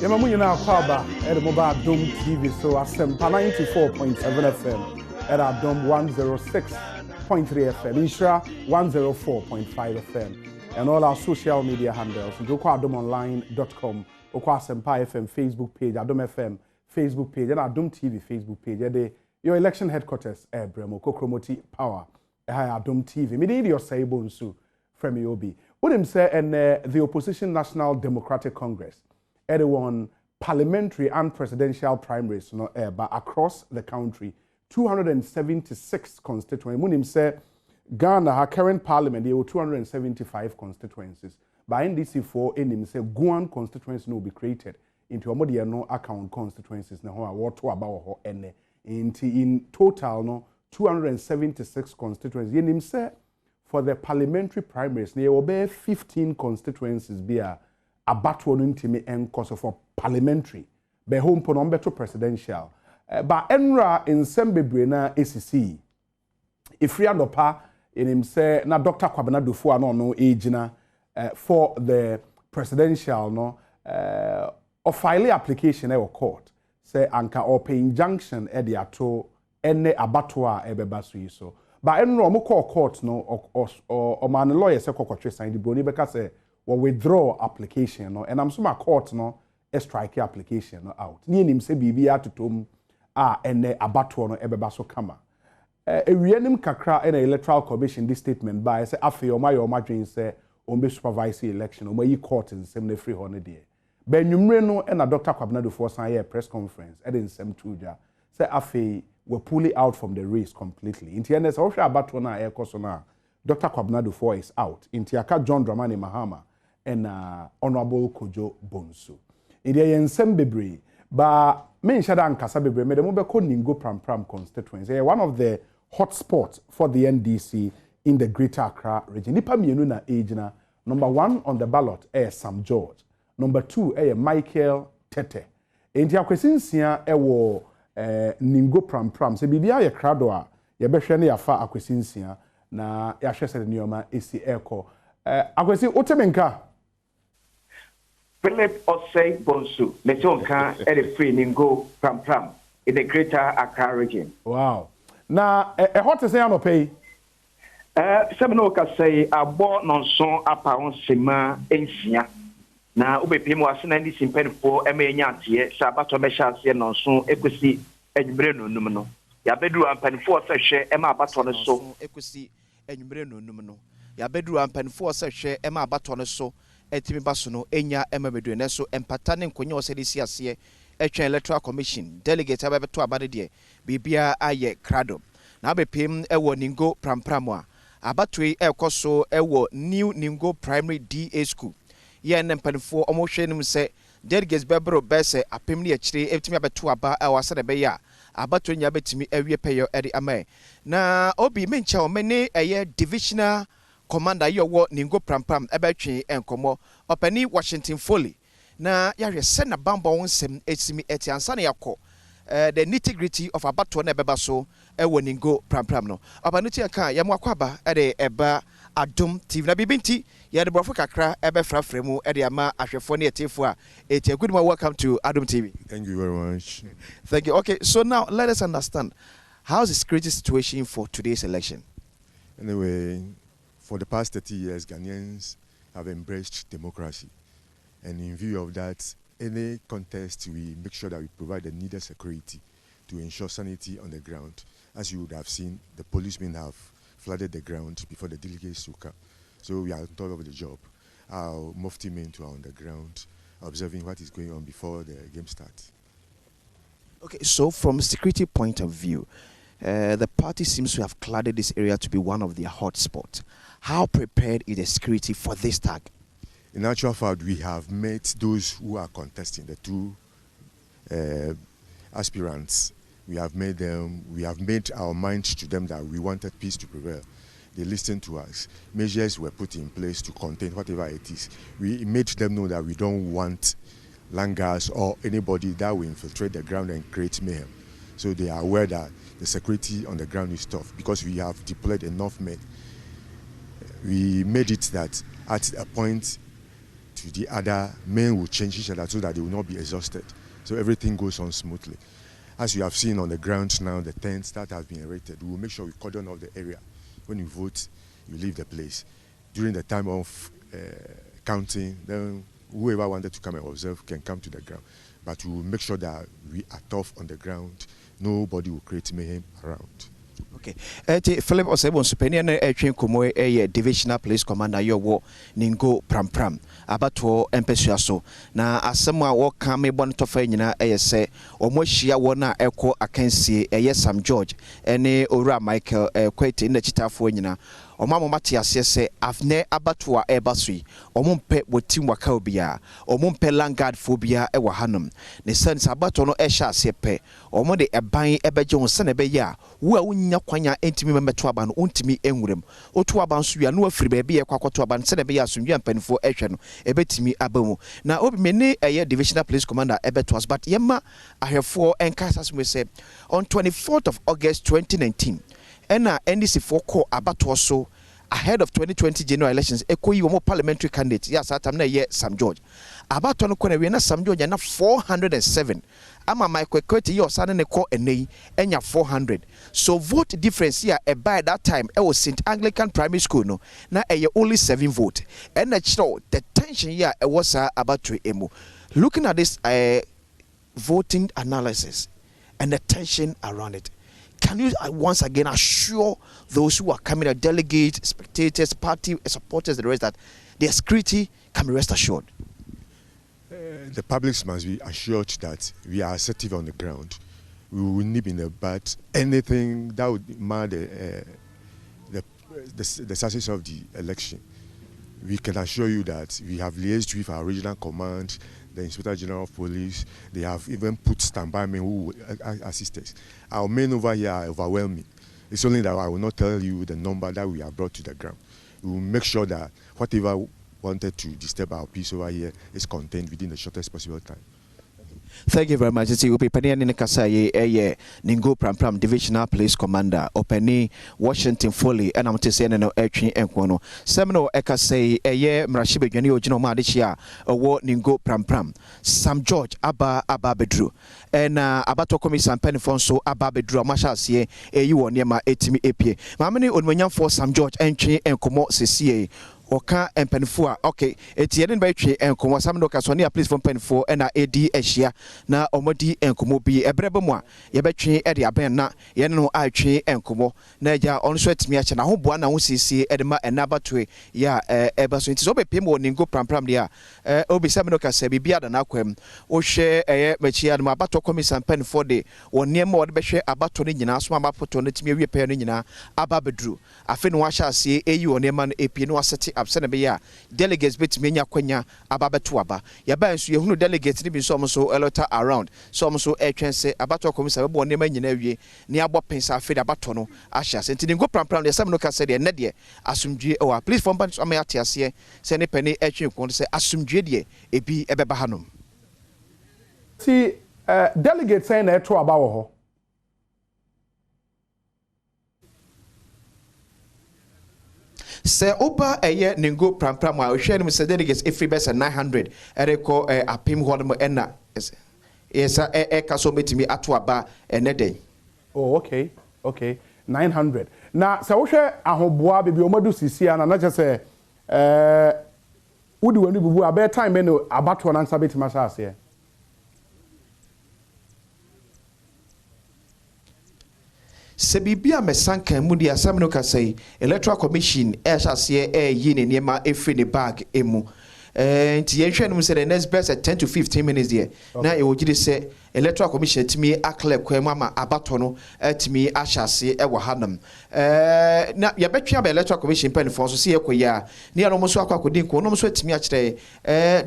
Yamamunya na kwaba at mobile Adom TV so asempa 94.7 FM at Adom 106.3 FM, Ishra 104.5 FM, and all our social media handles. Go to adomonline.com, or Asempa FM Facebook page, Adom FM Facebook page, and Adom TV Facebook page. Your election headquarters, Bremo Kokromoti Power, Adom TV. Midi your say bonsu from Yobi. What him say and the opposition National Democratic Congress. Everyone parliamentary and presidential primaries but across the country 276 constituencies. Munim say Ghana her current parliament there were 275 constituencies. By NDC 4 enim say Guan constituency will be created into a modern no account constituencies na ho what about ho ene in total no 276 constituencies. Enim say for the parliamentary primaries there will be 15 constituencies be abatwo no ntimi enkoso for parliamentary be home pono beto presidential ba enra nsem bebre na ACC ifri adopa enim say na Dr. Kwabena Dufo no agina for the presidential no of file application e court say anka or pay injunction e de ato ene abatwo a ebeba so yi so ba enra mo call court no or man lawyer say kokotwe sign the broni beka say or withdraw application no and I'm so my court no a strike application no out ni nim se bibia totom ene abatwo no ebeba so kama ewianim kakra in electoral commission this statement by say afi o my dream say on be supervise election o mayi court in sem na free ho no de ba nwumre no na Dr. Kwabena Dufo san here press conference e dey sem tuja say afi we pull it out from the race completely inti ene so hwe abatwo na e koso na Dr. Kwabena Dufo is out inti aka John Dramani Mahama and Honorable Kojo Bonsu. It is ensem bebre, but men shada ankasa bebre. Me de mo be ko Ningo Pram constituency. One of the hotspots for the NDC in the Greater Accra region. Nipa mienu na agena. Number 1 on the ballot Sam George. Number 2 Michael Tete. Enti akwesinsia wo Ningo Pram. Se bibia ye krado a ye behwe ne yafa akwesinsia na ya hwese de nioma esi eko. Akwesi otemenka Philip Osei Bonsu, Metonka, and free Ningo Pram in the Greater Accra region. Wow. Now, a hot to say I'm pay. Seminoka say a born non son upon Sima Ensia. Now, Ubepim was an NDC pen for Emeyanti, Sabato Meshas, non son, Equisi, and Breno Numino. Yabedu and Pen for Seshe, Emma Baton so, Equisi, and Breno Numino. Yabedu and Pen for Seshe, Emma Baton so. Etimi basono enya emabedwene so empatane nkonyo osedisi ase etwen electoral commission delegate abeto abade de bibia aye krado na abepem ewo Ningo Pram a abatwe ekoso ewo new Ningo primary DA school ye nempanfo omohwenim se delegates bebro bese apem ne akire etimi abeto aba awase de be ya abatwe nya betimi awie peyo ede ama na obi mencha omene eye divisional Commander your Ningo Pram ebetwe enkomo opani Washington Foley na yare send bamba wonsem etimi etiansa na yakọ the nitty-gritty of abatwa na beba so ewo Ningo Pram no opani ti aka yam akwaba ede eba Adom TV na bibinti ya de brofo kakra ebe frafremu ede ama ahwefo na etefo a eti good morning, welcome to Adom TV. Thank you very much. Thank you. Okay, so now let us understand how's the security situation for today's election. Anyway, for the past 30 years, Ghanaians have embraced democracy. And in view of that, any contest, we make sure that we provide the needed security to ensure sanity on the ground. As you would have seen, the policemen have flooded the ground before the delegates to come. So we are on top of the job. Our mufti men are on the ground, observing what is going on before the game starts. Okay, so from a security point of view, the party seems to have cladded this area to be one of their hotspots. How prepared is the security for this tag? In actual fact, we have met those who are contesting, the two aspirants. We have made our minds to them that we wanted peace to prevail. They listened to us. Measures were put in place to contain whatever it is. We made them know that we don't want langars or anybody that will infiltrate the ground and create mayhem. So they are aware that the security on the ground is tough because we have deployed enough men. We made it that at a point to the other, men will change each other so that they will not be exhausted. So everything goes on smoothly. As you have seen on the ground now, the tents that have been erected, we will make sure we cordon off the area. When you vote, you leave the place. During the time of counting, then whoever wanted to come and observe can come to the ground. But we will make sure that we are tough on the ground. Nobody will create mayhem around. Okay. Philip Osebo Supenior Kumo Divisional Police Commander Yowo Ningo Pram Abato Empesuaso. Na asema wo kame bon tofa nyina say omohia wona eko akansie Sam George ene Owura Michael Kwete na chitafo nyina omamo mate ase se afne abato a ebasui omumpe wotim waka obia omumpe langard phobia e wahanom ne sense abato no ehya ase pe omo de eban ebeje ho se na be ya wo a unya kwanya entimi memeto aba no untimi enwurem otu aba nso wia no afiri ba be ye kwakoto aba se na be ya asomdwa mpanifo ehwe no ebetimi abamu na obi mene Divisional Police Commander ebeto as but yema ahwefo enkasa sme se on 24th of August 2019 ena NDC for call abato so ahead of 2020 general elections ekoyi wo parliamentary candidate yes atam na ye Sam George abato no kona we na Sam George na 407 ama Michael Kwete ye osane ne call enei enya 400 so vote difference here by that time it was St Anglican Primary School no na only 7 vote and the tension here was abato emu looking at this voting analysis and the tension around it. Can you once again assure those who are coming, the delegates, spectators, party supporters, the rest, that their security can be rest assured? The public must be assured that we are assertive on the ground. We will nip in the butt anything that would mar the success of the election. We can assure you that we have liaised with our regional command, the Inspector General of Police. They have even put standby men who will assist us. Our men over here are overwhelming. It's only that I will not tell you the number that we have brought to the ground. We will make sure that whatever wanted to disturb our peace over here is contained within the shortest possible time. Thank you very much. It's Upeni Nikasa Ningo Pram Divisional Police Commander Openi Washington Foley and I'm to say no action and Kono. Seminole Eka say Mrashibe Juni Ojino Madishia or Ningo Pram Sam George Abba Bedru and Abato Commission Penifonso Abba Bedru Masha sie you on Yama 80 APA. Mamani Unwanyam for Sam George entry and Komo CCA. Oka and Penfua, okay, Etienne Battery and Como Samno Casonia, please from Penfo and AD Asia, na Omodi and Komobi, a Brebamwa, Yabatri, Eddie Abena, Yano Itree and Como, Naja, on sweat me, and I hope one I see Edema and Nabatwe, ya, Eberson, it's over Pimo, Ningo Pram, dia, Obi Saminoka Sebi, Biad and Aquem, or share a Machia, Mabato Commission Penfo de, or near more Beshe Abatonina, Swama Potonet, me repairing Ababedru. I fin washa see AU on Eman AP no city absent beya delegates bit menya kwenya ababetuaba ya ban so yehunu delegates ni bi so so elota around so so etwense abato komisa be ne manyina wie ne abo pensa afede abato no ahya senti ni go pram de sam no ka se de ne de asumdue o please from ban so ame atiase se ne pani etwen kon se asumdue de ebi ebeba hanom see delegates say na eto aba wo ho Se oba eye ningo pram a ohwe ni se delegates every best 900 ereko apim ho no ena yes kaso metimi ato aba enede. Oh okay 900 na se wo hwe ahoboa bebi omadu sisia na je se wudi wani bubu abe time no abato na nsa betima sha ase Sebibia mesanka mu di asam no kasai Electoral Commission shase yi ne niema efri ne bag emu nti yenhwe no say the next best 10 to 15 minutes there na e wogide say Electoral Commission timi akle kwam ama abato no timi ahase e wo hanam na ya betwa ba Electoral Commission pen for so say ekoya ne ya no so akwakodin ko no so timi a kire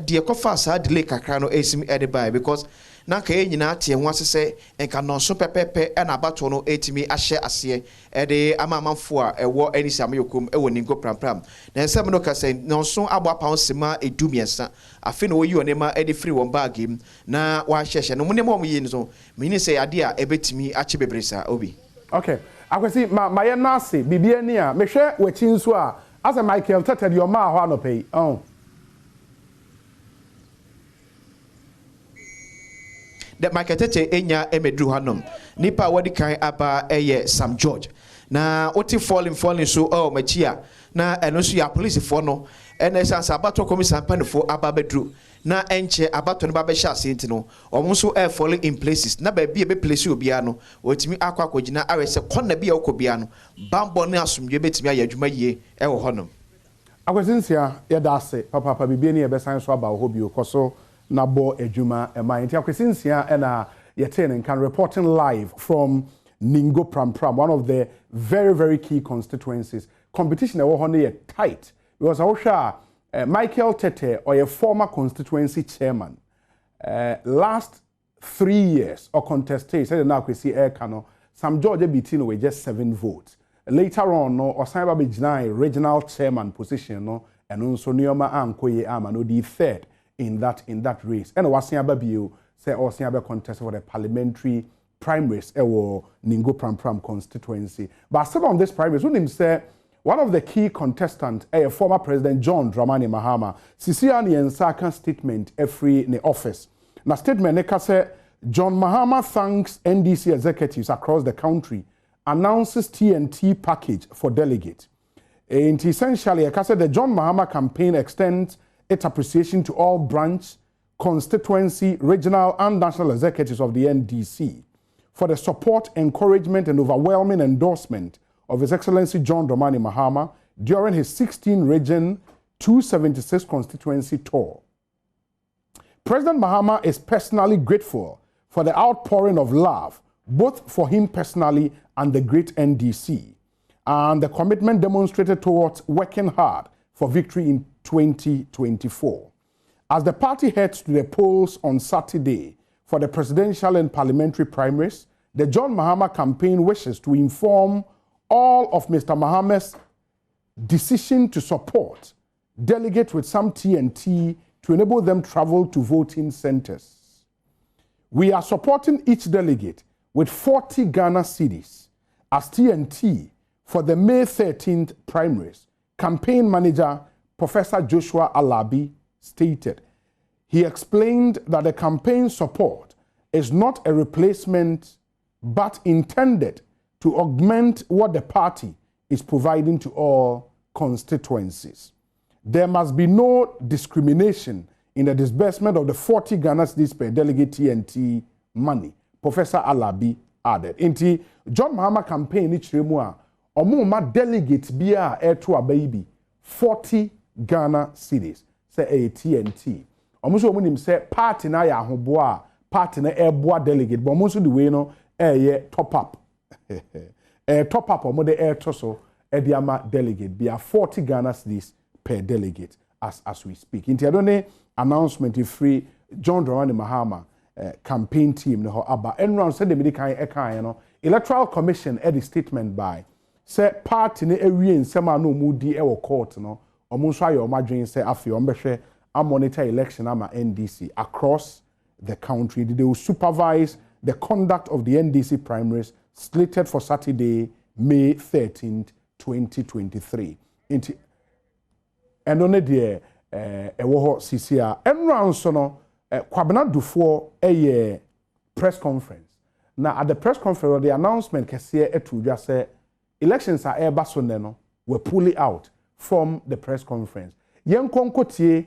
de ekofa sa delay kakra no esim edibai because na ka nyina tie ho asese enka no so pepepe na abato no etimi ahye ase de amamanfo a ewo anisi amayokom ewo ningo pram na nsem no ka say no so abo apawnsema edumiensa afi no yi onema edi free won bag im na wa hyehye no munema o yi no mini say ade a ebetimi ache bebresa obi okay akwesi ma ye nase bibia ni a mehwe wachi nso a asa Michael Tete de o ma ho anopei the marketete enya emedru hanom nipa wadi kan aba Sam George na oti falling so machia na eno so ya police for no ene sansa abato commission panfo aba bedru na enche abato no ba be sha asenti no omo so falling in places na ba bia be place obia no otimi akwa kogina awese konna bia okobia no bambo ne asomdwe betimi ayadwuma yie wo honom akwesinsia yedase papa bibie ne yebesan so aba ho bio koso na bo adwuma ema nti akwesinsia na yeten can reporting live from Ningo Pram, one of the very, very key constituencies. Competition is tight because Michael Tete, or a former constituency chairman, last 3 years or contested, said now we see Sam George Bitino with just 7 votes. Later on, Osaiba Bijnai regional chairman position, and also Nioma Ankoye Amano the third in that race. And Wasiaba Bio say Osiaba contest for the Parliamentary Primaries ewo Ningo Pram constituency. But still on this primaries, when him say one of the key contestants, former President John Dramani Mahama, Sisiani and Saka statement every in the office. Na statement neka say John Mahama thanks NDC executives across the country, announces TNT package for delegate. And essentially, the John Mahama campaign extends its appreciation to all branch, constituency, regional and national executives of the NDC for the support, encouragement, and overwhelming endorsement of His Excellency John Dramani Mahama during his 16-region 276 constituency tour. President Mahama is personally grateful for the outpouring of love, both for him personally and the great NDC, and the commitment demonstrated towards working hard for victory in 2024. As the party heads to the polls on Saturday for the presidential and parliamentary primaries, the John Mahama campaign wishes to inform all of Mr. Mahama's decision to support delegates with some TNT to enable them travel to voting centers. We are supporting each delegate with 40 Ghana cedis as TNT for the May 13th primaries, campaign manager Professor Joshua Alabi stated. He explained that the campaign support is not a replacement but intended to augment what the party is providing to all constituencies. There must be no discrimination in the disbursement of the 40 Ghana cedis per delegate TNT money, Professor Alabi added. Inti John Mahama campaign ni chiremua omuma delegate biya to a baby 40 Ghana cedis say a TNT. Omuso omunim say party na ya ahoboa party na eboa delegate but omuso the way no top up. Top up omo the air toso ediama delegate be 40 Ghana cedis per delegate as we speak. Inti adone announcement free John Dramani Mahama campaign team no aba enround said the medical ekan no electoral commission edit statement by say party na ewie nsema no mudi e wo court no omo nso ayo omadwen say afi ombehwe a monitor election ama NDC across the country. They will supervise the conduct of the NDC primaries slated for Saturday, May 13th, 2023. And on the ewoho CCR enround sono kwabena dufo press conference. Now at the press conference the announcement kese etu just say elections are no were pulling out from the press conference. Yen konkotie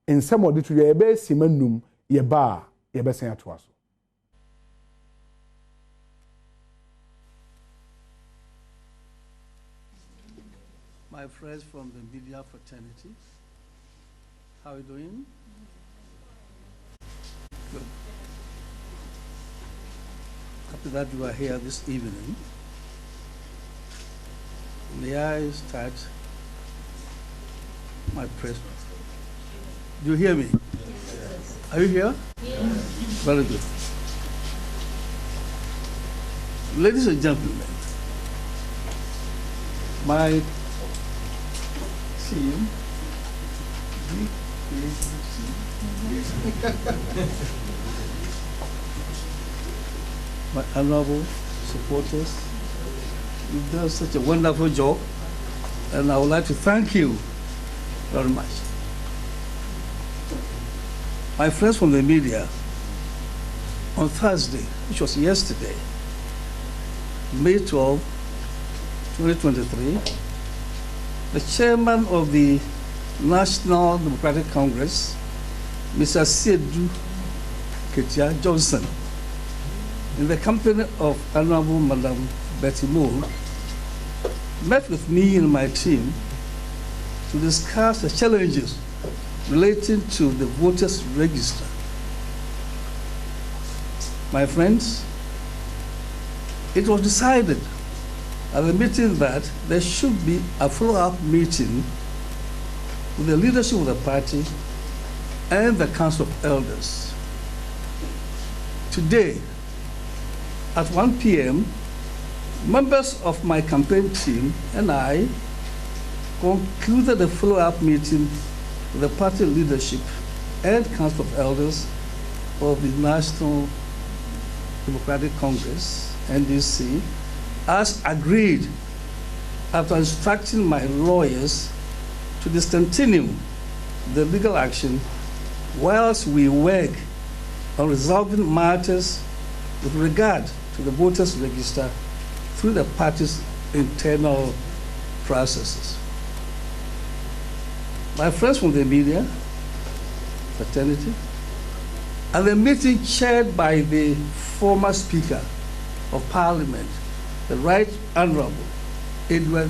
in some of the ebe simanum yeba sen atoaso. My friends from the media fraternity, how are you doing? Good. Happy that you are here this evening. May I start my press? Do you hear me? Yes. Are you here? Yes. Very good. Ladies and gentlemen, my team, my honorable supporters, you've done such a wonderful job, and I would like to thank you very much. My friends from the media, on Thursday, which was yesterday, May 12, 2023, the chairman of the National Democratic Congress, Mr. Sedu Ketia Johnson, in the company of Honorable Madam Betty Moore, met with me and my team to discuss the challenges relating to the voters' register. My friends, it was decided at the meeting that there should be a follow-up meeting with the leadership of the party and the Council of Elders. Today, at 1 p.m., members of my campaign team and I concluded a follow-up meeting with the party leadership and Council of Elders of the National Democratic Congress, NDC, as agreed after instructing my lawyers to discontinue the legal action whilst we work on resolving matters with regard to the voters' register through the party's internal processes. My friends from the media, fraternity, at the meeting chaired by the former Speaker of Parliament, the Right Honorable Edward.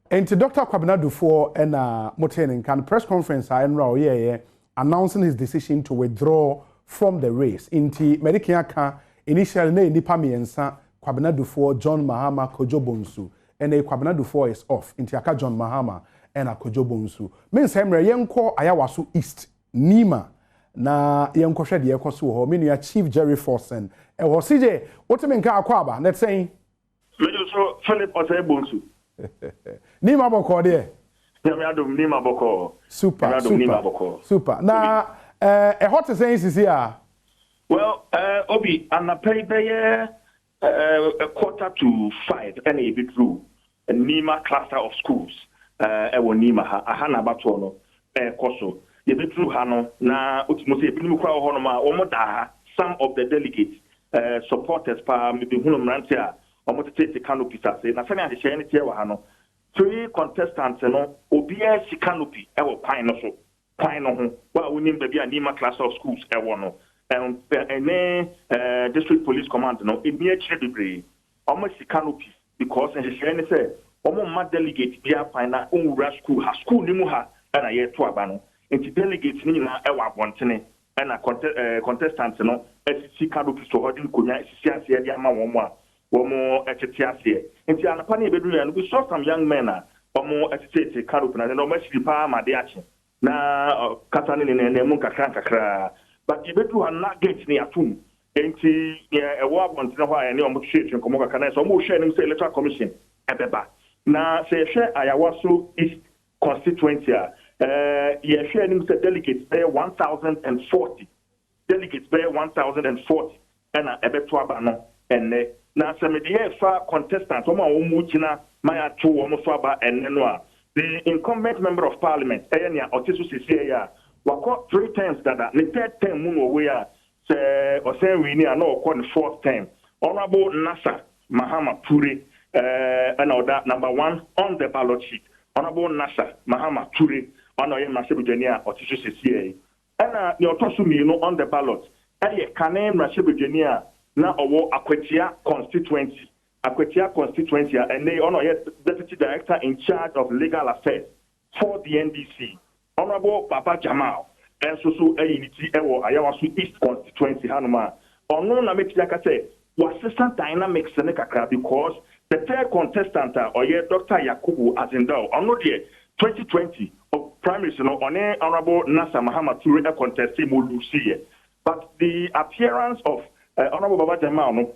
And to Dr. Kwabena Dufo and Motene can press conference announcing his decision to withdraw from the race. Inti Medikiaka initially ne nipa miensa Kwabena Dufo, John Mahama, Kojo Bonsu, and Kwabena Dufo is off. Inti aka John Mahama and Kojo Bonsu. Means Hemre yenko Ayawasu East Nima na yenko shedi yeko su ho. Minu ya Chief Jerry Forsen. Ewo CJ, what mean ka akwaba? Let's say. So Philip Osei Bonsu. Nima boko de. Adom Nima boko. Super. Na hot to say is here. Well, Obi, and I pay a 4:45 and a bit through a Nima cluster of schools. Ewo Nima ha ahana batono koso. Ye bit through hano na utmose binu kwa honoma omoda some of the delegates supporters pa maybe hunum rantia omote take canopy say na sani ade share ni tie wa hano. 3 contestants no obia si canopy ewo kwan no so kwan no ho wa wonim ba bia Nima cluster of schools ewo no district police command no e near chedbre almost canopy because and share ni say omo ma delegate bia kwan na onwura school ni mu ha na ye to aba no enti delegates ni na ewo abontene na contestants no SC canopy so hodin konya SC ase dia ma wo mo a womo etete ase enti anapa na ebedu ya no we saw some young men a womo etete canopy na no ma slipa ma de ache na kata ni ne mu kakra but ebedu na gate ni atum enti ewo abontene ho a ne omo hwe komo kakra na so omo hwe nim say electoral commission ebeba na say hwe ayawaso east constituency ye hwe nim say delegates there 1040 delegates there 1040 and ebeto aba no enne na semede fa contestant o ma wo mu kina ma to wo mo so aba enne no a the incumbent member of parliament enya otiso sisi ya wako 3 times dada the third term mu no we a say osen wini a no ko the fourth term honorable Nasa Mahama Ture and order number 1 on the ballot sheet honorable Nasa Mahama Ture ono ye Mashebujenia otiso sisi and the otosu mi no on the ballot e kanem Mashebujenia na owo Akwetia constituency and they honor yet deputy director in charge of legal affairs for the NDC honorable Papa Jamal and so unity ewo Ayawasu East constituency hanuma ono na metiaka say assistant dynamics ne kakra because the third contestant or yet Dr. Yakubu Azindao ono de 2020 of primaries no one honorable Nasa Mahama Ture a contest mo Lucia but the appearance of honorable Baba Jamal no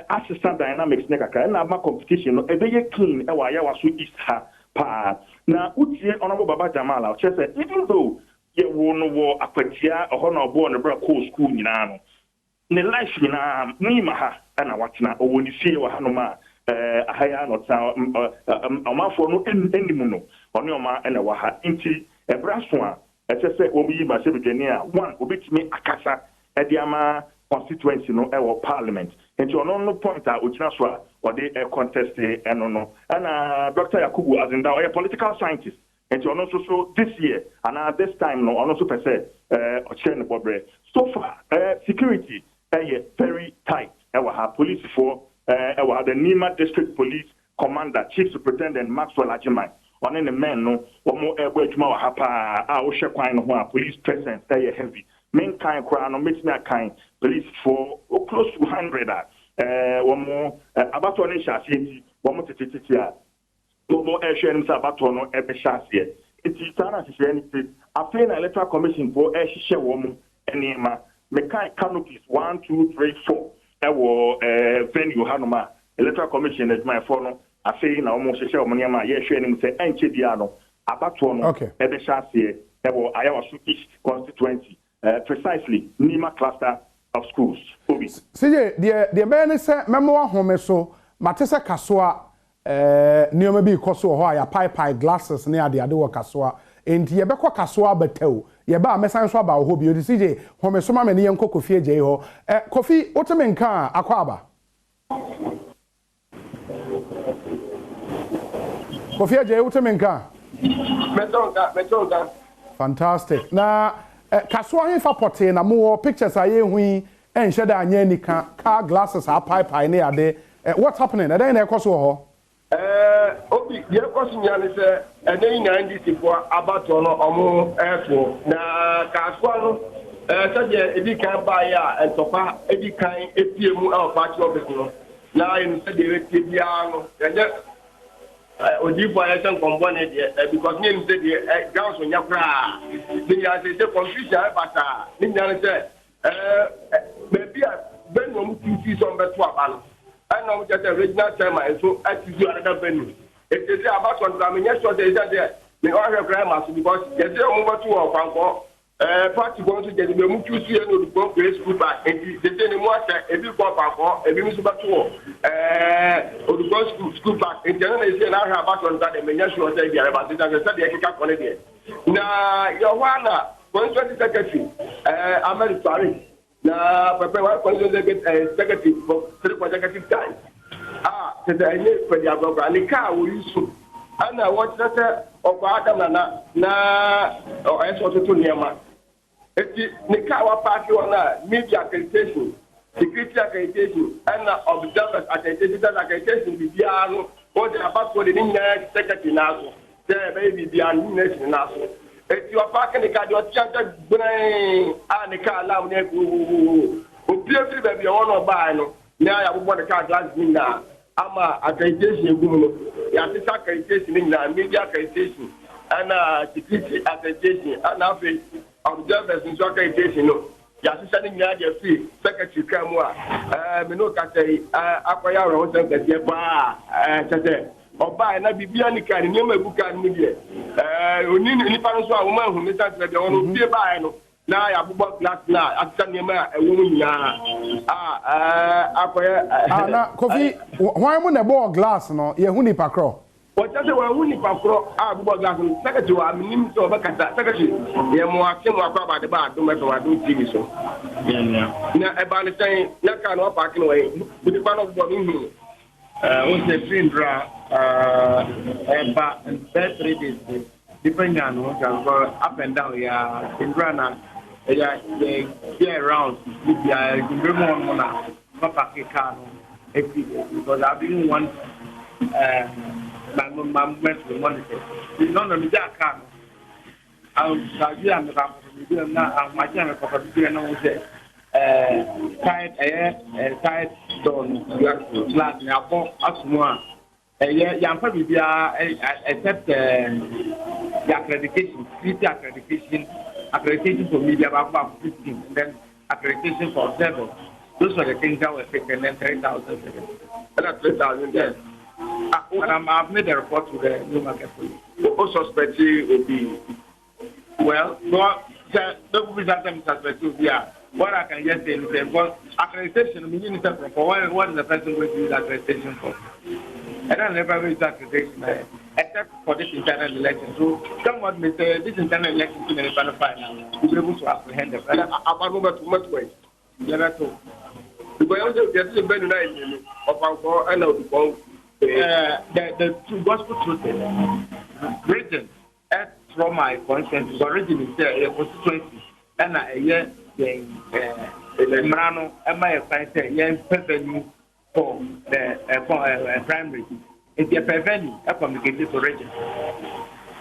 assistant dynamics ne kakra na ma competition no ebeye clean e wa Ayawasu East ha pa na utie honorable Baba Jamal o say even though ye wo no wo Akwatia oho na obo no bra ko school nyina no ne life nyina ni ma ha na watena owo ni fie wa hanoma ahaya no ta amafo no enimu no oni oma na wa ha nti ebraso a say wo yi ma se bedwani a one obetimi akasa e dia ma constituency no parliament. And you no point out which or they contest and Dr. Yakubu as in a political scientist. And you also so this year and this time no also per se so far security very tight. Our police for our the Nima District Police Commander Chief Superintendent Maxwell Ajiman on the men no more police presence heavy. Main kind crown or makes me a kind police for close to 100 one more about one chassis, one more tititia, no more airshins about one ever chassis. It's anything. I pay an electoral commission for air share woman and Nema, Mekai canopies 1, 2, 3, 4. Venue Hanoma, electoral commission is my phone. I say now almost a share of Maniama, yes, sharing say, and Chidiano, about one, ever chassis, Iowa East constituency. Precisely Nima cluster of schools. CJ, the man is a memoir home so Matessa Kaswa near maybe Koso Hoya pipe glasses near the Adua Kaswa in Yabeko Kaswa Betel. Yaba Messan Swaba Hobi, you CJ, home so many young Kofi Jeho. Kofi, Otamenka, Aquaba. Kofi J. Otamenka. Metonga. Fantastic. Now, Kaswa fa pote na mo pictures aye hui en sheda anya nika car glasses are pipe near there. What's happening? Then e koso ho. Obi ye koso nya ne se enen NDC for about no omo airfo na Kaswa no saje ebi kan ba ya entopa ebi kan epiemu e party office no na en se de bia no enye Odibo ayeshan kombone because name say the grounds on yakra the say confusion bata ninya say maybe when no mtu some beto abalo and no just regional chairman so atizu another venue it is about on the menya so dey there me all your grammar because you say o mo beto o kwanko party go to the mtu see no go play school back and they say ni mo ata ebi ko kwanko ebi mi so beto o school back in general is now have about on that menya sure say there about that say the ekika kone there na your one constituency secretary America na papa wa constituency secretary for three consecutive times say the any for the agora ni ka wo yusu ana what say of Adam na o eso to niema eti ni ka wa party ona media accreditation security accreditation and observers accreditation bibiano o de about for the next secretary naso there baby bibiano next naso eti wa park ni ka do chanta brain and ka allow ne o pie baby won no buy no na ya bo the car glass na ama accreditation gum no ya sisa accreditation na media accreditation and security accreditation and observers in accreditation no ya sisa ni nya dia free secretary kamu me no ka say akoya ro so ngade ba tete oba na bibia ni kan ni ma buka ni die oni ni pa no so a wo ma hu ni sa tete ono bie ba no na ya bugbo class na atita ni ma ewo mu nya akoya na Kofi hwan mu na ball glass no ye hu ni pakro what does one who pakro bugbo glass secretary wa minim so ba kata secretary ye mo akem wa kwa ba de ba do meto wa do TV so na e ba ni tan na ka no park no we bi pa no bugbo mi hu o se findra ba 3 days depending on what go up and down ya findra na ya around ya remember one na park car no because I didn't want my went to monitor. It's not only that car. I'm my channel for tight done flat now as more. Yeah, probably except the accreditation, accreditation for media about 15, and then accreditation for observers. Those are the things that were taken, and then 3,000. That's 3,000, yes. I've made a report to the New Market Police. Who suspect will be well? No, there will be something suspect. Yeah. What I can just say is that accreditation, meaning for what is the person going to use accreditation for? I don't never use accreditation except for this internal election. So someone may say this internal election is going to be now. We'll be able to apprehend them. I go back to much way. Yanato. Because I was getting the better night of our and of the two gospel truth. Region, from my conscience, origin is there, a constituency, and a year, the Marano, and my find a young revenue for the primary. It's a revenue, a communicated to region.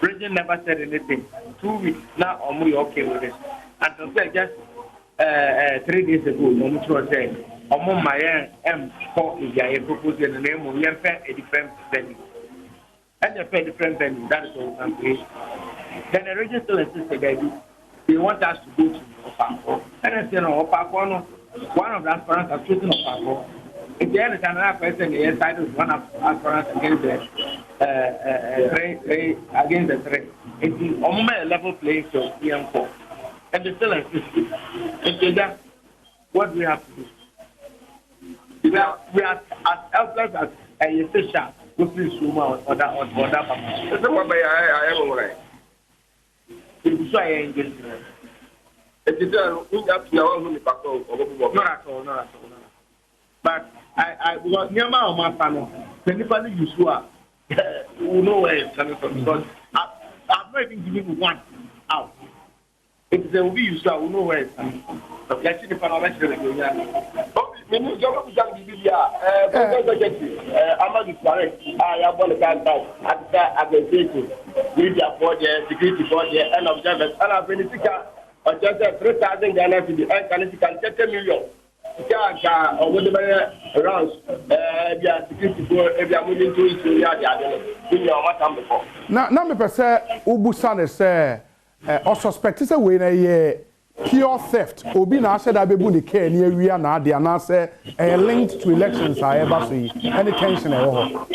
Region never said anything. 2 weeks now, I'm okay with it. And to say just 3 days ago, no much saying, among my M4 is a proposal in the name of young a different venue. And you pay different venue, that is all I'm saying. Then the region still insisted that they want us to go to Opako. And I said, no, Opako, one of the aspirants are choosing Opako. If there is another person, the inside is one of aspirants against the three. It's a level playing field, PM4. And they still insist. And that what we have to do. We are as helpless as a fisher who feels human or that. That's what I am right. It's why I engage. It is up to our own back. Not at all. But I was near my panel. Anybody you saw, who know where it's coming from, because I've not even given one out. If there will be you saw, who know where it's coming from. So let's see the parliamentary when you go to Zambia, I'm not correct. I am one of the media for the security for the end of January. And I've been or just 3,000 Ghana to the end, and it can get 10 million. Or whatever around the security for every moving to it, you know what I'm before. Now, me per se, Ubusan say, or suspect is a winner. Pure theft. Obi na said I be the care near we are now. They are now say linked to elections. I ever see any tension at all.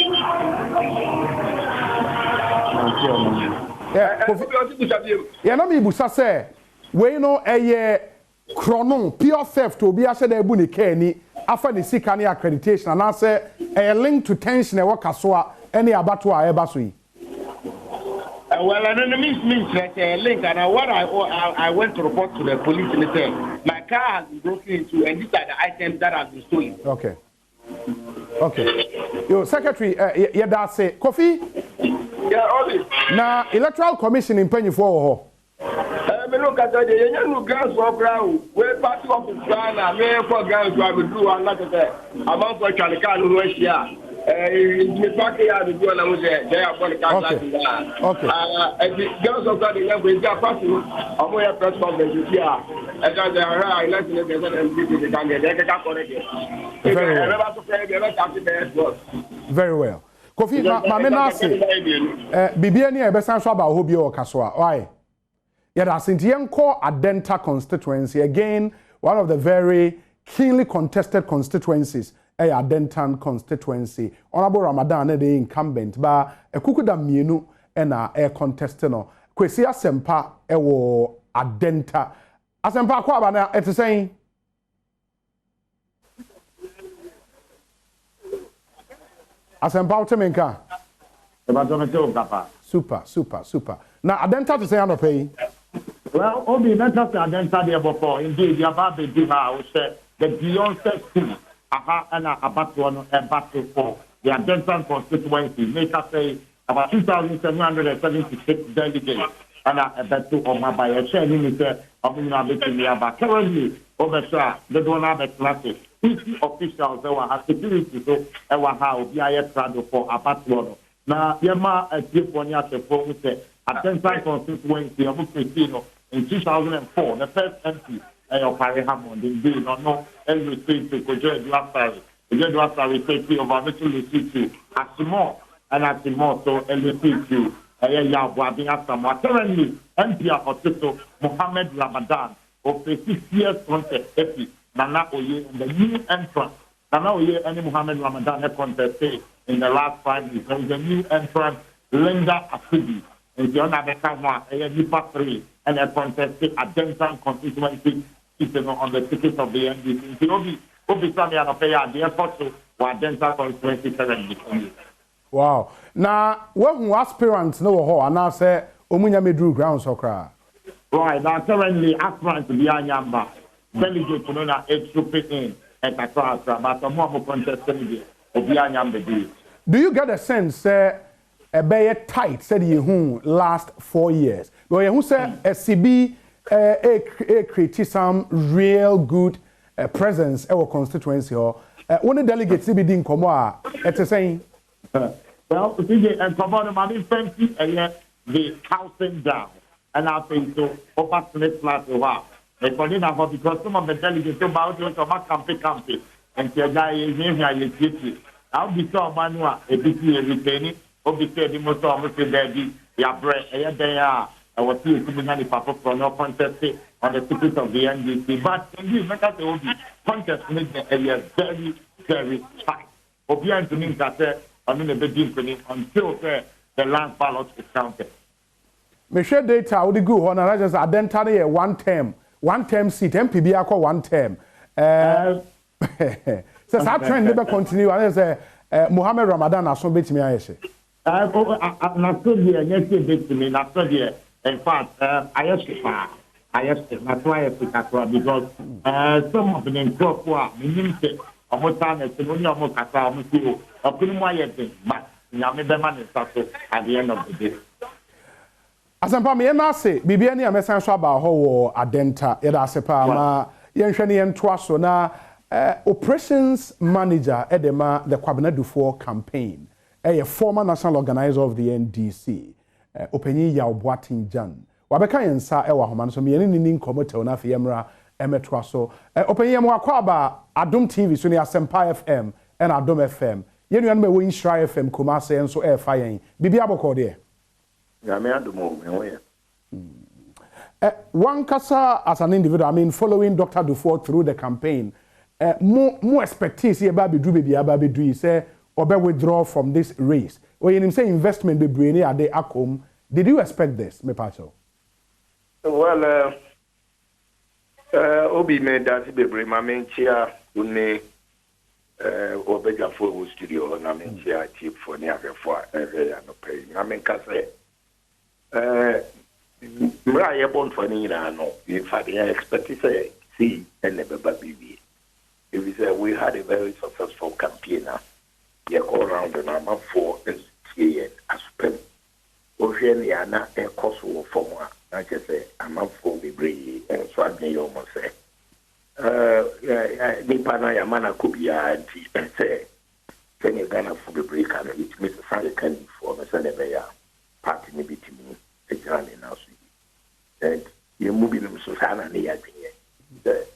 Yeah, no me busa say we know chrono pure theft. Obi I said I be the care ni after the sika ni accreditation and I say linked to tension at work aswa any abatu I ever see. Well, and then it means like a link, and what I went to report to the police and they said my car has been broken into, and these are the items that have been stolen. Okay. Yo, Secretary, yeah, that's it. Kofi? Yeah, all this. Now, Electoral Commission in Penny for me look at the young girls for brown. We're party of the Ghana, me for girls who have been doing a lot of that. Among for Chalican, who is here. The party had to do and I was there. They are for the country. Okay. And the girls of the young with their party, I'm going to press conference here. And then they are elected and the Ghana. They can't connect it. Very well. Kofi, Mamena say, Bibiani, a best answer about Hobio or Kaswa. Why? Yeah, that's in the Adenta constituency. Again, one of the very keenly contested constituencies. Adentan constituency. Honorable Ramadan the incumbent ba ekukuda mienu na contestant no. Kwesi Asempa ewo Adenta. Asempa kwa ba na ete saying Asempa utemenka. Super. Now Adenta to say no pay. Well, obi mental Adenta there before. Indeed, you have been the Beyonce school. And a battle for the Adom constituency. Make us say about 2,776 delegates and a battle on my by a sharing with the but currently over the donor classes. 50 officials that were security so how BIA travel for a battle. Now, Yama a tip on your phone with the Adom constituency of in 2004, the first MP. Of Harry Hammond, indeed, no, and receipt to Kojo Lafari. Kojo Lafari safety of our little receipt to Asimo, and Asimo, so and receipt to Yahweh being after more. Currently, MP of Otito, Mohammed Ramadan, of 6 years contest, Epi, Nana Oye, and the new entrant. Nana Oye and Mohammed Ramadan have contested in the last 5 years. There is a new entrant, Linda Asibi, and the other Kama, a Nipa 3, and a contested Adom constituency. On the ticket of the NDC. Wow. Now, what aspirants know how and I say Omunya Medru grounds or cry? Right, now currently aspirants to be Anyamba. delegate no na trooping in and kakra but more contesting the do you get a sense a be tight said you last 4 years but you say SCB create some real good presence our constituency or one delegates be din komo a et saying well the and come on my fancy the housing down and I think so opportunity flat over because some of the delegates about campaign and the guy is here I'll be so manual a bit retaining or be said the most almost there ya bread there I was seeing many papa from no contest on the ticket of the NDC but indeed make us all be contest make the area very very tight obvious to me that I mean a bit until the land ballot is counted. Me share data would go on and just identify a one term seat MPB akọ one term so that trend never continue and say Mohammed Ramadan aso betimi ayese na so dia yes betimi na so dia in fact ayese na try to because some of the crop wa minim se omo na se no ni omo kasa omo si o opini mo ayese but nyame be man is at the end of the day. Asampa me na say bibia ni amesan so aba ho wo adenta ye da sepa ma ye nhwe ne ye ntoa so na operations manager edema the Kwabenadufo campaign a former national organizer of the NDC openyi ya Obuatin Jan wabeka yensa e wa homa so me ni ni nkomotel na fe yemra emetoa so openyi yem akwa ba AdomTV so ne Asempa FM and Adom FM ye nuan me wo Inshira FM Kumase enso e fa yen bibia bokọ de one kasa as an individual, I mean, following Dr. Dufo through the campaign, more expertise here, baby, do say, or withdraw from this race. Or you say investment be brainy at the Acom. Did you expect this, me pacho? Well, Obi made that be brain. My main chair, une, Obega for studio, and I mean, chair cheap for near for every no pay. I mean, Casse. Mra born for no. In fact, I expect to see and never baby. If we say we had a very successful campaigner, you go around and I'm up for SCA as pen. Oceaniana a Kosovo former, like I say, I'm up for the brave and so I may almost say. Nipana Yamana could be and say, can you gonna for the break and it Mr. Sunday can for the Sunday party maybe to me. And you're moving them so sana near the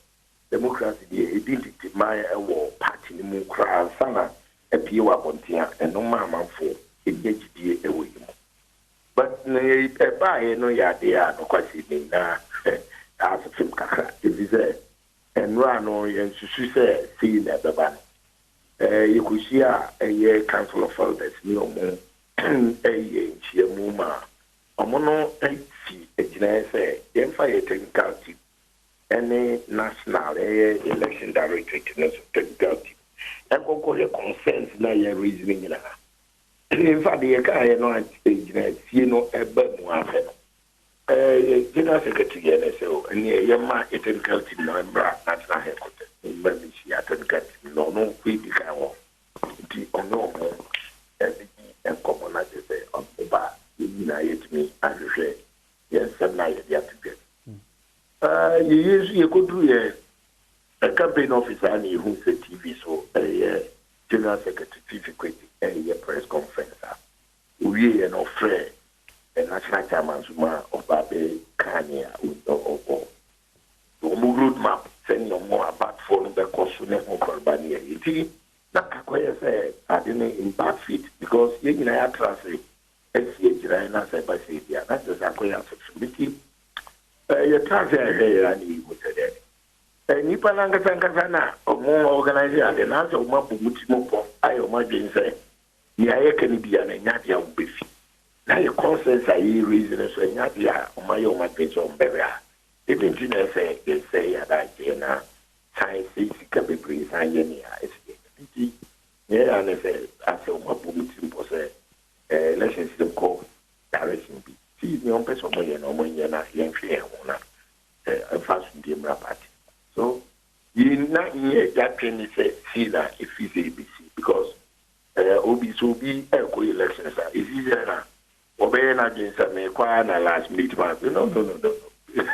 democracy, the identity, my war party, the Mukra, Sana, a Pua Pontia, and no mamma for a GD away. But a buy no yard, no question, as a film kaka, if you say, and run or and say, see that the ban. You could see a council of elders, no more, a year, Muma. Omono see say fire technical team any national election directorate technical team and go your concerns na your reasoning na in fact the guy no see no ebe mo afa general secretary NSO and your ma technical team no members national headquarters in be see technical team no we be kan wo di ono and common as say on ba yet me and say yes some night they have to get you could do a campaign officer and who say TV so general secretary chief a press conference we are no afraid and national chairman of Babe Kanya or road map send no more about phone the cost of Albania that say I didn't in bad fit because you know translate SCA na say by say dia na just akoya flexibility you transfer here and you would say nipa na ngasa na omo organizer de na so ma buguti mo po ayo ma bin say ya ye kan bia na nya dia obefi na ye consensus ayi reason so nya dia o ma yo ma bin so mbere a even tin say ya da na science ka be bring san ye ni a SCA yeah and say aso ma buguti mo say election system called direction B. See, the person no money na yen fair one. A fast party. So in not that training say see that if he's ABC because OB echo elections is easier now. Obey against me quiet last minute no.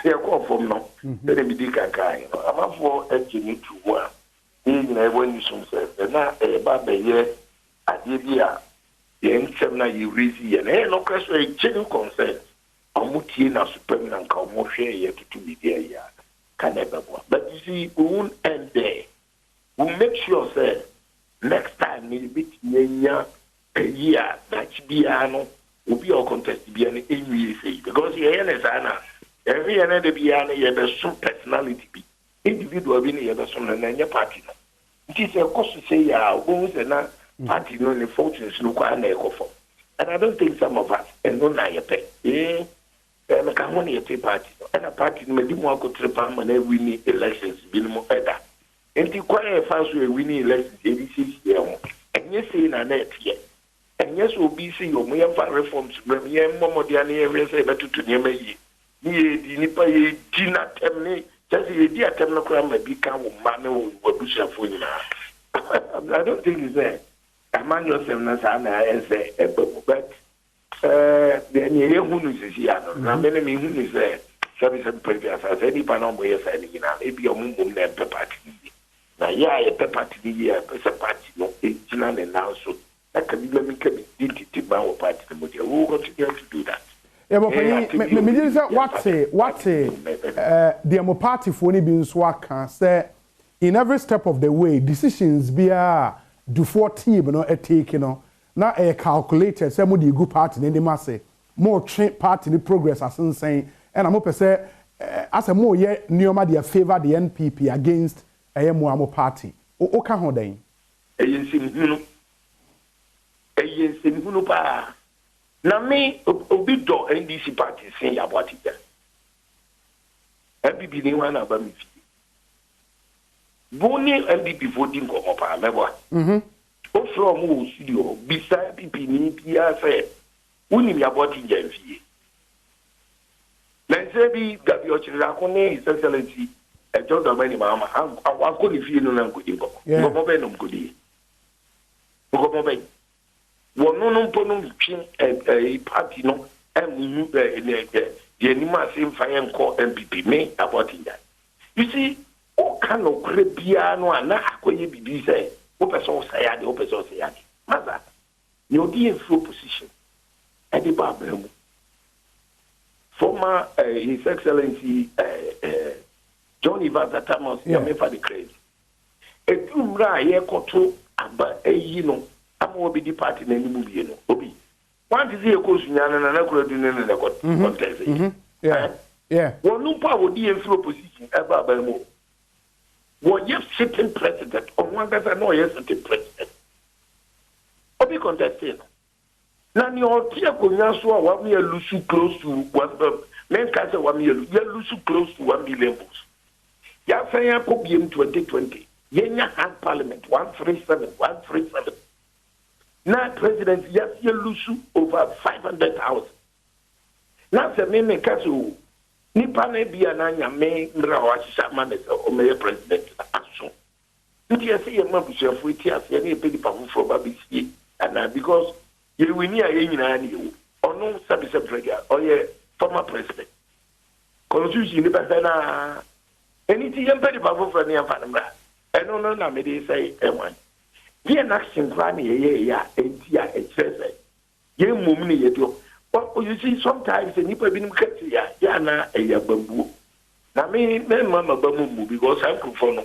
Here come from now. Then be can kind. I'm for engineer to one. When you soon say na baba ye adibia the ensem you reason and no question a genuine concern. Amutie na supreme na nka mo hwe ye to be there ya. Can never go. But you see, we won't end there. We'll make sure, sir, next time we'll be a year that Biano will be our contest to be an say because here is Anna. Every another Biana, you have some personality, individual being here, some and your party. It is a cost to say, wounds and not party, no, the fortunes, no, and I don't think some of us, and no, I pay. And I can't want to party. And a party may be more good to the and we need elections, be more better. And to quite a fast way, we need elections, 86 years. And yes, in a net yet. And yes, we'll be seeing your mere reforms, Premier Momodiani, every say better to near me. Ye, Nipa, Gina, Temne, just a dear Temnocram may become Manu, what do you for you now? I don't think it's there. A man yourself, Nasana, and say, but. Then you who is here. Now, many me who is there. Service and previous as any panom way saying, maybe a moon and party. Now, yeah, a party here, a party, no, and now so that can be me to bow party. Who continue to do that? Yeah, but what say, the party for any being swag say in every step of the way, decisions be do for team, a take, na a calculated say mo di good party in the mass more train party the progress as saying and I'm say as a more ye neoma they favor the NPP against a mo party o ka ho den eyensim hunu pa na me obi do NDC party sin ya boti ya NPP ni wana ba mi fi boni NPP voting ko pa mebo from studio beside people in PSA. We need about in Jensi. Let's say that your children is excellency. A job of many mamma. I was going to feel no good. No more good. One no ponum a party no and the animal same fire and call MPP me about in that. You see, all kind of creep piano and not going to be say. Open sayadi. Mother, you be in full position. At the Bible, former His Excellency John Evans Thomas, Yame for the credit. A tumra ye koto aba I'm will be the party in any movie. Obi, what is the course in an contest? Yeah. Well, no power be in full position about Belmo. Well, yes, sitting president, or one that I know, yes, sitting president. Or be contesting. Now, your dear Kunyasu, 1 million lose close to 1 men can't say 1 million, you lose close to 1 million books. Yafaya could be in 2020. Yenya had parliament 137. Now, President, yes, you lose over 500,000. Now, the men can't say. Nipa na bia na nyame nra wa chama me o me president aso nti ase ye ma busuafo ti ase na e pedi pa foforo ba bisi and because ye wini a ye nyina na ye ono sabi president o ye former president constitution ni ba na eniti ye pedi pa foforo ni afa na mra eno no na me dey say wan ye na action plan ye ya enti a e kire ye mum ni ye do. Well, you see, sometimes the Nipa bin Yana a bamboo. Now, me, Mamma Bambu, because I'm conform.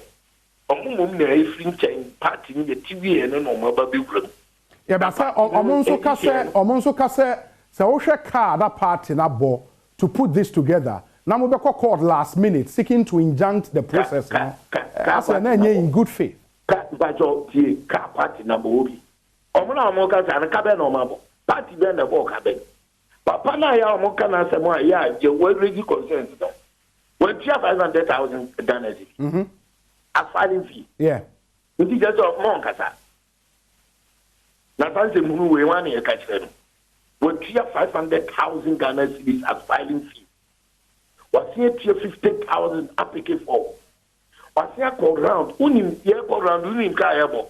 Mum, a free chain party in the TV and no more baby. Yeah, but Omonso Casse, so car that party na bo to put this together. Now, we court last minute seeking to injunct the process. That's in good faith. But your car party number will be. Omona Mokas and a cabin or marble. Party bend the walk cabin. Papa na ya omoka na semo ya je we ready consent no. We try 500,000 Ghana. A filing fee. Yeah. We just of mon kasa. Na fanse mu we wan e ka kire no. We try 500,000 Ghana cedis as filing fee. We see 50,000 applicant for. Pasia call round, unim ye call round, unim kayabo.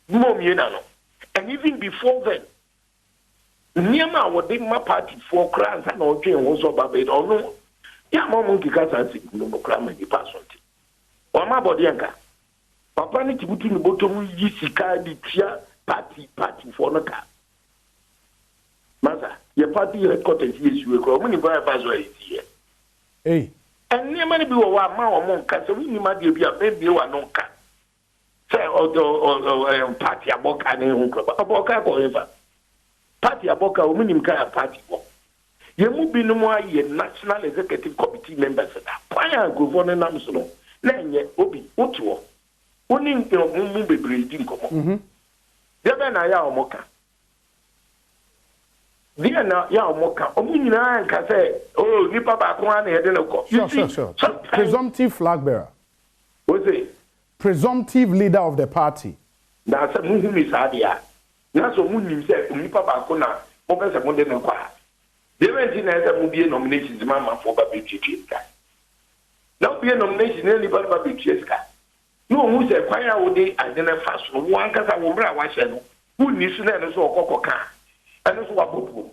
Mom yenano. And even before then, Niama would take my party for crowns and all dream was about it or no. Ya mom kika sansi no crime and person. Or my body anka. Papa ni tibuti ni bottom yisika di tia party for no car. Masa, your party headquarters is you go many buy pass right here. Hey. And near many be wa ma or monka, so we might be a baby or no car. Say or party aboka and aboka or party aboka women car party. You move be no more ye national executive committee members. Why governor Namsolo? Nanye Obi Otuo. Only your be breeding. There na ya omoka. There na ya omoka. Omina can say, oh, nipa bakwan he didn't go. Sure. Presumptive flag bearer. What's it? Presumptive leader of the party. That's a muhim is adia. That's a muhim say, nipa bakona, open some modern inquiry. There went in as a movie nominations, Mamma for Baby Chiska. Now be a nomination, anybody Baby Chiska. No, who said, why I would identify one because I will bring a channel. Who needs to learn us all coca? And that's what we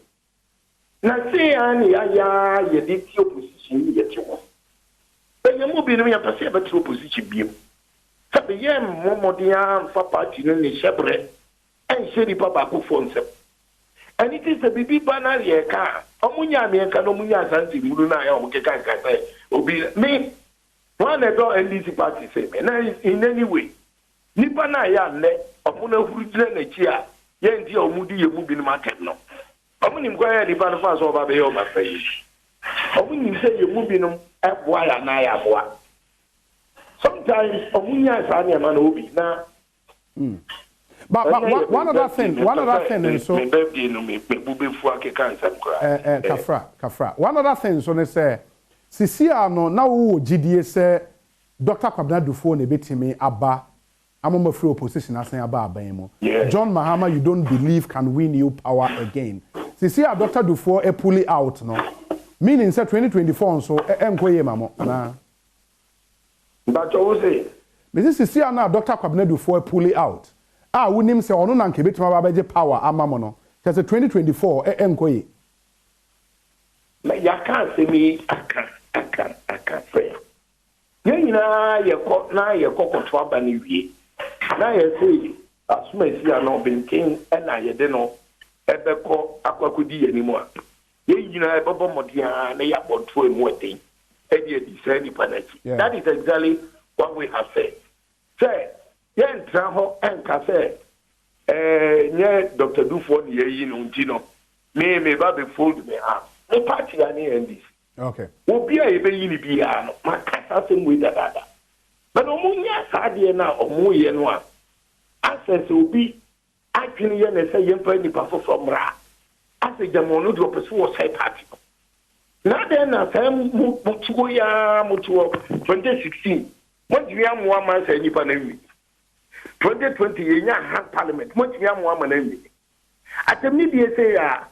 now say, ya did your position yet you want. But you move in a perceivable true position beam. Sabiam, Momodian, for party, and the shepherd, and Sherry Papa who phones him. And it is a baby banner ye car. Omunya me can omunya santi muruna ya okeka kasa obi me one the NDC party say me in any way nipa na ya nne omuna hurujire na chia ye ndi omudi ye mu bi no market no omuni mkwa ya nipa no fa so ba be yo ba fayi omuni say ye mu bi no eboa ya na ya boa sometimes omunya sa na ma na obi na But one other thing, and so Kafra. One other thing, so they say, Sisia no now GDA say Dr. Kwabena Dufo ne betimi aba. I'm a free opposition as saying aba abayemo. John Mahama, you don't believe can win you power again. Sisia Dr. Dufo e pull out no. Meaning say 2024 so enkoye mamo na. But you say, Mrs. Sisia na Dr. Kwabena Dufo e pull out. Unim se ono na nkebe tuma babeje power amamo no. Kase 2024 enkoye. Ya can't say me I can't say. Yena ye ko na ye kokoto aba ni wie. Na ye say asuma si ana obinkin na ye de no ebeko akwakodi ye ni mo a. Ye yina ebobo modia na ya bonto emu eten. E dey decide the panachi. That is exactly what we have said. Say yen traho en kase nye Dr. Dufo ni ye no ntino me ba be fold me ha me party ani NDC okay obi a ebe yi ni bia no makasa sem we dada but omunya saade na omuye no a access obi atwene ye na say yempa ni pa from ra ase jamono do person wo say party na den na sam mutuo ya mutuo 2016 mo dia mo ama say nipa na wi 2020 yenya ha parliament mo tia mo ama na wi atemni bi say ya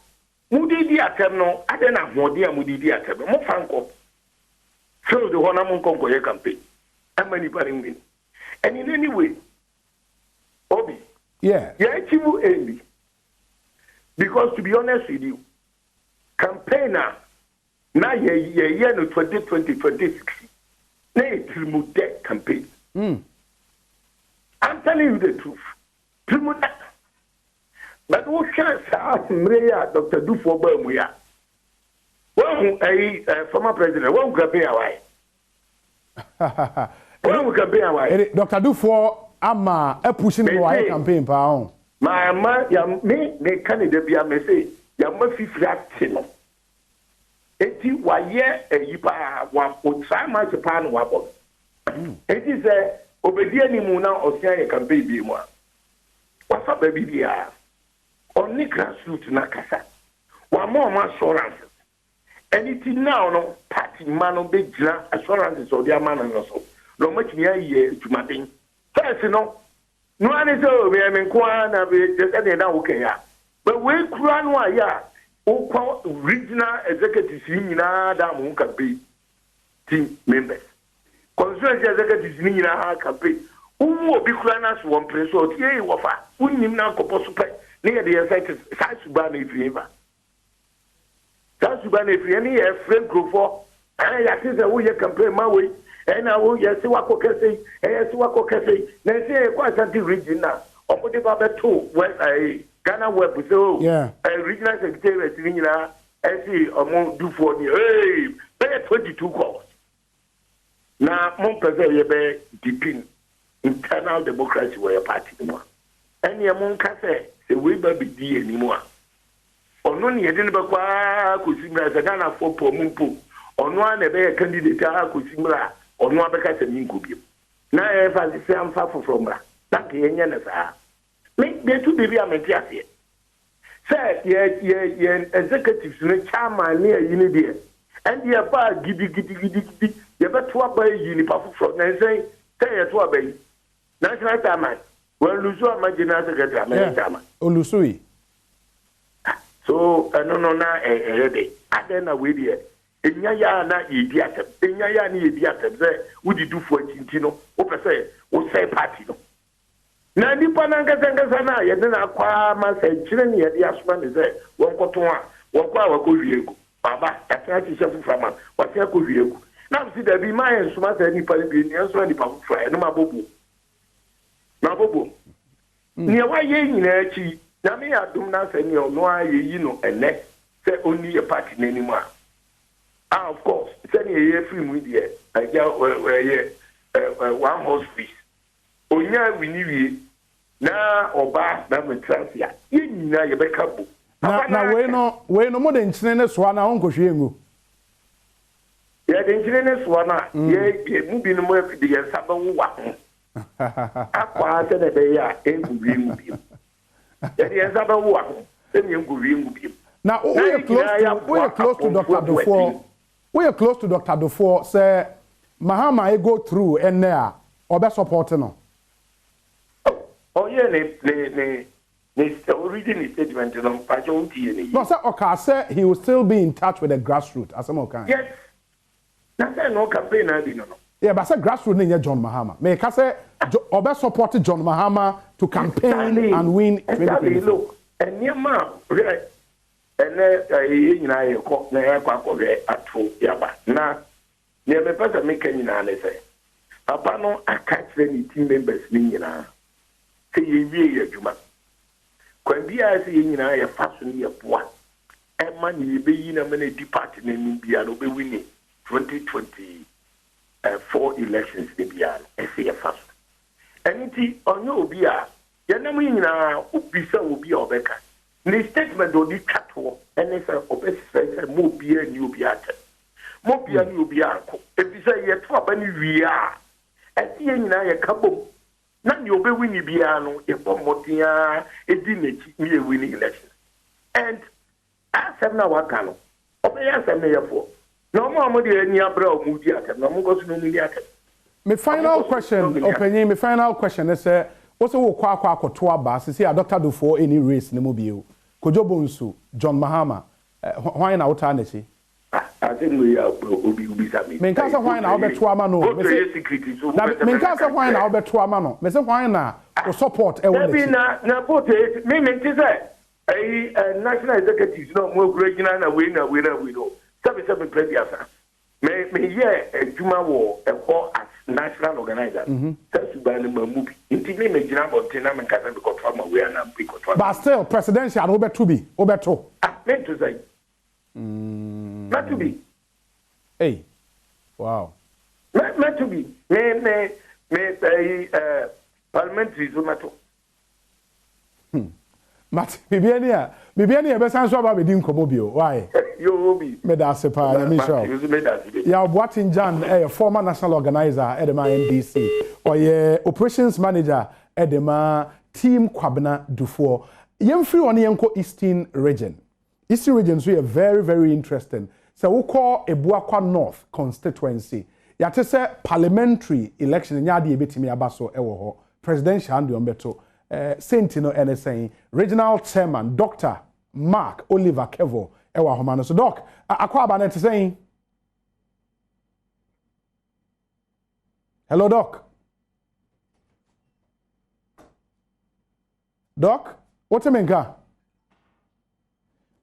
mudidi atem no ade na hode a mudidi atem mo fanko so the one am konko ye campaign amani paring and in any way obi yeah chibu endi because to be honest with you campaigner na ye no 2020 2016 na trimude campaign I'm telling you the truth. But what chance ask Maria Dr. Dufo Bamuya? Well, a former president, one campaign away. One campaign away. Dr. Dufo, I'm a pushing away campaign pound. My man, me candidate be a message. Yamafi fraction. Eti waye yipa wa otsa ma Japan wabo. It is a obedi ni mu na osia ye campaign bi mu a wasa ba bibia oni grassroots na kasa wa mo assurance anything now no party man no be gira assurance so dia man no so no matimi aye tumaden first no ani so be me kwa na be just na wo kan ya but we kura no aya o regional executives nyina da mu campaign team members constituency executives ni nyina ha campaign umu obi kura na so won preso o tie wo fa unnim na kopo so pe ne ye de executive sa suba na ifriva sa suba na ifri ne ye friend grofo ya ti se wo ye campaign ma we na wo ye se wako kese se wako kese na se kwa Ashanti region na omode ba beto we Ghana web so regional secretary ni nyina esi omo dufo ni be 22 calls na mon pese ye be deepin internal democracy where party no and ye mon ka se we ba be di animu a ono ne ye de be kwa kosimra se Ghana for pomumpo ono a na be candidate a kosimra ono abeka se minko bi na e fa se amfa foforo mra na ke ye nya na sa me de tu be bi amenti ase say ye executives no chairman ne yi ne de and ye ba gidi ye beto aba yi ni pa foforo na say ye to aba yi national chairman well lusu amagina secretary america olusui so no na de adena we de enya ya na yedi atem enya ya na yedi atem say wudi du fo achinti no o pese o say party no na nipa na ngasa na ye de na kwa ma say chire ne ye de asoma ne say won koto a won kwa wa ko wiegu baba ata ti chef frama wa say ko wiegu na si da bi ma ye soma say nipa bi ni enso nipa fo e no ma bobo na bobo ni wa ye nyina chi na me Adom na say ni ono aye yi no ene say oni ye party n'animu a of course say ni ye free mu die aja ye one horse race onya winiwie na oba na metransia ye nyina ye be kabo na we no mo de nchine ne so na onkohwe engu ye de nchine ne so na ye mu bi no mo afidi ye saba wo wa ho akwa se de be ya engu wi mu bi ye de saba wo wa ho se ni engu wi mu bi na we are close to Dr. Dufo we are close to Dr. Dufo say Mahama e go through and there obe support no oh yeah ne original statement no pacho tie ne no say Oka say he will still be in touch with the grassroots asemo kan yes na say no campaign na di no yeah but say grassroots ne John Mahama me ka say obe support John Mahama to campaign and win 2024 look eniema ye nyina ye ko na ye kwa re ato yaba na ne me pesa me kan nyina ne say papa no aka kire ni team members ni nyina say ye wie ye djuma kwa bia say ye nyina ye faso ni ye boa e ma ni ye be yi na me na di party na ni bia no be win 2024 elections ni bia e say ye faso aniti onyo obi a ye na mu nyina obi sa obi a obeka ni statement do di kato ene say obi say mo bia ni obi ate mo bia ni obi anko e bi say ye to aba ni wi a ati ye nyina ye kabom na ni obi win bia no e pomotia e di nechi ni e win election and asem na waka no obi ya asem na ye fo no mo amodi ani abra o mu di atem na mo go so no ni atem me final question opinion me final question is what's wo kwa akoto aba say Dr. Dufo any race ne mo bio Kojobo nso John Mahama why na wota na chi I think we are obi sami me nka say why na obeto ama no me say me nka say why na obeto ama no me say why na o support e won na vote me ti say national executives no mo regional na we no 77 previous me here adwuma wo e ko as national organizer that's by the mamubi intime me gina bonte na me nka say because farmer we na because but still presidential obeto bi obeto me to say not to be. Hey, wow. Not to be. Me parliamentary zonato. Mat, bibiania be san so ba be din komobio. Why? You be. Me da se pa me show. Ya Boatin Jan, former national organizer at the NDC, or ye operations manager at the team Kwabena Dufo. Yemfri on yenko Eastern region. Eastern region so very, very interesting. So we call Ebuakwa North constituency. Yate say parliamentary election nyadi ebetimi abaso ewo ho. Presidential and ombeto. Sentino NSA regional chairman Dr. Mark Oliver Kevo ewa homano. So doc, akwa aba na te saying Hello, Doc. Doc, what's your name?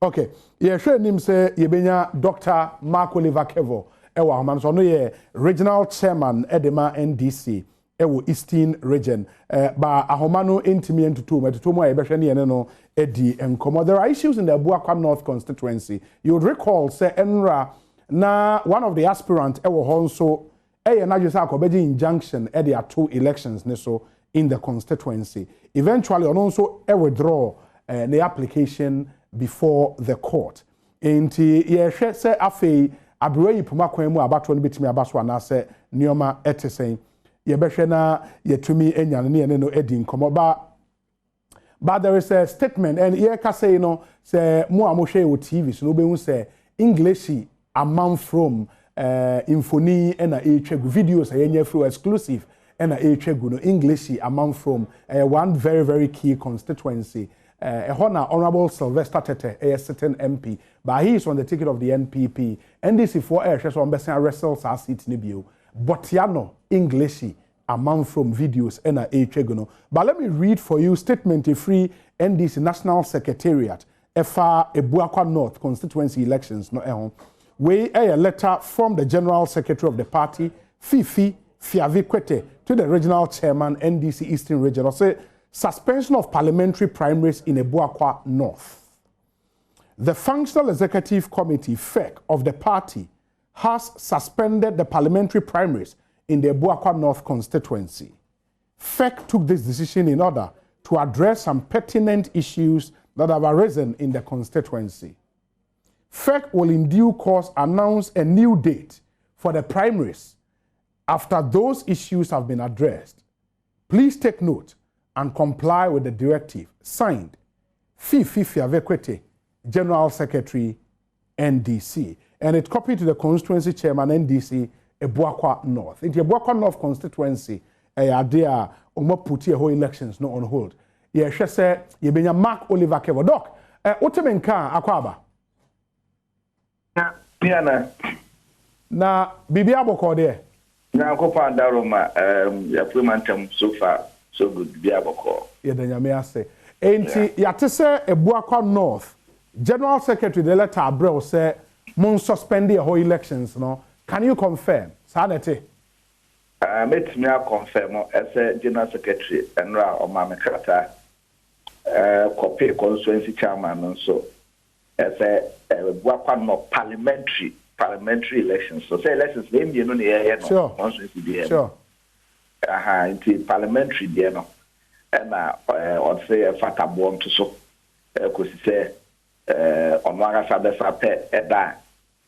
Okay. Yeah, sure. Name say Yebenya Dr. Mark Oliver Kevo. Ewa man so no ye regional chairman Edema NDC. Ewo Eastern region. Ba ahomano intimi entutu mo ebehwe ne ene no edi enkomo. There are issues in the Abuakwa North constituency. You would recall say Enra na one of the aspirants ewo honso na just akobeji injunction e there are 2 elections ne so in the constituency. Eventually on also withdraw the application before the court. Enti ye hwe se afei abroyi puma kwan mu abato no betimi abaso anase nioma etesen ye behwe na yetumi enyane ne ene no edi nkomo but there is a statement and ye ka say no say mo amohwe o TV so no be hu say English amount from infoni and echegu videos yenye through exclusive and echegu no English amount from one very key constituency Honorable Sylvester Tete a certain MP but he is on the ticket of the NPP NDC for so on best wrestles our seat nibio but yano English amount from videos and echegu no but let me read for you statement free NDC National Secretariat efa Abuakwa North constituency elections no we a letter from the General Secretary of the party, Fifi Fiavikwete, to the Regional Chairman, NDC Eastern Region, or say, suspension of parliamentary primaries in Abuakwa North. The Functional Executive Committee, FEC, of the party has suspended the parliamentary primaries in the Abuakwa North constituency. FEC took this decision in order to address some pertinent issues that have arisen in the constituency. FEC will in due course announce a new date for the primaries after those issues have been addressed. Please take note and comply with the directive. Signed, Fifi Fiavekwete, General Secretary, NDC. And it copied to the constituency chairman, NDC, Abuakwa North. In the Abuakwa North constituency, there put your whole elections no on hold. Yeah, she said, you been Mark Oliver Kevo. Doc, what you mean, Akwaba? Na bibi aboko there na ko pa daroma ya primantem so far so good bibi aboko ye da nyame ase enti ya te se Abuakwa North General Secretary the letter abrel say mon suspend the whole elections no can you confirm sanete met me confirm as General Secretary enra o ma mekrata copy constituency chairman so as Abuakwa North parliamentary elections. So say elections name you know the no. Sure. Into parliamentary there no. And I'd say a fata born to so because say on waga sabe sape eda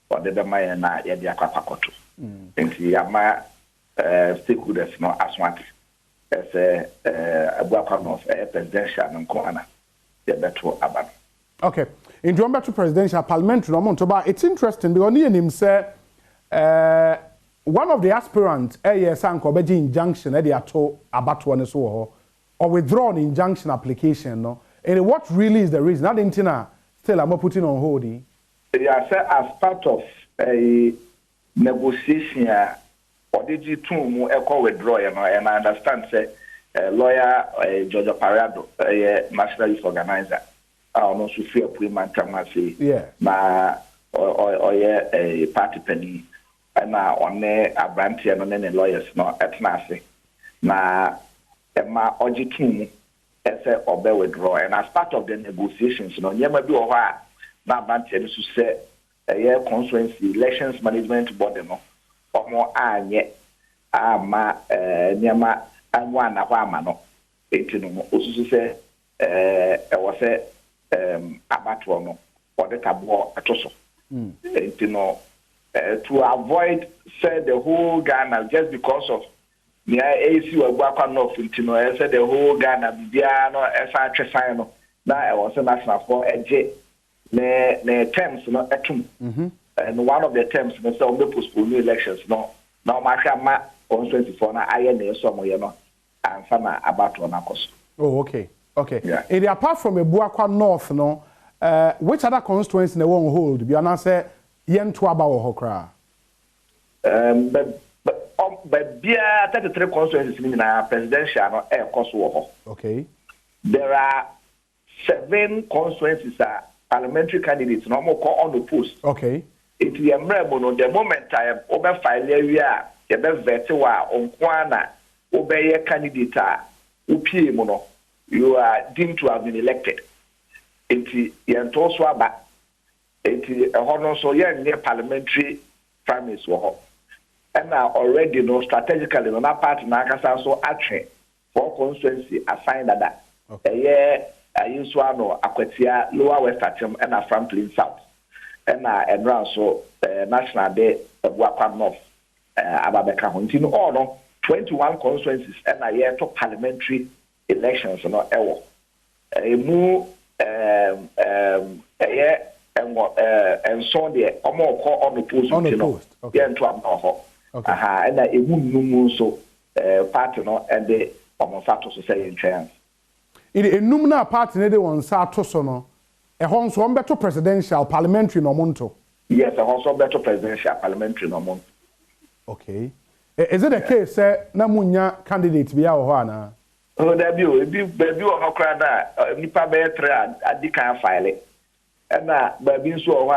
or the maya na ya dia kwapakoto. Into yama stakeholders no aswat as Abuakwa North presidential and corner the better aban. Okay. In Jomba to presidential parliamentary, it's interesting because him say one of the aspirants, Sanko Beji injunction, to about one so or withdraw an injunction application. No, and what really is the reason? Not intina still I'm putting on hold. Yeah, sir, as part of a negotiation, or did you two echo withdraw? And I understand, say lawyer Georgia Parado, a national youth organizer. No so free primatam say na a party penny na on abranti no ne lawyers no etna na ema ojitum ese obe withdraw and as part of the negotiations no nyema bi o ha na abranti no so say constituency elections management board no omo anye ama nyema anwa na kwa ama no etinu osusu say was say abatwa no or the tabo atoso to avoid say the whole Ghana just because of the AC Abuakwa North said the whole Ghana bibia no esa atwesan no na I was national for eje ne terms no etum and one of the terms no say on the postpone elections no na ma hwa ma constituency for na aye na eso mo ye no anfa na abatwa na koso. Oh, okay. Okay. Yeah. And apart from Abuakwa North, no, which other constituencies they won't hold? Be honest, say yen to about hokra. But but 33 constituencies in presidential no air cost. Okay. There are 7 constituencies that parliamentary candidates no more call on the post. Okay. It is a memorable the moment I am over file area, the best veteran on Kwana, obey candidate, UPM, you are deemed to have been elected. It is Yantoswaba. It is a honor so near parliamentary primaries. And now already no strategically on that part Nakasa so action for constituency assigned that. Okay. Yinsuano Akwetia Lower West Atem and Franklin South. And around so National Day Wakam North Ababeka Huntino all no 21 constituencies and a year to parliamentary elections no ewo. And so the call on the post. Okay. Yeah, okay. And a moon so partner and the Omosato Society in chance. In a numina party, they want Sato Sono, a horns one better presidential parliamentary no monto. Yes, a horns one better presidential parliamentary no monto. Okay. Is it a case, Namunya candidate be our Hana? Oh, there be how crowd Nipa Betre at the kind of filing. And baby so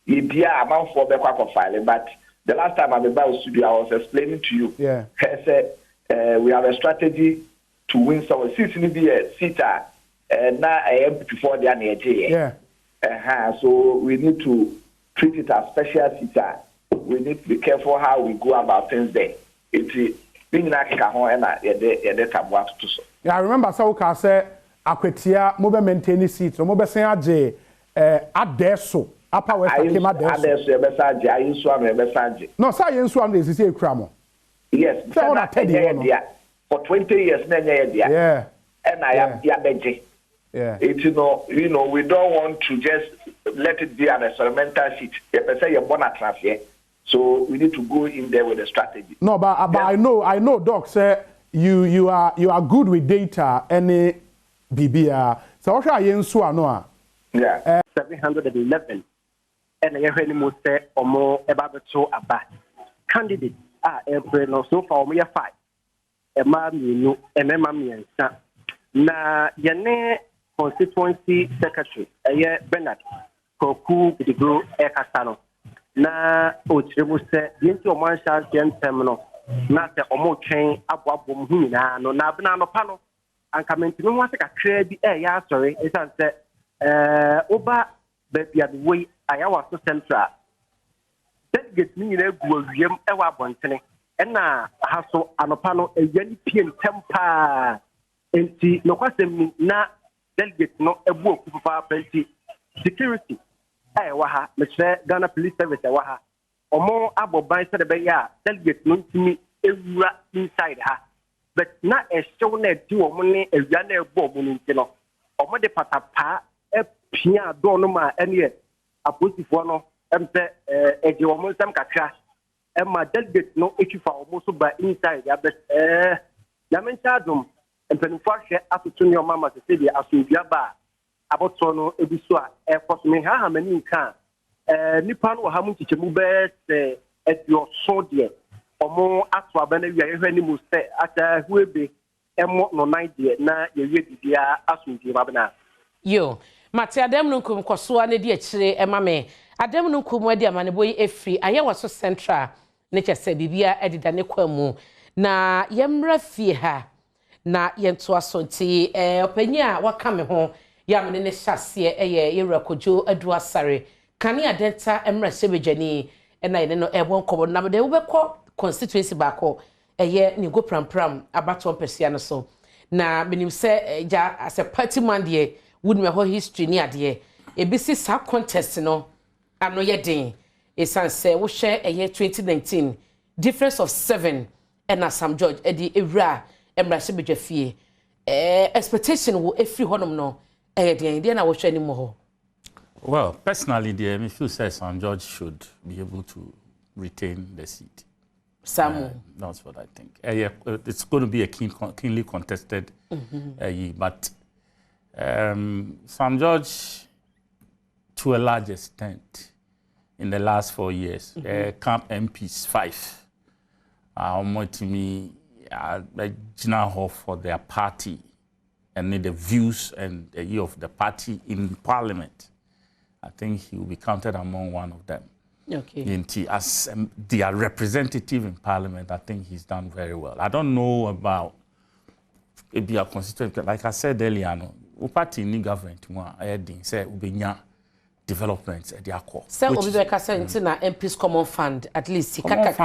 you be a amount for the quack of filing, but the last time I'm about studio, I was explaining to you. Yeah. I said we have a strategy to win some seats in the seater, and now I am before the NAJ. Yeah. So we need to treat it as special seater. We need to be careful how we go about things there. It's being like yeah, I remember Sauka said, Aquetia, mobile maintain seats, or mobile say, Adesso, Upper West came at Adesso. No, science one is a cramo. Yes, for 20 years, yeah. And I am Yabeji. Yeah. It's you know, we don't want to just let it be an experimental seat. You're born at transfer. So we need to go in there with a strategy. No, but I know, Doc, sir, you are good with data. Any BBR. So what are you in no? Yeah. 711. And I heard him say or more about the show about candidates are every no so far we are 5. A mammy and a mammy and son. Na yene constituency secretary a year Bernard Koku the group Ekasano. Na Ochibu said, Yinto Marshall Jen Terminal, not the Omo chain, Abwabum Humina, no Nabana Pano, and coming to no one take a credit, sorry, it's answered, Oba, baby, at the way I was so central. That gets me in a William Ewa Bontene, and now Hasso Anopano, a young pian temper, and see no question, na delegate no a book for security. Waha, Mr. Ghana Police Service, Waha, or more abo by Sadabaya, delegate no to me inside her. But not a show net to a money a yana bomb in Tino, or Mother Patapa, a Pia Donoma, and yet a pussy for no, and a Jomo Sam Kaka, and my delegate no issue for almost by inside, but Yaman Adom, and Penfash after to your mamma to say the Asubiaba. About Sono Ebusua, airport me ha many can. Nipan or Hamu teacher Mubes at your soldier or more at Wabana, any must say at a Webe and what no 90 na ye dia asunti Rabana. Yo, Matia Demnum Kosua, dear Chile, and Mamma, Ademnum Kumodia Maniboy a free, I was so central. Nature said, Bibia added an equamu. Na yemra fee ha, na yentua sonti, openia, what coming home. Yamene ne hyase Irakojo Aduasare kane adenta emra sebejani na ye no ebon kobo na de wobekọ constituency baako ni go pram abato pesia no so na benim se ja as a party man de would me ho history ni ade ebisi sa contest no ano ye den esan se wo hwe 2019 difference of 7 na Sam George edi ewra emra sebejwa fie expectation wo efri honom no well, personally, the MFU says St. George should be able to retain the seat. That's what I think. It's going to be a keenly contested but St. George, to a large extent, in the last 4 years, camp MPs 5 to me, for their party and the views and the of the party in Parliament. I think he will be counted among one of them. Okay. As their representative in Parliament, I think he's done very well. I don't know about maybe a constituent, like I said earlier, no party in government, I say developments at their core. So, we will say na MP's common fund at least. He can't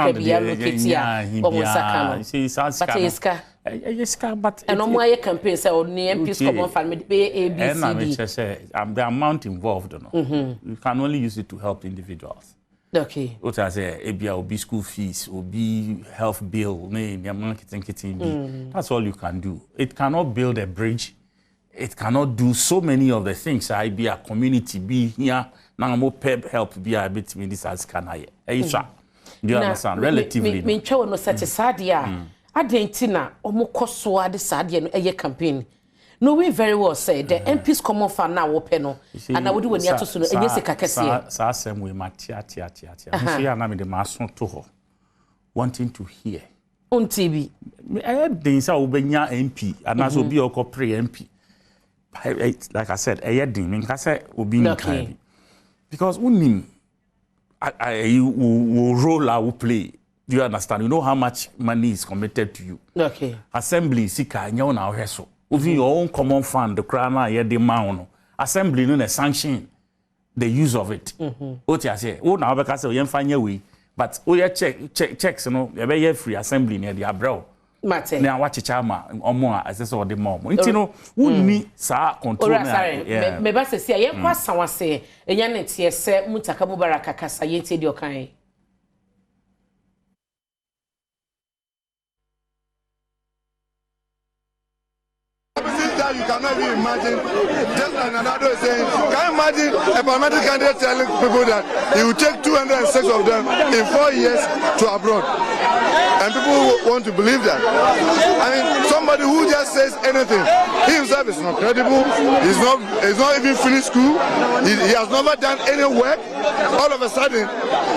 but and on my campaign say MP's common fund may be ABCD. And the amount involved, you can only use it to help individuals. Okay. What I say, will be school fees, will be health bill, marketing. That's all you can do. It cannot build a bridge. It cannot do so many of the things. I be a community, be here, now more pep help, be a bit with this as can I. Do you understand? Relatively. Me no such a sad year. I didn't know almost cost so the sad year campaign. No, we very well say the MP's common fund now open, and I would do when you have to soon. And yes, I same way, Matia. I'm the master to her, wanting to hear on TV. I had things I will be MP, and as will be a corporate MP. Like I said, I had him. I said, will be okay. Because we will roll, I will play. Do you understand? You know how much money is committed to you. Okay. Assembly, Sika, and you now wrestle. Within your own common fund, the crana, yeah, the mound. Assembly, no, sanction the use of it. What you say? Oh, now because you find your way. But oh, yeah, checks, you know, you free assembly near the abroad. Mate. Now watch chama or more as this or the mom. You know, who need sa control. Sorry, maybe say, I am quite someone say, a young tea say, Mutaka Mubaraka Casa, yet your kind. You cannot even imagine, just like another is saying, can you imagine a parliamentary candidate telling people that he will take 206 of them in 4 years to abroad? And people want to believe that. I mean, somebody who just says anything, he himself is not credible, he's not even finished school, he has never done any work. All of a sudden,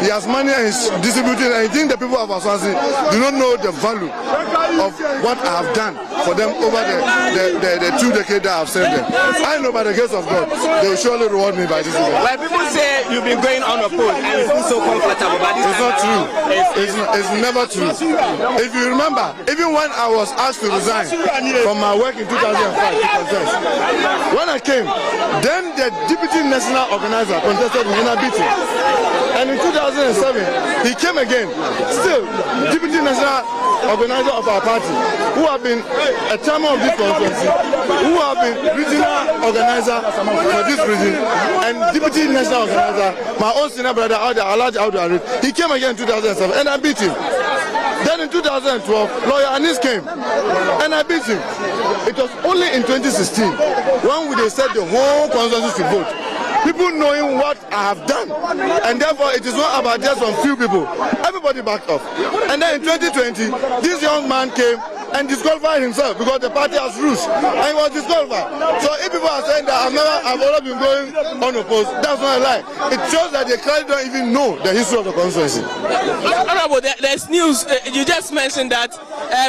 he has money and he's distributing, and I think the people of Aswansi do not know the value of what I have done for them over the 2 decades that I have served them. I know by the grace of God, they will surely reward me by this event. When people say you've been going on a post and you feel so comfortable, but it's not true. It's never true. If you remember, even when I was asked to resign from my work in 2005 to contest, when I came, then the deputy national organizer contested me and I beat him. And in 2007, he came again, still deputy national organizer of our party, who have been a chairman of this conference, who have been regional organizer for this region, and deputy national organizer, my own senior brother, Alhaji Audu Arif. He came again in 2007, and I beat him. Then in 2012, lawyer Anis came, and I beat him. It was only in 2016 when they said the whole constituency to vote. People knowing what I have done, and therefore it is not about just some few people. Everybody backed off. And then in 2020, this young man came and disqualified himself because the party has rules, and he was disqualified. So if people are saying that I've already been going unopposed, that's not a lie. It shows that they clearly don't even know the history of the constituency. Honorable, there's news. You just mentioned that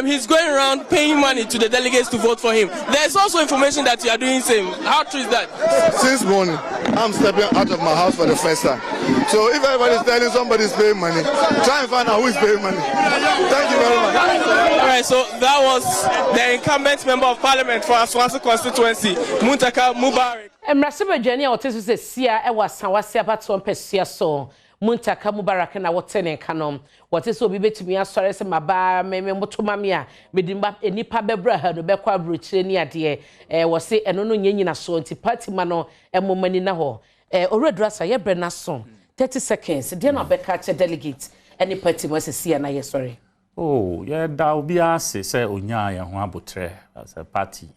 he's going around paying money to the delegates to vote for him. There's also information that you are doing same. How true is that? Since morning, I'm stepping out of my house for the first time. So if everybody's telling somebody's paying money, try and find out who is paying money. Thank you very much. All right, so that was the incumbent member of parliament for Aswansi constituency, Muntaka Mubarak. Emrasibe Jani otesu se sia e wasanwase abato mpesua so Muntaka Mubarak na wotene kanom wotesu obi betumi asore se maba me motoma a medimba enipa bebra ha no bekwa brochire ni ade wo se eno no nyanyina so nti party ma no emomani na ho oredrasa ye bre na so 30 seconds de na beka che delegate any party mo se sia na ye sorry. Oh, yeah, that will be us, say, Onya, and Wabotre as a party.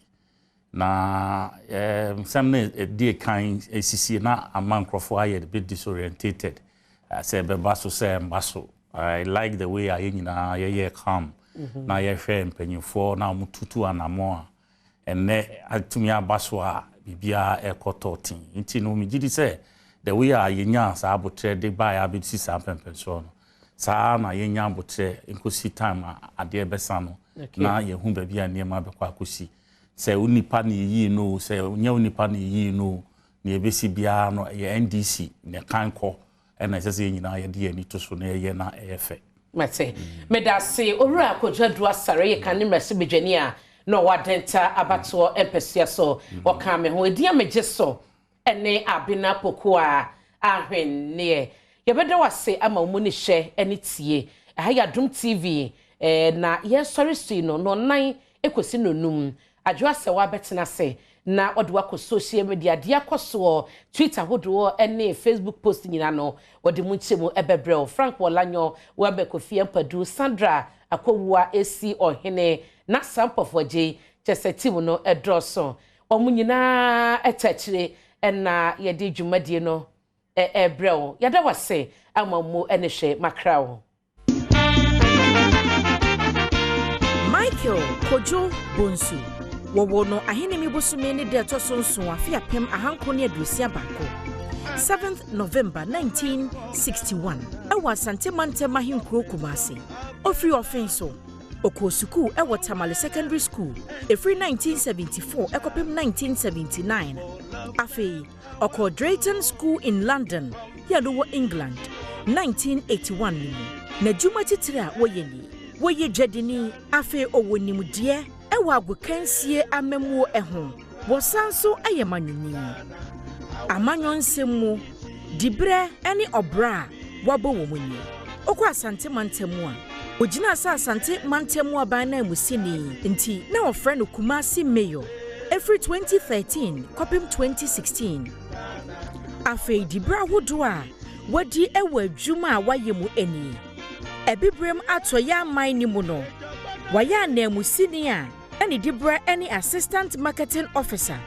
Now, some dear kind ACC, not a man Crawford, a bit disorientated. I said, Basso, say, Basso. I like the way I come. Now, you're fair penny for now, Mututu and Amor. And to me, Baswa, Bibia, Echo Torting. Intino, me did say, the way I Yanya, Sabotre, they buy a bit 6 and so on. saa na yenya abotre nkosi time ade ebesa no na ye hu ba bia niema bekwa akosi se unipa na yi no se nya unipa na yi no na ebesi bia no ye NDC ne kanko na sese nyina ye de ani to so na ye na efe mate medase owura akojadu asare ye kan nimrese bedwani a no wadenta abato empesia so oka me ho edi amegye so ene abina poko a ahwenne ye beda wase ama mu ni hye ene tie ha ya AdomTV na ye sorry see no nan ekosi no num adwo ase wa betena se na odwa ko social media dia koso Twitter hodo ene Facebook post nyina no wode mu nchemu ebebrel Frank Wolanyo wa be Kofi Empadu Sandra akowua esi ohene na sampofoje chesetimu no edroso omunyina etachire na yede dwumadie no ebrel yada wase amamu ene hwe makrawo Michael Kojo Bonsu wono ahene mi bosume ne de to sonson afia pem ahanko ne adusia bako 7th November 1961 ewa Sante Mantema hinkro Kumasi ofri offenso okosuku ewa Tamale Secondary School efri 1974 ekopem 1979 afei oko Drayton School in London yadowo England 1981 na juma titira woye dwadini afei owonimdie ewa agwekansie amemwo eho wosanso ayemanyuni amanyonsemu dibre eni obra wabo womuni okwa Asante Mantemu a ogina Asante Mantemu aban na musini nti na ofre no Kumasi Mayor every 2013 kopim 2016 afei dibra hodo a wadi ewa adwuma a wayemu eni ebibrem atoya aman ni mu no waya na musini a eni dibra eni assistant marketing officer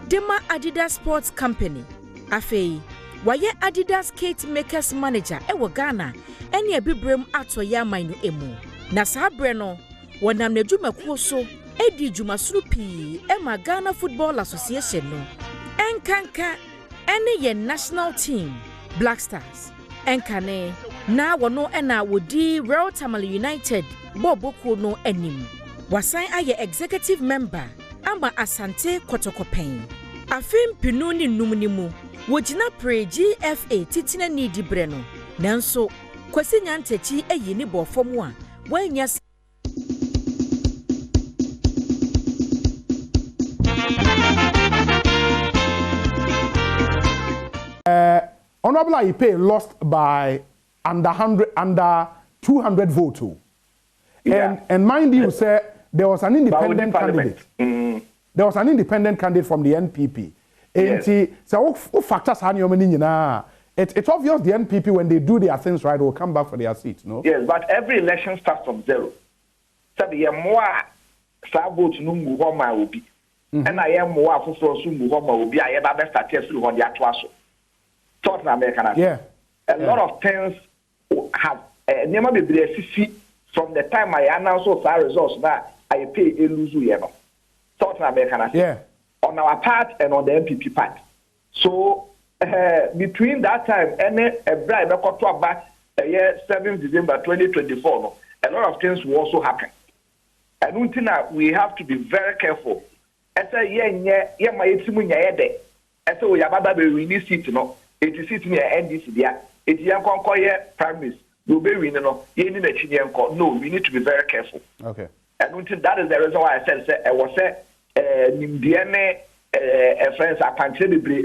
Dema Adidas Sports Company afei waye Adidas Skate Makers Manager ewo Ghana eni ebibrem atoya aman no emu na sabre no wonam na dwumakuo so edi dwumasuru pii ema Ghana Football Association no enkanka eni ye national team Black Stars enkane na wono ena wodi Royal Tamale United boboku no enim wasan aye executive member ama Asante Kotokopen afim pinuni numnimu wojina pre GFA titina ni dibre no nanso kwasi nyantachi eyi ni bofom a wanya Honorable Ipe lost by under 200 votes. Yeah. And mind you, sir, there was an independent candidate. There was an independent candidate from the NPP. And yes. So factors it's obvious the NPP, when they do their things right, will come back for their seats, no? Yes, but every election starts from zero. So the more votes will be. And I am more for will be. I have started to on the actual. Yeah. A lot of things have never been from the time I announced our results now, I pay a lose yeah. On our part and on the NPP part. So between that time and a bribe back 7th December 2024, a lot of things will also happen. And until now, we have to be very careful. I say, I say, we have we need seat, no. It is sitting here NDC there. It is a primaries. No, we need to be very careful. Okay. And until that is the reason why I said I was Nimdiane friends are pantelibly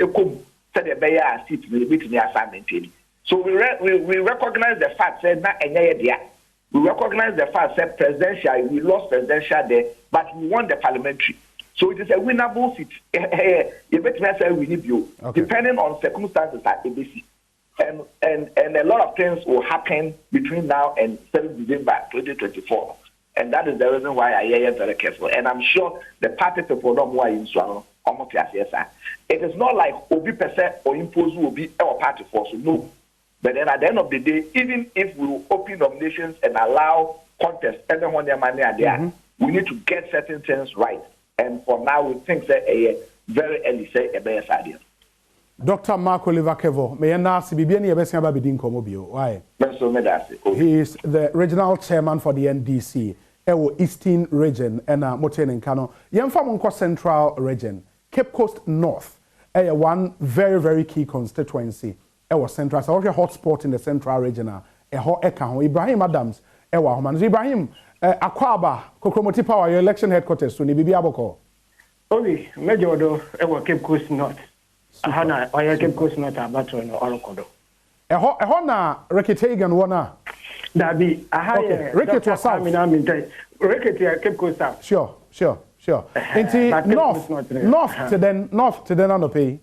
said a bear seat with the assignment. So we recognize the fact that not any we recognize the fact that presidential we lost presidential there, but we won the parliamentary. So it is a winnable seat. You better say we need you, depending on circumstances at ABC. And a lot of things will happen between now and 7th December 2024. And that is the reason why I am very careful. And I'm sure the party people don't want in Swallow. It is not like Obi percent or impose will be our party force. No. But then at the end of the day, even if we will open nominations and allow contest, everyone their money are there, we need to get certain things right. And for now, we think that a very early say a better idea. Dr. Mark Oliver Kevo, may I see Bibiani Abesiaba Bidin Komobio? Why? He is the regional chairman for the NDC, Eastern region, and Moten and Kano. Yemfamonko Central region, Cape Coast North, one very, very key constituency. Central, so a hotspot in the Central region. Ibrahim Adams, Ibrahim, Akwaba, Kokromoti Power, your election headquarters, to Nibibi Aboko. Obi, Major do, Cape Coast North. Ahana, or Cape Coast North, Abato, or Orokodo. Ehona, Reketagan, wana. Dabi, Ricket was south. Ricket, Cape Coast South. Sure. North to then on the pay.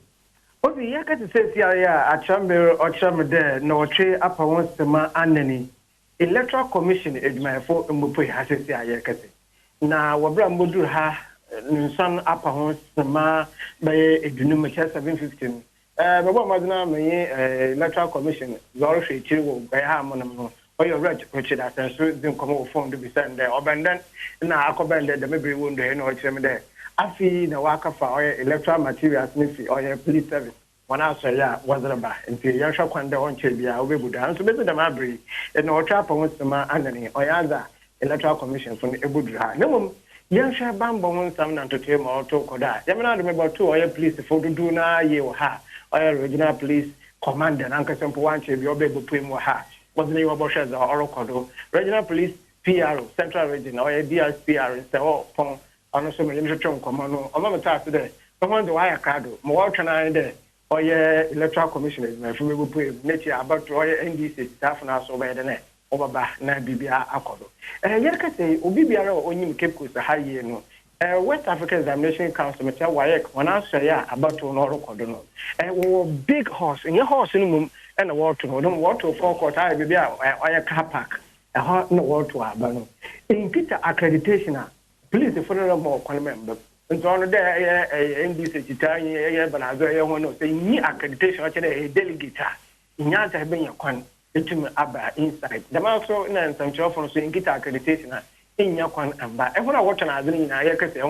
Obi, you can say, a chamber or chamber there, no trade up once the man and Electoral Commission is my fault and Mupu has a say. Now, Wabra Mudu ha, son up once the man by a denominator 715. But what was now my Electoral Commission, Lord Chill by Harmon, or your Richard as a certain common phone to be sent there, or then now I commanded the maybe wounded or chamber there. I feel the worker for electoral materials or your police service. One answer, wasn't about until you shall find the one Chibia, we would answer better than Mabry, and no trap on the man underneath or other electoral commission from the Ebudra. No, young shall bambo one some to tell or to Koda. You may remember two or your police for to do now, you ha, or your regional police commander, Uncle Sample one Chibia, baby Prim ha, was the name of Boshes or Orokodo, regional police PRO, Central Region, or a DSPR, instead of Pong. Also, my literature command, I'm not today. I want the wire card, more can I there, or your electoral commissioners, my family put nature about Royal NDC staff and also by the net, over by BBR Accordo. And yet, I say, Obibiara only Cape Coast, a high year no. West African Examination Council, Mr. Wayek, when I say, about to Noro Cordono. And big horse, in your horse in the room, and a water, don't water for court, I be or a car park, a hot no water, Abano. In Peter accreditation. Please, the federal more member. And so on there, NDC Italian, but as I want to say, ni accreditation, a delegate. In Yanta have been your con, into Abba inside. The mouse so and some job from saying get accreditation in your con and by. And when I watch an Adrin, I can say,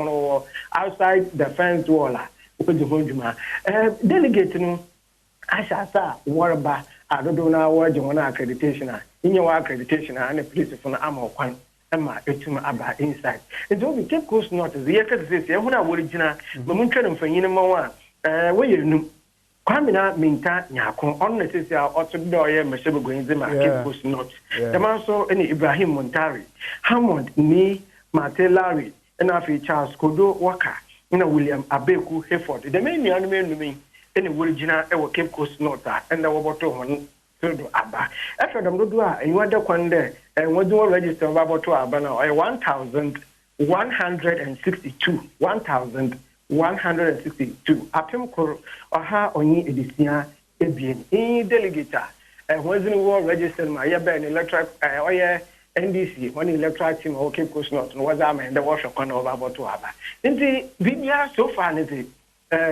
outside the fence wall, open the Hojuma. Delegating, I shall say, what about I don't know what you want accreditation in your accreditation and a police from Ammo Quan. Emma, about inside. And so we Cape Coast North is the year when I would original, but we try for you more. Where you know, Quamina Minta, Yako, unnecessary, also Doya, Machebo Gwenzima, Cape Coast North. The man saw any Ibrahim Montari, Hammond, me, Mate Larry, and Afi Charles Kodo Waka, William Abeku Heford. The main young man to me, any original Cape Coast North, and the Wabato. Abba. After them do and you want the one there, and what do you register about to Abana or 1,162. 1,162. Apem Kor or ha on ye edition, Ebian, in delegata, and was in the world registered my Yaban electric or NDC, one electric team or Cape Coast North, and was I in the wash of Cono about to Abba. In the VBR so far,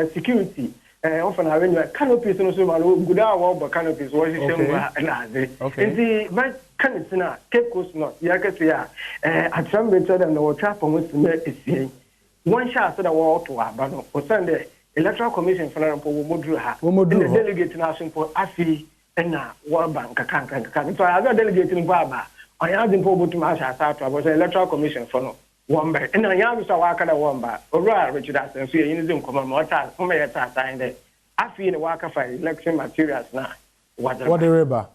security. Often I when canopies and so good hour, but canopies was and the my canna Cape Coast North, Yakasia, at some better than the trap on which is saying. One shot said a wall to Abano or Sunday, Electoral Commission for Mudruha, the delegate national for Afi and now World Bank. So I got delegating Baba. I asked him to Masha South, I was an Electoral Commission for no. Wamba, and I am so Waka Wamba, or Richard and see in Zoom come more time, whom I signed it. I feel the Waka for election materials now. What the river?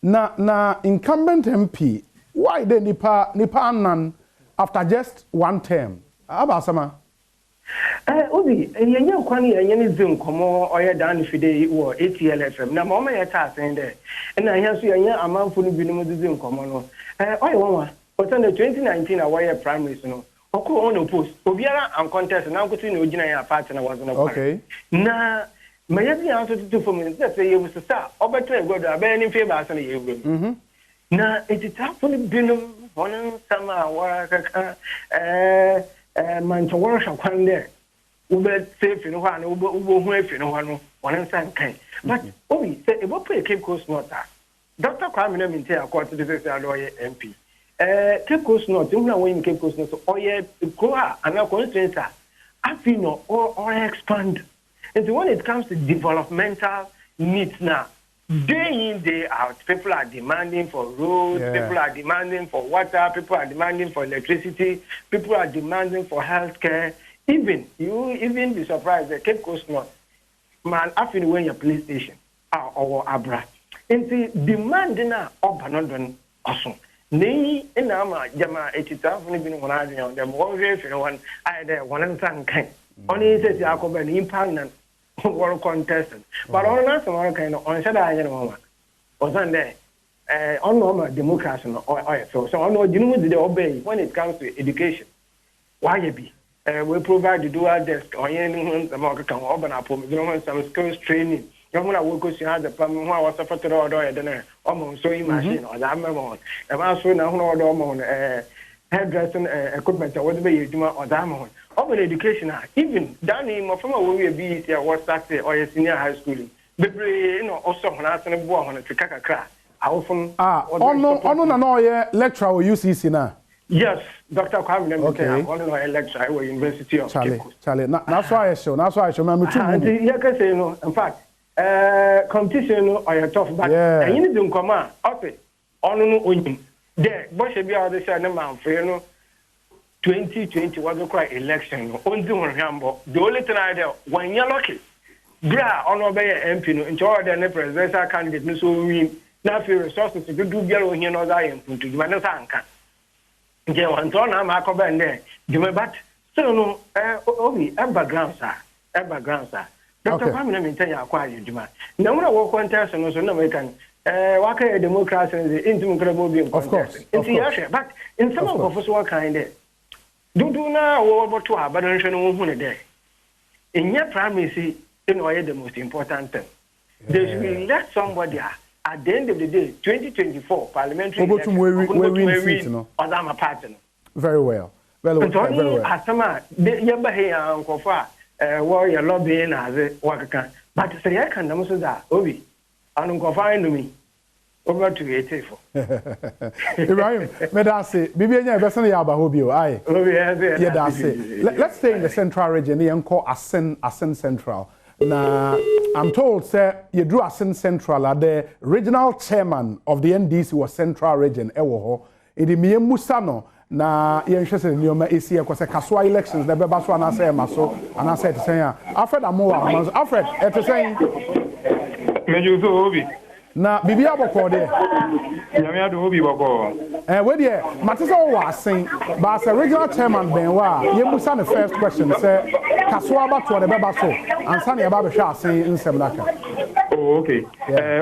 Na incumbent MP, why the Nipanan after just one term? Abasama. Obi, and you know, Kwani, and any Zoom come or your down if they or ATLFM. Now, Mamma, you're saying there. And I have seen a man fully being Zoom come on. Oh, but on the 2019 Awaya primaries, no, Oko on post, Obiara and contest, and now go to Nojina partner was on. Okay. Now, my answer to 2 minutes, let's say you was a star, or better go to a band in favor as a now, it is actually been one summer work, Manchawara one there. Ube safe in one, Ube, one inside kind. But, Obi, say, if we play Cape Coast North, Dr. Kwame Mintea, according to this lawyer MP. Cape Coast North, you know, in Cape Coast North, or yeah, Koa, and now constituency, I feel no, or expand. And so when it comes to developmental needs now, day in, day out, people are demanding for roads, people are demanding for water, people are demanding for electricity, people are demanding for healthcare. Even, you even be surprised that Cape Coast North, man, after when your police station, or Abra, and the demanding now, Obanodon, awesome. Nay, in Ama, Jama, 80,000 been one idea on them, one way for one, I there, one and some kind. Only says Jacob and impoundment. World contestant, but on that some kind of on said I know was on there on normal democracy or so on no you they obey when it comes to education. Why you be we provide the dual desk or anything the market can open up some skills training. You want to work with the plan who was a photo or dinner almost sewing machine or that memon and also now no hairdressing equipment or whatever you do or that open education, even Danny, my former will be here, was started or a senior high school. But you know, also when I send a boy on a Chicago crack, I often no, lecturer or UCC now. Yes, Dr. Kwame, okay, on a lecturer at University of Charlie. That's why I show, in fact, competition or tough, but you need to come out, okay, on there, but should be out the side of for you know. 2020 was quite election. The only thing I do when you're lucky, bra on obey MP enjoy the presidential candidate. So we now feel resources to do yellow here. No, I am to my no tanka. Okay, one ton I'm a cover there. You may but so no, background, sir. Dr. Kwame, let tell you, acquire you, Juma. No one walk one test and also no American. Walk a democracy into incredible being, of course. But in some of us, what kind of do now over to our but I don't know who there. In your primacy, you know, the most important thing. They should let somebody at the end of the day, 2024 parliamentary election, on our partner. Very well. Very well. Asama, you here, Uncle Fa, warrior lobbying as a worker. But say I can also that, Obi, and Uncle Fa me. Over to 84. Ibrahim, Medase, Bibianya Besson Yabahobio, aye. Let's stay in the central region and call Asen Central. Now, I'm told, sir, you drew Asen Central at the regional chairman of the NDC was Central Region, Ewoho. Idimie Musano, na interested in your ACA because a Kaswa elections, the Bebaso and I say, Maso, and I said to say, Alfred Amoa, Alfred, at saying, Meju na bibi aboko de nyame ado obi boko we de matisa o wasen ba as regional chairman ben wa ye musa the first question say kaso abato de beba so ansa na ye ba be hwa asen nsem naka. Oh, okay.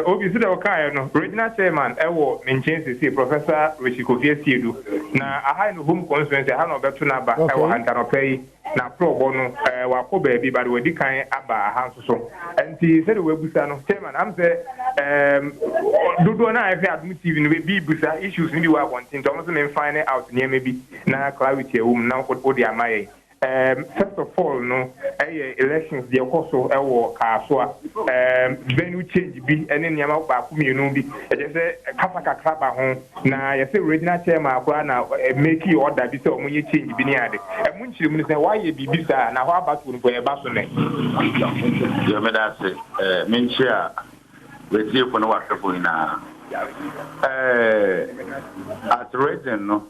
Obi so de okai no regional chairman ewo menchense Professor Richikofi Asiedu na aha no home constituency ha no beto na ba ewo Antanopai na pro no wa ko ba bi ba de wadi kan aba ha so enti se de we busa no chairman am say dodo na efe AdomTV no be busa issues ni bi wa wanting to so me find out near maybe na clarity na ko di amaye. First of all, no, elections the also Kaswa venue change be and then Yama Baku be just say Kafaka Kraba home. Now, you say regional chairman now make you order be so when you change Biniade. And when you say why you be bisa now how about when you basone? You may that say, Minchia, we see for no water for now. At region, no,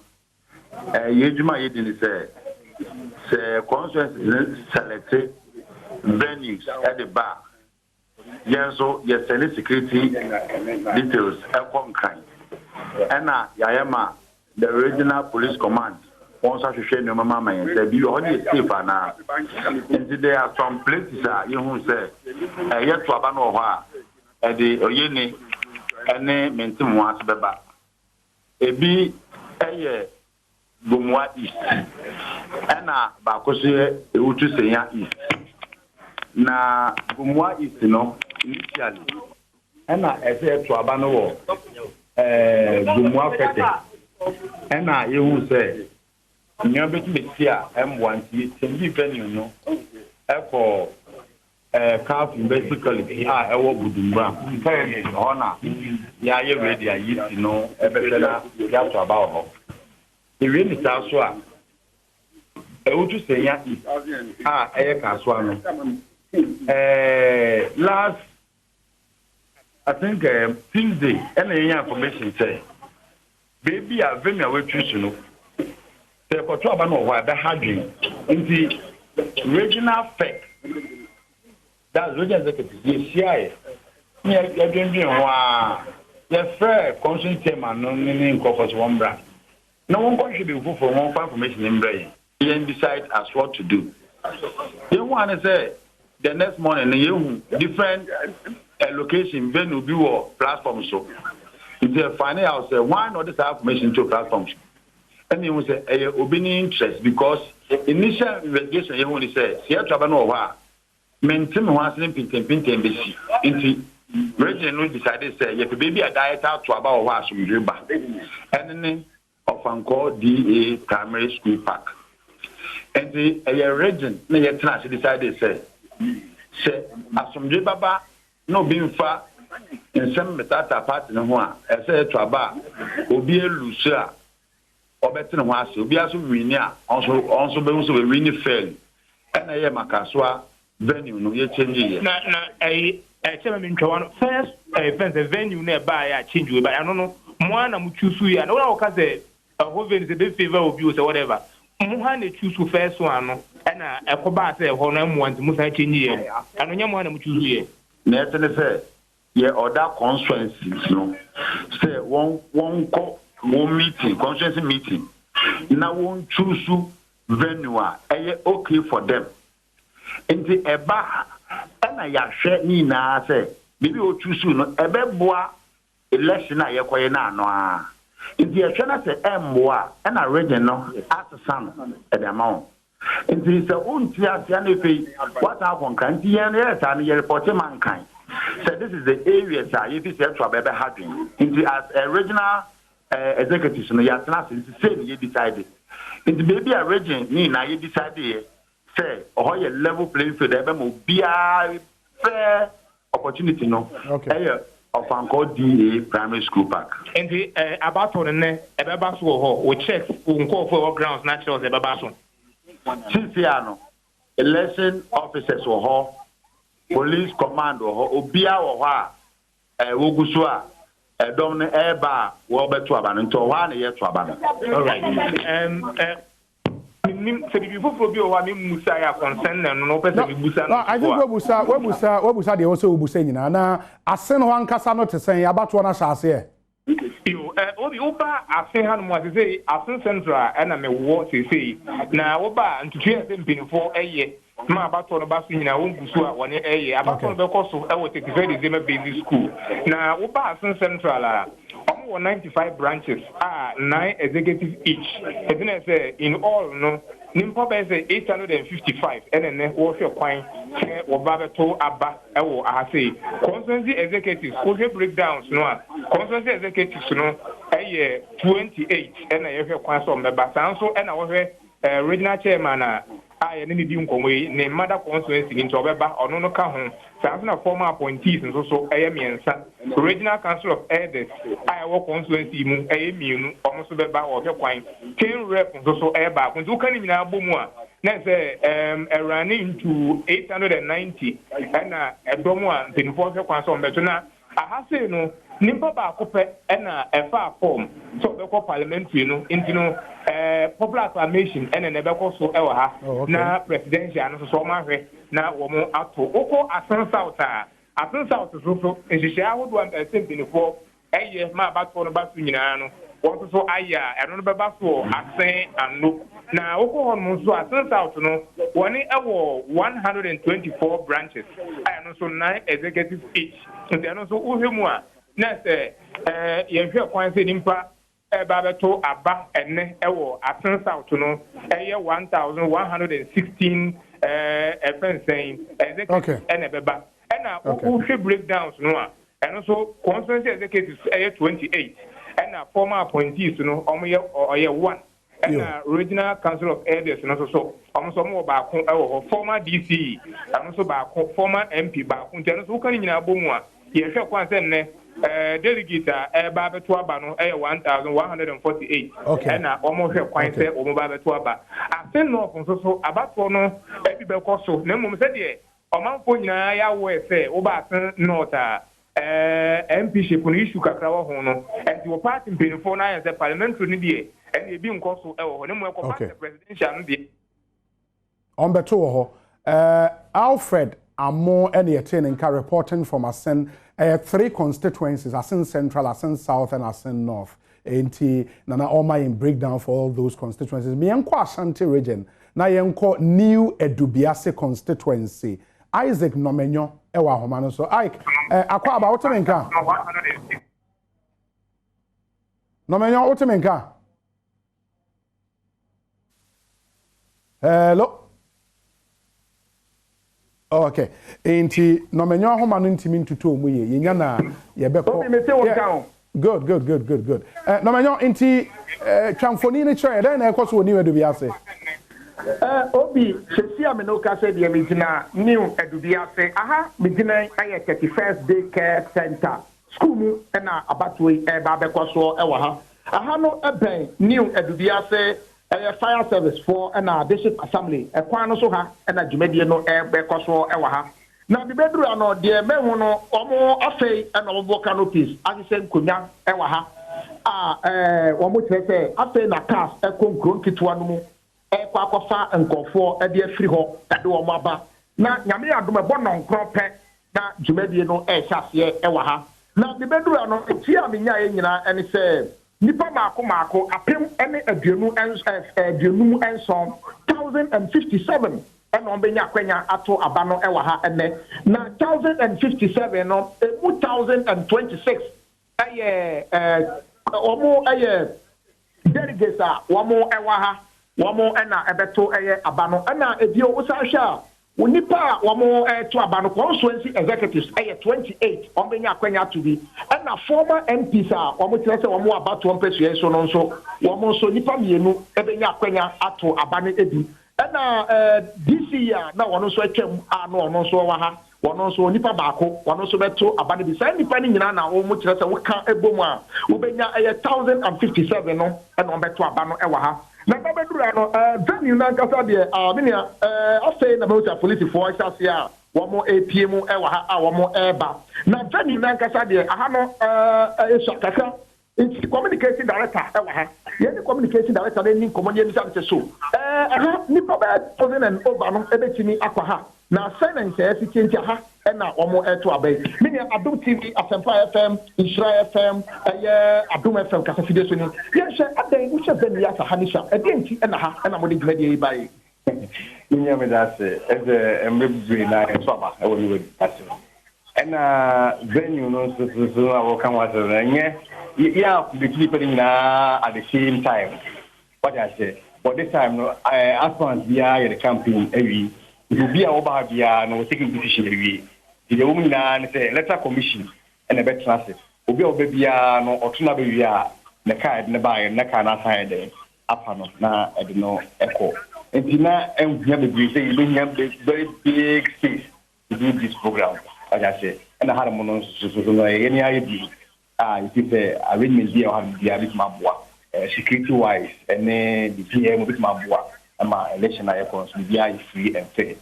Yejuma Yedin say. The constituency selected venues at the bar. Yes, so yes, security details are kind. And Yayama, the regional police command, wants us to share no mama and say, "You only safe now." There are some places you who say, "Yet to Abanoha, at the Oyene, and then maintain once the back." A B, a Gumwa East. Ena bakose ewutu senya East. Na Gumwa East no initially. Ena ese to aba no wo Gumwa Fete. Ena yehu se nyabe ti betia M1 tembi venue no. Eko calf basically ewo Budumbra. Ona ya ye ready ayi no ebefela ya to aba ho. The real is also I want to say, Kaswa. last, I think, Tuesday, any information say, baby, I've been away to the Kotoban or what the Hadri in the regional fact. That's regional executive. Yes, you're drinking the fair conscience chairman, no meaning covers one brand. No one should be for more information in brain. He then decide as what to do. You want to say the next morning, you different location venue be or platform so. If they find out, say why not this information to platforms? And you will say obeying interest because initial investigation you only say here trouble no wa maintain one sleeping bc into region decided say if baby a diet out to about what some riba and then of Anchor DA Primary School Park. And the region near class decided say as some riba no being far in some metata part in one as a traba obi lucia or better than was be as we also be also really fairly. And I am a Kaswa venue no yet changing. I chairman first venue nearby I change you, but I don't know. Moana Muchusu, I don't know because a whole venue is a big favor of views or whatever. Mohane choose to first one, and a Koba say, Honam wants Musa change. I don't know Moana Muchusu. Nathan said, yeah, or that constituencies, no. Say one call. One meeting, conscience meeting. Now one choose venue, okay for them. Into a bar, and I share me now say, maybe we choose no a beboa election. I acquire now. Into a channel say Mwa and a regional as a son at the amount. Into his own theatre, what happened, can't see any and you report mankind. So this is the area that if it's a baby having into as a regional. Executives no ya class is say you decided it maybe a region ni na you decided say or your level playing field there be be fair opportunity no okay of Anchor DA Primary School Park and the about on ne e be ba so ho we check unko for grounds natural e be ba so since no election officers ho police command ho obia wo ho a woguso a Adom eba wo beto abano nto wa na ye to abano. All right. Se bi foforo bi o wa mi musa ya concern na no pese bi busa. No, I think we busa dey also busa nyina na asen ho ankasa no te sen abato na shaase e. Yo, obi oba asen ha no mo say asen central na me wo say na oba ntutu ya mpinfo eye ma abato no ba so nyina wo busu a woni eye abato no be koso e wo 35 December basic school na oba asen central a 95 branches 9 executive each and say in all no nimpo be say 855 and then wo hwe kwan wo ba beto aba e wo ahase constituency executives wo hwe breakdowns no a constituency executives no 28 and na ye hwe kwan so mbeba sanso and na wo hwe regional chairman I need to be ne mother constituency into Obeba or no Kahon, Sana former appointees and so Ayamiansa, Regional Council of Elders, Iowa constituency, Ayamian, almost Beba or Quine, 10 rep and so Eba, when you can in Abumwa, let's say running to 890 and a Domwa, the Enforcer Council of Betuna. I have said no, Nimpa Bacope and a far form, so the parliamentary, into popular acclamation and a never so ever na presidential and so much na woman out to Oko Asan South. Asan South is also, and she would want a simple before a year, my back for the Basunano. What so I don't know about so Asan and look. Now, Oko on so Asan South, no, 124 branches, and also 9 executives each. And then also Uhimwa. Next, you have quite nimpa Babato Aba and Ewo Asan South no 1116 FN saying executives and Ebeba and now breakdowns no and also constituency executives 28 and former appointees no or 1 and regional council of elders and also almost more back former DC and also back former MP back and also can in Abumwa you have quite delegate Baba Tuabano 1148 and almost quite Baba Tuaba. I send no from so about no every Becoso, Nemo said, Omanfo nyina ya wo efe wo ba san north MP no issue kakra wo ho no and the party mpinfo na ya say parliamentary ni die and e bi nkoso e wo ho ne mo ekọ presidential no die on beto ho Alfred Amo and Yeteninka reporting from Asen 3 constituencies, Asen Central, Asen South and Asen North. Enti nana oma in breakdown for all those constituencies. Me enko Ashanti region na yenko New Edubiase constituency. Isaac Nomenyo ewa homano so Ike akwa aba wotemenka Nomenyo wotemenka hello okay enti Nomenyo homano ntimi ntuto omu ye yenya na yebeko good Nomenyo enti twamfoni ne chere den na ekoso New Edubiase Obi, Chefia Menoka said, Yamina, New Edubiase, aha, beginning a 31st day care center, school, and Abatway, Babekoso, Ewaha. Aha, no, a bank, New Edubiase, a fire service for an district assembly, a Quanosoha, and a Jumediano, Bekoso, Ewaha. Now, the bedroom, no, dear Memono, Omo, Afe, and Omo canopies, as you said, Kunya, Ewaha. One would say, Afe, Nakas, a concrete Kituanumu. Ekwakofa nkofo e de free ho e de omaba na nyame adom ebo non krope na djumedie no e hyase e wa ha na de bedura no ti amenya e nyina ene se nipa maako apem ene aduanu enson 1057 ene ombenya kwanya ato aba no e wa ha ene na 1057 no 1026 omo delegates a omo e wa ha wamo ena ebeto eye abano ena ebio usasha unipa wamo to abano constituency executives eye 28 ombenya akwanya to be ena former MPs a wamo tire se wamo abato ompesue so no nso wamo so nipa mienu ebenya akwanya ato abano ebi ena DC a na wono so atwam a no ono so wa ha wono so nipa baako wono so beto abano bi sai nipa ni nyina na wo mo tire se wo ka ebom a wobenya eye 1057 no ena obeto abano e wa ha na babedura no venue na nkasa de minia afei na bauta police for asia womo APM e wa ha a womo eba na venue na nkasa de aha no esakaka communication director e wa ha ye ni communication director na ni komonye ni say so aha ni ba 1000 and over no ebetimi akwa ha na silence e change ha na womo eto abai minia AdomTV Asempa FM Insura FM Adom FM kasa fide so ni ye hye adan wo hye venue ya hanisha e de nti na ha na mo de dwumadi bai minia me da se embebre na so aba e woni we ase na venue no so awo kan wa so nye yeah the people na at the same time what I say but this time no as far as we are the campaign every you be over here no taking position every the woman na say electoral commission and a better transit obi obia no otuna be wi a na card na buy na ka na sign there apa no na e no echo entina enhia be say you have very big space to do this program as I say and I had mono so no any idea you say arrangement there have be a bit mabwa security wise and the PM bit mabwa ama election icons be free and fair.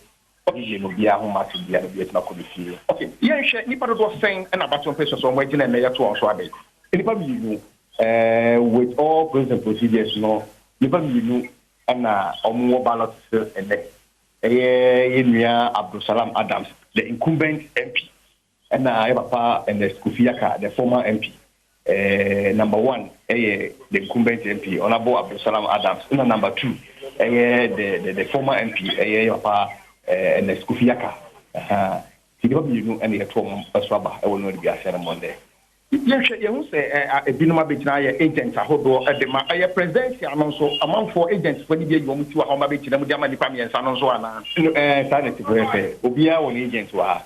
Okay, no be a home to be a bit not could be. Okay, yeah, nipa do saying and about some person so waiting and mayor to also abe. Nipa you with all present procedures no nipa you know and omo ballot and Abdul Salam Adams, the incumbent MP, and papa and the Skufiaka, the former MP. Number 1, the incumbent MP, Honorable Abdul Salam Adams. And number 2, the former MP, papa and the Skufiaka. You know, and the Tom Aswaba, I will not be a ceremony there. Yes, you say a Binoma Bitnaya agent, a hobo at the presidency, and also among 4 agents when you want to a home bit, the Mudamani family and San Anzoana. Sanity, Obia, one agent to her.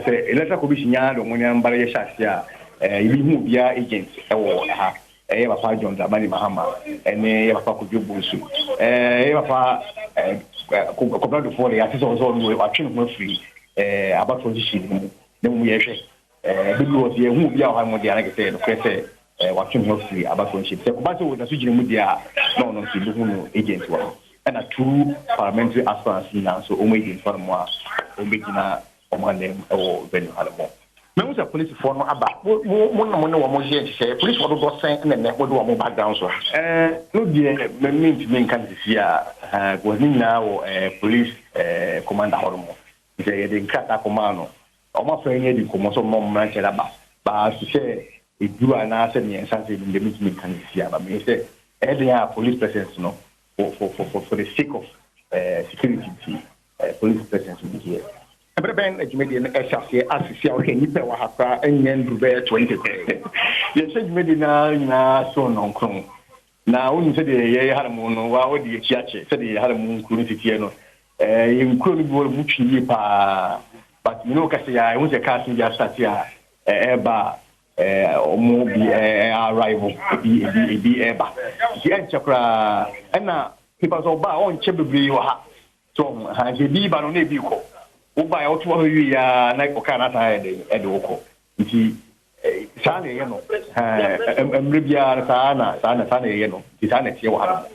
Say, electoral commission yard on William Barrier Shasia, you move your agents, or Papa John Zamani Mahama, and Papa Kujubusu. Compared to 40, I think also watching free about position. Then we actually. Because you who be our media like say watching free about friendship. So but with the switching media no agents and a true parliamentary aspirants now so only in for more obegina omanem o venue halemo me was a police for no aba mo no wo mo je say police wo do sen na wo do wo background so no die me mean me kan disia was ni na wo police commander horomo je de nkata komano o ma fa nye di komo so mo man che ba se e du ana se ni ensanse de me kan disia ba me say a police presence no for the sake of security police presence will be here. Everybody is making a chassis as you see, you pay what happen and then do bear 20. You said made na so non crown. Now, when you said you had a moon, what the church said you had a moon, couldn't see no. You couldn't go much but you know, I was a casting just at here, eba, or more be arrival, be eba. The chakra, and now people so bad on Chebby or so, has a be but on a vehicle. Uba out to you, like Okanata and Oko. Sane, you know, Mribia, Sana, you know, Tisana, you are.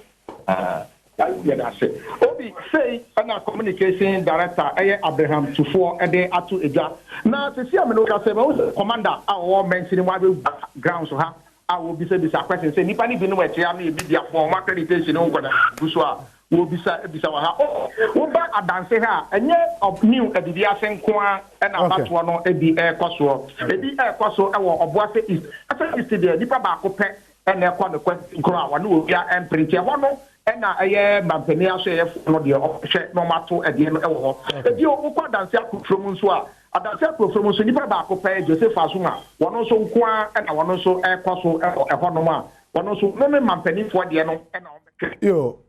That's it. Obi say, and communication director, Abraham to 4 a day at 2 a now, to see a local service commander, our mentioning why we grounds to have. I will be said this question, say, Nipani been where I may be there for accreditation over the Buswa. Will be said, oh, back a dance here, and yet of new at the Diasen Kwa and about one at the air Coswell. The air Coswell, or what is, I think it's the Nipa Bako Pet and their question crowd, one who are and pretty one. And I am Mampenia say for the option no matter at the end of the year. If dance from Muswa, a dance from Nipa Bako Pet, Joseph Asuma, one also Kwa and one also air Coswell, a Honoma, one also no Mampeni for the end. Yo,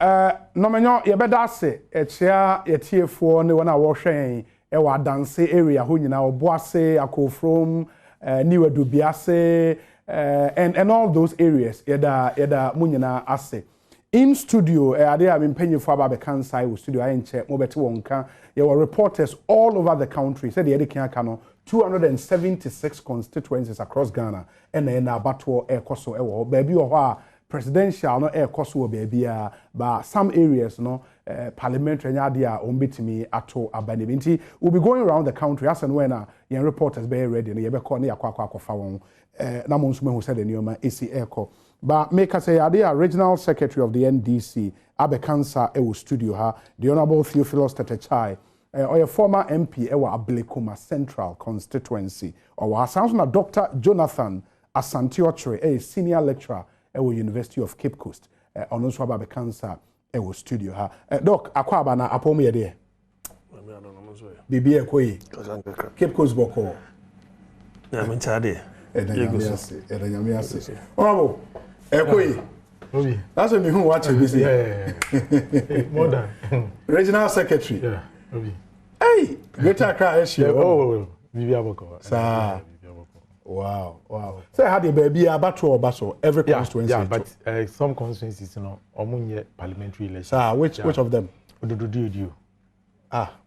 no menyo ye beda se echia yetiefo ne wona wo hwen e wa dance area ho nyina oboase akofrom niwedubiase and all those areas yeda munyina ase in studio ade a mempanyefo aba be kansai wo studio ayenche mo beti wonka ye were reporters all over the country said the kan aka no 276 constituencies across Ghana and na abato ekoso e wo ba bi wo ho a presidential no koso baby but some areas no parliamentary nyade ombetimi ato abanebe nti we'll be going around the country as and when your reporters be ready no ye be call na yakwa won na mo nso mehu said the newman AC airco but make us say ade regional secretary of the NDC abekansa e wo studio ha the honorable Theophilus Tetechai or a former MP e wa Ablekuma Central constituency or sounds na Dr. Jonathan Asante-Ochre a senior lecturer at the University of Cape Coast. On also about the cancer at studio. Doc, Aquaba na apomi ade. Bibi ekoi. Cape Coast boko. Na minchade. Edanyamiase. Orabo. Ekoi. Obi. That's me who watch this. Yeah. More than. Regional Secretary. Yeah. Obi. Hey, Greater Accra issue. Oh, Bibi aboko. Sir. Wow. So how the baby about or baso every constituency? Yeah, but some constituencies, you know, omunye parliamentary elections. Which of them? Odududu.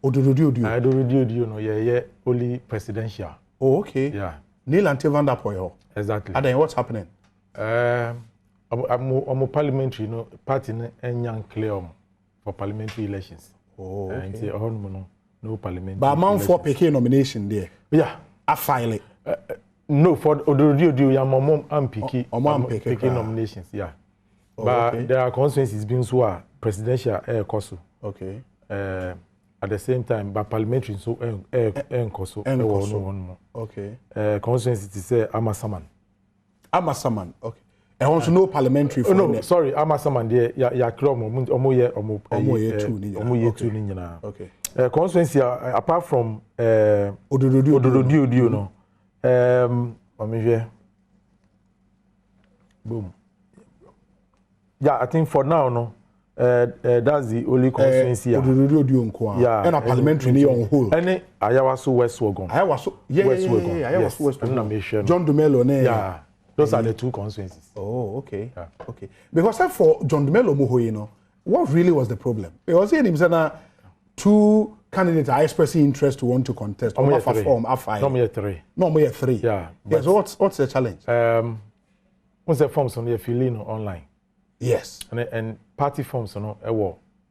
Odududu. No, yeah, only presidential. Oh, okay. Yeah. Neil and Tivanda Poyo. Exactly. And then what's happening? I'm a parliamentary, no party and young clear for parliamentary elections. Oh, okay. No parliamentary. But amount for PK nomination there. Yeah. I file it. No, for Odududu, I'm mom and PK nominations, yeah. Oh, but okay. there are constituencies being so presidential air koso. Okay. At the same time, but parliamentary so air koso. Okay. Constituencies say Amasaman. Okay. And also no parliamentary for no, sorry, Amasaman there ya krom omo two ni. Okay. Constituency apart from Odududu no. Boom. Yeah, I think for now, no. That's the only constituency. Yeah. And a parliamentary on whole. Any Ayawaso West Wagon. Ayawaso, Yes. West Wagon. John Dumelo, yeah. Those are the two constituencies. Oh, okay. Yeah. Okay. Because for John Dumelo Muhoyino, what really was the problem? It was in him two candidates are expressing interest to want to contest. No, more three. Yeah. Yes. What's the challenge? Once the forms on the filling online. Yes. And party forms on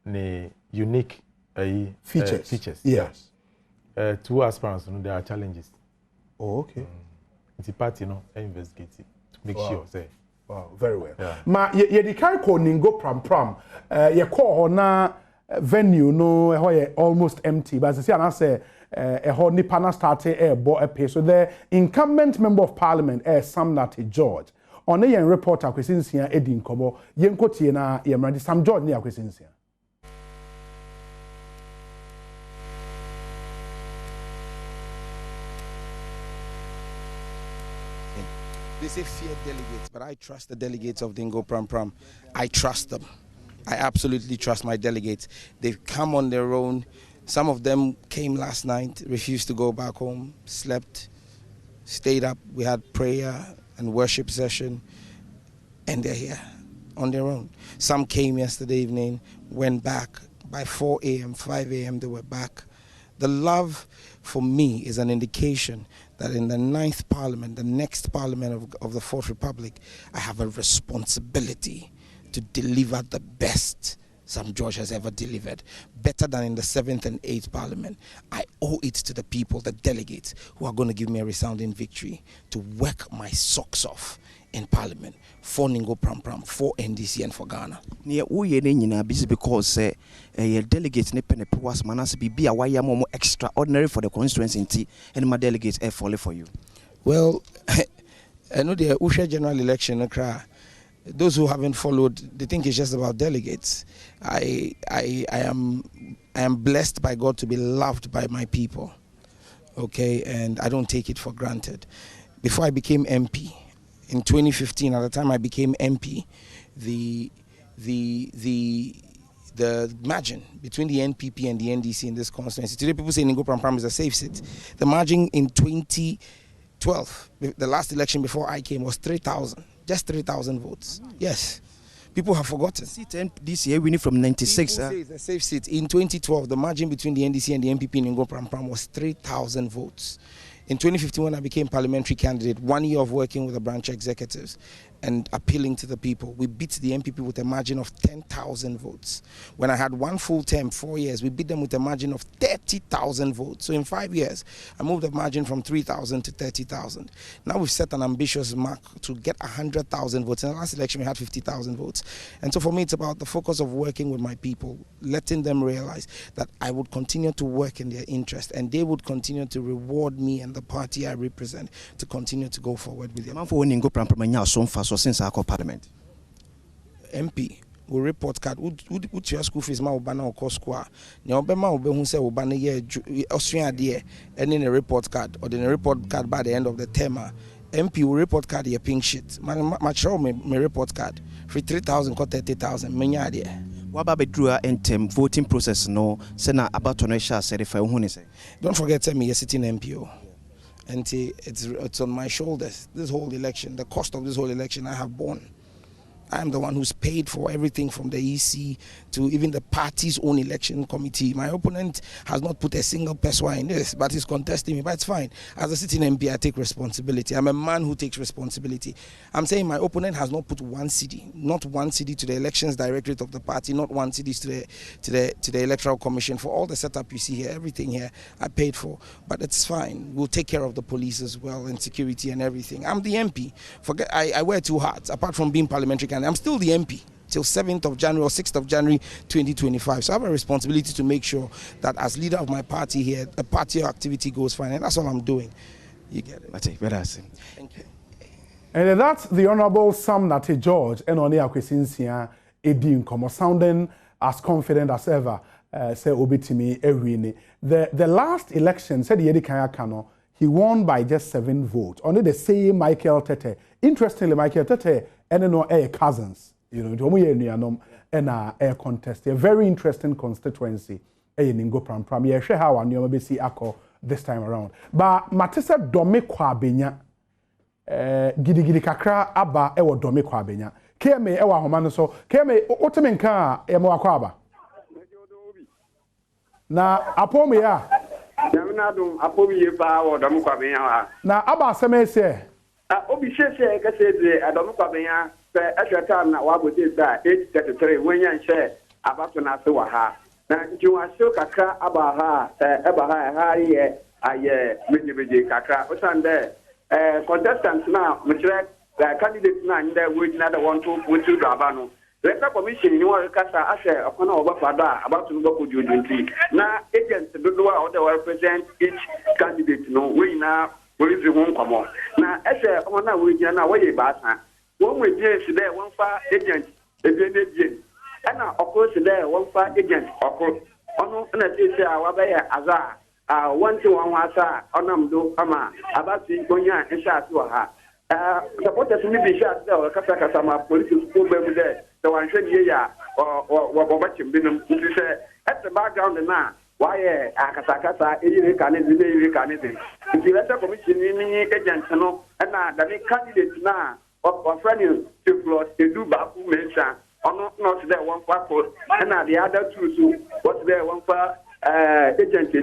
the unique features. Features. Yes. two aspirants, there are challenges. Oh, okay. The party, investigate it to make sure. Say. Wow, very well. Yeah. Ma ye di kai ko ningo pram. Ye call na venue no almost empty. But as I say, nipa na started bo pay. So the incumbent member of parliament Sam Nate George. On a yen reporter kwesinsia Edin Kobo. Yen kotie na yemradi Sam George ni akwesinsia. They say fear delegates, but I trust the delegates of Dingo Pram Pram. I trust them. I absolutely trust my delegates. They've come on their own. Some of them came last night, refused to go back home, slept, stayed up. We had prayer and worship session, and they're here on their own. Some came yesterday evening, went back. By 4 a.m., 5 a.m., they were back. The love for me is an indication that in the 9th Parliament, the next Parliament of the 4th Republic, I have a responsibility to deliver the best Sam George has ever delivered, better than in the 7th and 8th Parliament. I owe it to the people, the delegates, who are going to give me a resounding victory, to work my socks off in Parliament for Ningo Pram Pram, for NDC and for Ghana. Near Uye busy because delegates Nepene was Manas be a wire more extraordinary for the constituency and my delegates falling for you. Well, I know the Usha general election, those who haven't followed, they think it's just about delegates. I am blessed by God to be loved by my people, okay, and I don't take it for granted. Before I became MP, in 2015, at the time I became MP, the margin between the NPP and the NDC in this constituency, today people say Ningo Pram Pram is a safe seat. The margin in 2012, the last election before I came, was 3,000, just 3,000 votes. Yes. People have forgotten. This year winning from 96. It's a safe seat. In 2012, the margin between the NDC and the NPP in Ningo Pram Pram was 3,000 votes. In 2015, when I became parliamentary candidate, 1 year of working with the branch executives and appealing to the people, we beat the NPP with a margin of 10,000 votes. When I had one full term, 4 years, we beat them with a margin of 30,000 votes. So in 5 years, I moved the margin from 3,000 to 30,000. Now we've set an ambitious mark to get 100,000 votes. In the last election, we had 50,000 votes. And so for me, it's about the focus of working with my people, letting them realize that I would continue to work in their interest and they would continue to reward me and the party I represent to continue to go forward with them. Since our parliament, MP will report card. Would your school fees? My banner or cost square. Now, Obama will who say Obama year Austrian dear, and in a report card or then a report card by the end of the term. MP will report card your pink sheet. My show me report card for 3,000 or 30,000. Many idea. What about the voting process? No, Sena about to said if I want to say. Don't forget, me you're sitting MPO. And it's on my shoulders. This whole election, the cost of this whole election, I have borne. I am the one who's paid for everything from the EC to even the party's own election committee. My opponent has not put a single pesewa in this, but he's contesting me. But it's fine. As a sitting MP, I take responsibility. I'm a man who takes responsibility. I'm saying my opponent has not put one cedi, not one cedi to the elections directorate of the party, not one cedi to the electoral commission. For all the setup you see here, everything here, I paid for. But it's fine. We'll take care of the police as well and security and everything. I'm the MP. Forget I wear two hats. Apart from being parliamentary candidate, I'm still the MP till 7th of January or 6th of January 2025. So I have a responsibility to make sure that as leader of my party here, the party activity goes fine. And that's all I'm doing. You get it. Thank you. And that's the Honorable Sam Nate George and Oni Akwesinsia Edin Komo, sounding as confident as ever. Say Obitimi Ewini. The last election, said Yedi Kayakano, he won by just 7 votes. Only the same Michael Tete. Interestingly, Michael Tete and no air cousins, and air contest. A very interesting constituency. Ningo Pram Pram. Yeah, share how you maybe see Ako this time around. But Matisa Dome Kwabenya, Gidi Kakra Abba Ewa Dome Kwabenya. Keme Ewa Homano so Keme Otemenka Emo Akwaba. Na Apomi ya. Adom Apomi Yepa or Dome Kwabenya. Na Abba Semese. Obi share ka say the Adom Kwabenya at your time na wabote 833 when you share about na so ha na nti wa so kakra abaha ye aye meje kakra osande contestants na mchire candidates na nda we na da want to put to aba no electoral commission ni wa kasa ase akona oba fada abatu no ko jojunti na agents dodo a they represent each candidate no we na police ho nkomo na ese ona we gina na we ba sa won we je si there won fa agent ebie ana okoro si there won fa agent okoro ono na se a wa ba ya aza wanti wanwasa onamdo ama abati gonya eshatu ha supporters ni bi shat da kasa ma police ko be mu de the one hwe ya wo ba chimbinum nti se at the background na why akasa eyire kanezi de eyire kanezi nti electoral commission ni agent no na da candidate na of friend to floor edu ba ku mention ono not there one for code na the other two so what there one for agent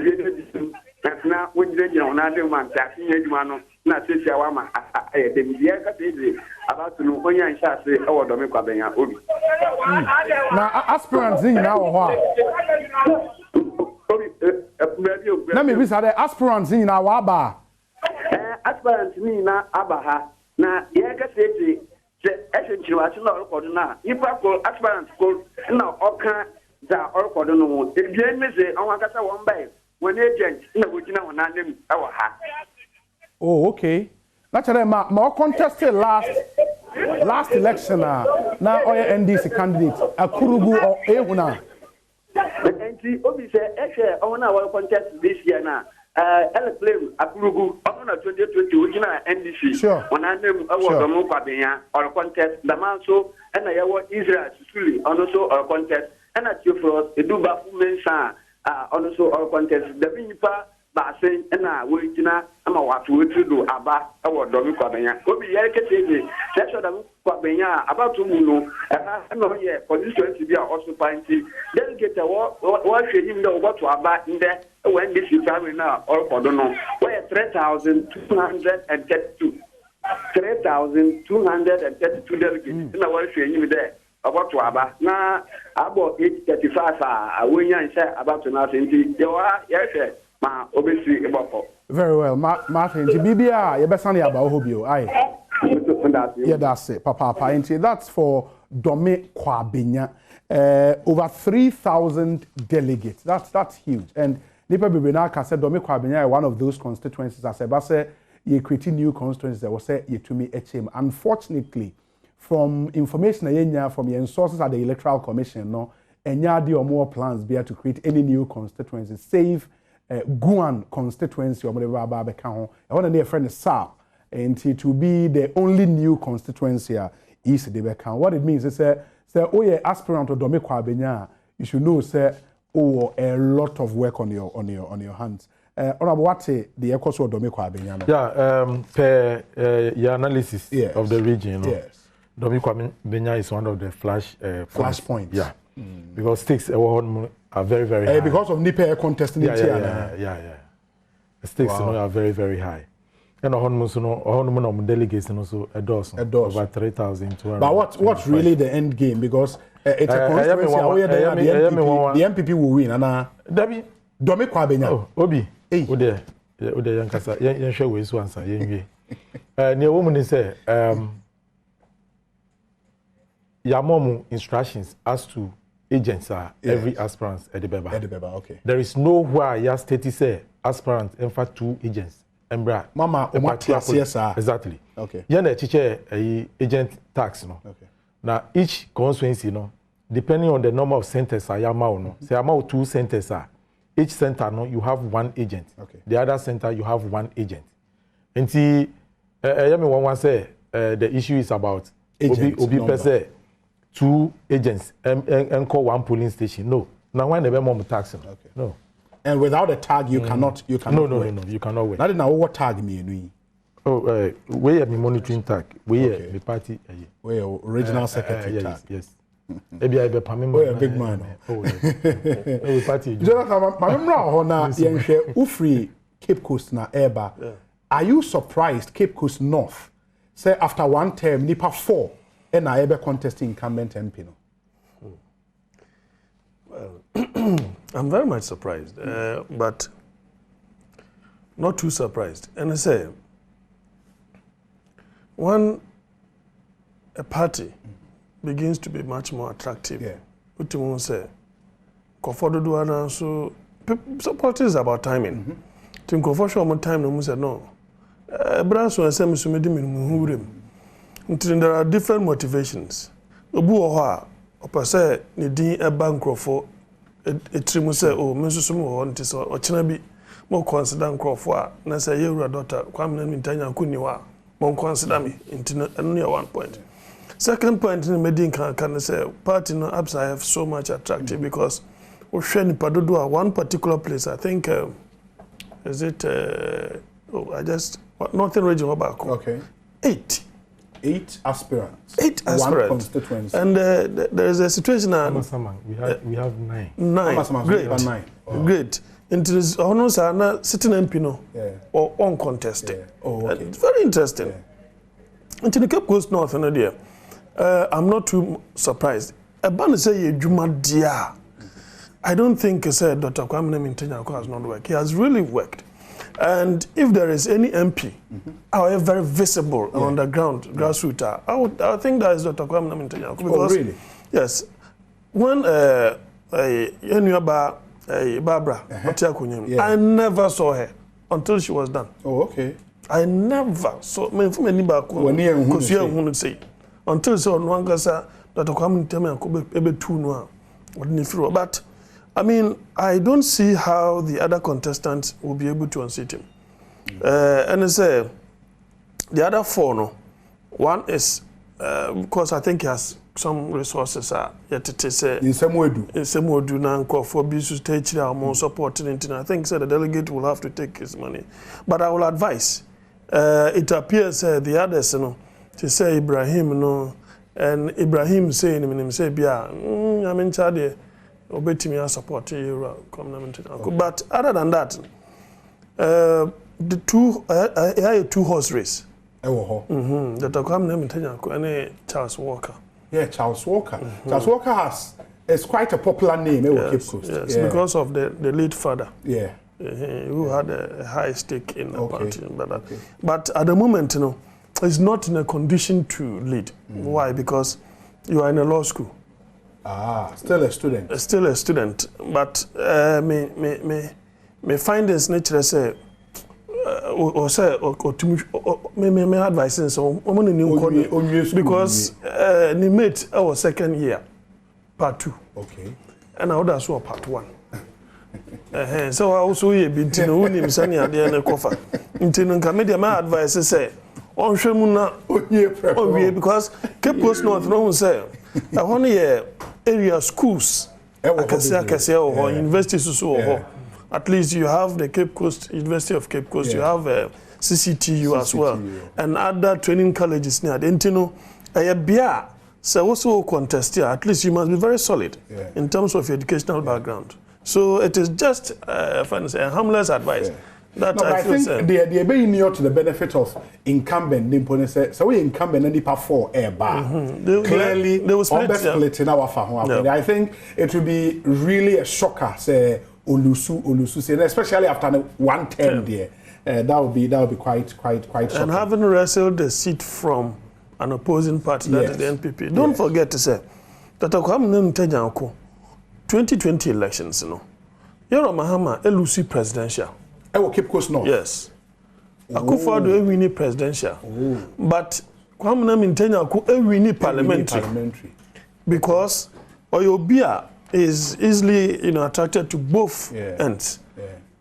na wonjire ona de man ta tin adwuma no na sesia wa ma de biya ka te about no onya nsha se e wodo me kwa benya obi na aspirants ni na wo ho na me bisa de aspirants ni na wa ba aspirants ni na aba ha na ye ka te essentially na record na ipa ko aspirants ko na oka da record no e bi emeze on akasa won bai one agent na wojina won anem awa ha. Oh, okay. Naturally, my contested last election now oya NDC candidate Akurugu or Ehuna. And obi say ona wa contest this year na ele claim Akurugu ona 2020 wojina NDC. Sure. Won anem awa domo kwabenya or contest the man so na yawo Israel Suli ono so or contest na Chiefros eduba fu mensa also our contest the nipa ba sen na we gina ama watu wetu do aba e wodo mi kwabenya obi yere ketege session da kwabenya about mu no no ye constituency bi a also party delegate wo hwenim da oboto aba nde when this is having now all for do no we 3232 delegates na wo hwenim there about aba na abo 835 awenya nse about na senti yewa yese ma obesi eboko. Very well, Martin. Bibia, you better say about Hobio. Aye. Yeah, that's it. Papa. That's for Dome Kwabenya. Over 3,000 delegates. That's huge. And Nipa Bibinaka said Dome Kwabenya is one of those constituencies. I said, you create new constituencies that will say you to me HM. Unfortunately, from information from your sources at the Electoral Commission, no, and or more plans be to create any new constituencies, save Guan constituency or whatever about the count. I want to be a friend of Sal, and to be the only new constituency is the account. What it means is say oh yeah, aspirant to Dome Kwabenya, you should know say oh a lot of work on your hands. What the echoes of Dome Kwabenya? Yeah, per your analysis of the region. Yes. Dome Kwabenya is one of the flash points. Yeah. Because stakes are very, very high. Because of Nipe contesting yeah. The stakes are very, very high. And on delegates also a dozen. Over 3,200. But what's really the end game? Because it's a constituency the MPP will win. And Debbie Dome Kwabenya. Obi. Hey. Ode yankasa yen hwe we so ansa yen hwe. Ne woman ni say ya mom instructions as to agents are every aspirant at the Beba. Okay. There is nowhere ya state say aspirant in fact 2 agents. Embra. Mama, exactly. Okay. Ya na teacher agent tax no. Okay. Now each constituency no, depending on the number of centers ya ma no. Say ama 2 centers are. Each center no, you have 1 agent. Okay. The other center you have 1 agent. And see, one say the issue is about Obi per se 2 agents and call 1 polling station. No. Now when the mom tax. Okay. No. And without a tag, you cannot. No, you cannot wait. Not now. What tag mean? Oh, we have monitoring tag. We have the party. We original secretary tag. Yes. Maybe I be pamim. Oh, a big man. Oh, party. Jonathan, pamim hona yenhwe ufri Cape Coast na eba. Are you surprised Cape Coast North say after 1 term nipa 4 and na ebe contesting incumbent MP no? Well, I'm very much surprised, but not too surprised. And I say, when a party begins to be much more attractive, what you want to say, so politics is about timing. To go for sure time, no say no. Brands when say there are different motivations. Obu oha, opa say ni din e bankrofo etrimu say oh me so mo ho nti so ochina bi mo consider nkrofo a na say yewura daughter kwam na mintanya kuni wa mo consider me nti no 1 point. Second point in medin can say party no apps I have so much attractive because we share ni padodo a one particular place. I think is it Northern Region back. Okay. 8 aspirants. 8 aspirants. One constituency. And there is a situation now. We have 9. 9. Great. 9. Oh. Great. Into this honors are sitting MP no or uncontested. Yeah. Oh, okay. It's very interesting. Yeah. Into the Cape Coast North, I'm not too surprised. About to say Juma Dia. I don't think Dr. Kwame Nkrumah has not worked. He has really worked. And if there is any MP, however very visible on the ground, grassroots, I think that is Dr. Kwame Nkrumah. Because, really? Yes. When Barbara, I never saw her until she was done. Oh, okay. I never saw until so one Dr. Kwame Nkrumah. But I mean, I don't see how the other contestants will be able to unseat him. And I say, the other 4, no, one is, because I think he has some resources, yet it is in some way do now for business stage more supporting it. I think the delegate will have to take his money. But I will advise, it appears the others, to say Ibrahim, and Ibrahim saying him, say, I'm in charge. Obetimi support you but other than that, the two horse race. Dr. Kwame Nkrumah and Charles Walker. Yeah, Charles Walker. Charles Walker is quite a popular name in Cape Coast. Yes, because of the late father. Yeah. Who had a high stake in the party. But at the moment, he's not in a condition to lead. Why? Because you are in a law school. Still a student. Still a student, but me findings nature say or say or me advice so because ni mate our second year part 2. Okay. And I would also part 1. So I also hear been to know him sani ade na kofa. Nti nka me my advice say on hwemu na because Cape Coast North no say I want to area schools, universities at least you have the Cape Coast, University of Cape Coast, you have CCTU as well, and other training colleges near Dentino. So also contest here, at least you must be very solid in terms of your educational background. So it is just a harmless advice. Yeah. That I think they are being near to the benefit of incumbent. So we incumbent and the 4 air bar. Clearly, they will split in our family. I think it will be really a shocker, say Olusu, and especially after 1 term there. That would be quite shocking. And having wrestled the seat from an opposing party, that is the NPP. Don't forget to say that Kwame Nkrumah 2020 elections, Yoro Mahama Elusi presidential. Cape Coast North. Yes. Akufo-Addo win presidential. But Kwame Nkrumah win parliamentary. Because Oyobia is easily attracted to both ends.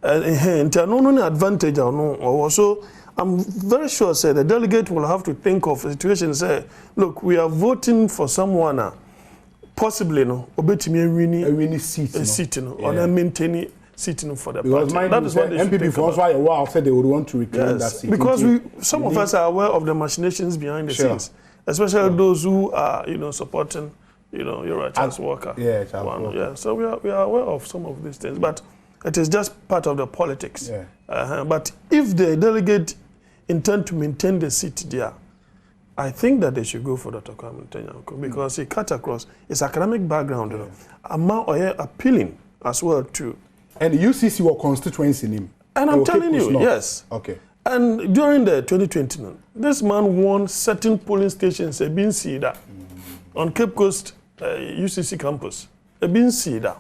And no advantage so I'm very sure the delegate will have to think of a situation say, look, we are voting for someone possibly obetimi win seat or maintaining sitting for the because party. That is what MPP for why a while said they would want to reclaim that seat. Because some of us are aware of the machinations behind the scenes, especially those who are supporting your Charles Walker. Yeah, Charles Walker. Yeah, so we are aware of some of these things, but it is just part of the politics. But if the delegate intend to maintain the seat there, I think that they should go for Dr. Kwame Nkrumah because he cut across his academic background, appealing as well too. And the UCC were constituency in him. And I'm telling you, yes. Okay. And during the 2020, this man won certain polling stations, being Cedar, on Cape Coast UCC campus. Being Cedar.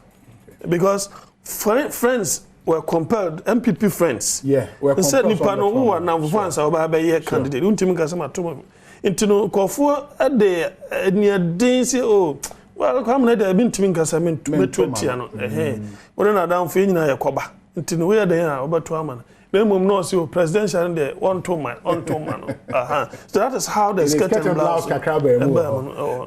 Because friends were compelled, MPP friends. Yeah, were compelled. Said Nipano, who are now fans of a candidate. Into Kofu at the near Daisy, oh, well, come let there been to me because I mean to 20. When I down for a coba. Into where they are about 2 months. Then we know so presidential and the on to man. So that is how they get them blouse.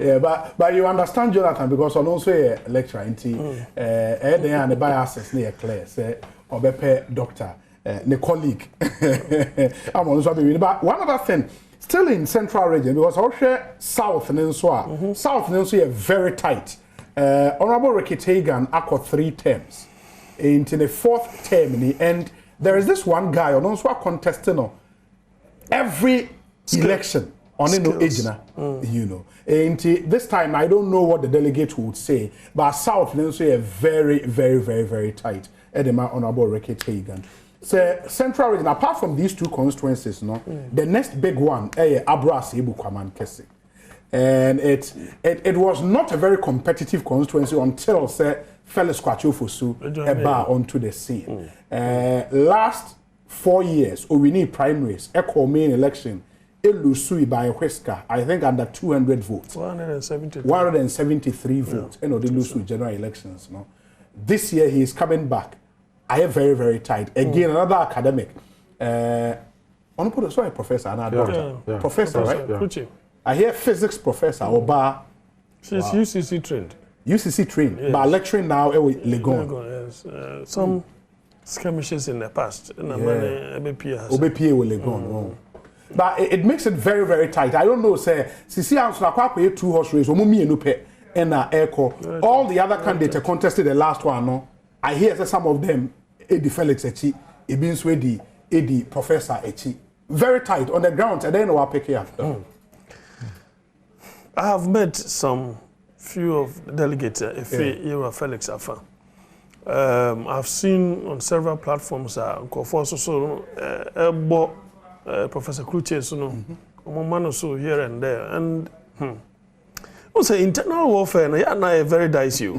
Yeah, but you understand, Jonathan, because I'm also a lecturer in the biases near Claire, say, or doctor, the colleague. I'm also but one other thing, still in central region, because also South Peninsula, South Peninsula very tight. Honorable Ricky Tagan acquired 3 terms. Into the 4th term in the end. There is this one guy on also contesting every election on you know. And this time I don't know what the delegate would say, but South Peninsula very tight. Edema Honorable Ricky Tagan. So Central Region, apart from these 2 constituencies, the next big one, Abras Ibu Kwaman Kese. And it was not a very competitive constituency until Felix Kwachofosu eba onto the scene. Last 4 years, Owini primaries, Echo main election, Elusui by Whisker, I think under 200 votes. 173 votes. You know, the Lusu general elections. No? This year he is coming back. I am very tight. Again, another academic. Sorry, professor, another doctor. Professor, right? Yeah. I hear physics professor, Oba. She's UCC trained. UCC trained, yes. But lecturing now at Legon. Yes. Some skirmishes in the past. OBPA with Legon. But it makes it very tight. I don't know, say, Sisi Ansuna Kwakwe 2 horse race, Omumi Enupe, and Echo. All the other candidates contested the last one. No, I hear some of them, Eddie Felix Echi, Ebinswedi, Eddie Professor Echi. Very tight on the ground, and then we'll pick it after. I have met some few of the delegates, Felix Afa. I've seen on several platforms, Professor Kluche, so here and there. And also, internal warfare, is very dicey.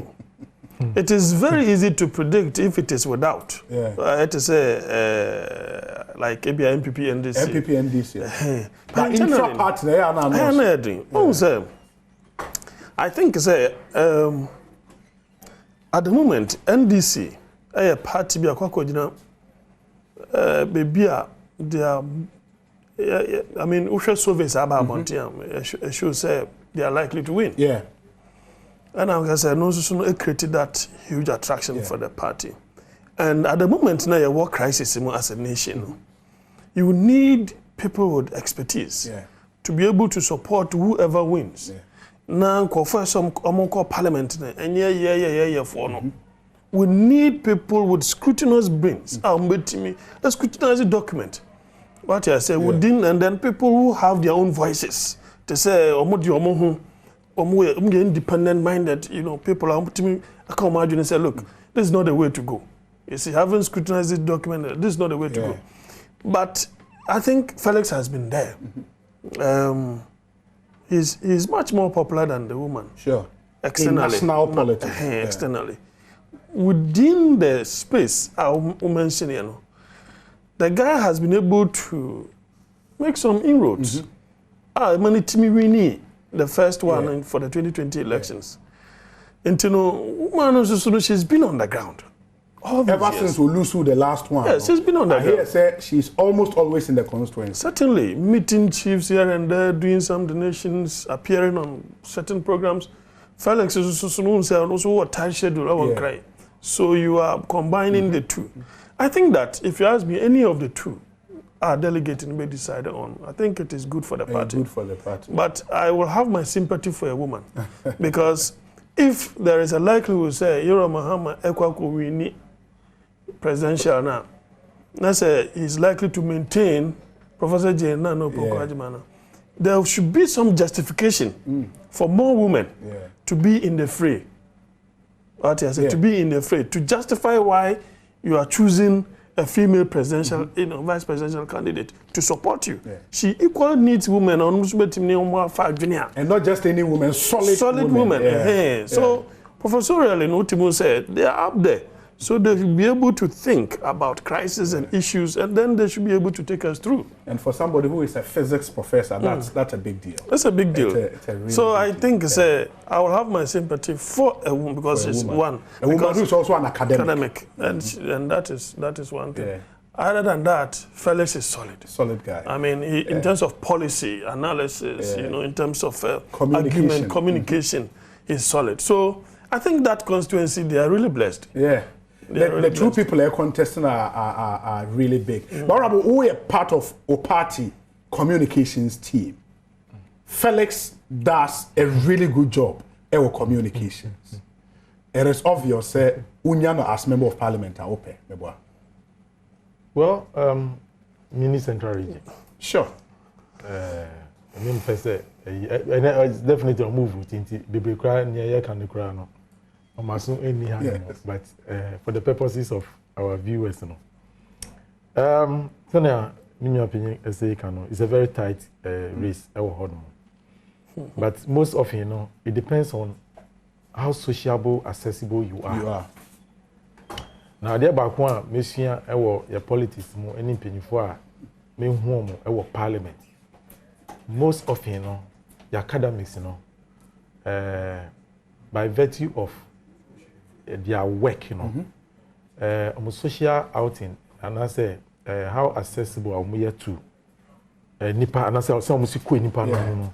It is very easy to predict if it is without. I had to say, like MPP NDC. But intra-party, I think, say, at the moment, NDC, a party, they are, I mean, Usha surveys about Montiam, should say they are likely to win. Yeah. And I was saying, no, it created that huge attraction for the party. And at the moment, now, a war crisis as a nation, you need people with expertise to be able to support whoever wins. Now, for some parliament, and we need people with scrutinous brains. A scrutinized document. What I say, within, and then people who have their own voices to say, independent minded, people are to me. I can imagine and say, look, this is not the way to go. You see, having scrutinized this document, this is not the way to go. But I think Felix has been there. He's much more popular than the woman. Sure. Externally. In national politics. Externally. Within the space I mentioned, the guy has been able to make some inroads. The first one for the 2020 elections. And she's been on the ground. Ever since Olusu, the last one. Yes, she's been on the ground. I hear say she's almost always in the constituency. Certainly, meeting chiefs here and there, doing some donations, appearing on certain programs. Felix is also a tight schedule. I won't cry. So you are combining the two. I think that if you ask me, any of the two are delegating to be decided on. I think it is good for the party. Good for the party. But I will have my sympathy for a woman because if there is a likelihood, say, Yoro Mahama Ekwaku presidential now, let's say he's likely to maintain Professor J. Nano Pokojimana. There should be some justification for more women to be in the fray. to be in the fray, to justify why you are choosing a female presidential, vice presidential candidate to support you. Yeah. She equally needs women on and not just any woman, solid women. Yeah. So professorially, Notimu said they are up there. So they should be able to think about crises and issues, and then they should be able to take us through. And for somebody who is a physics professor, that's a big deal. That's a big deal. It's a really so I think I will have my sympathy for a woman because she's one. A woman who is also an academic. And that is one thing. Yeah. Other than that, Felix is solid. Solid guy. I mean, in terms of policy analysis, in terms of argument, communication, he's solid. So I think that constituency, they are really blessed. Yeah. The two people are contesting are really big. But we are part of a party communications team. Felix does a really good job in communications. It is obvious that Unyano as member of parliament are open. Well, mini central region. Sure. I mean, it's definitely a move with the cry near Candy but for the purposes of our viewers, so now, in my opinion, it's a very tight race. But most often, it depends on how sociable, accessible you are. Now, there back one, Monsieur, your politics, any penny for me home, parliament. Most often, your academics, by virtue of their work, social outing, and I say how accessible are we to nipa, and I say some music nipa no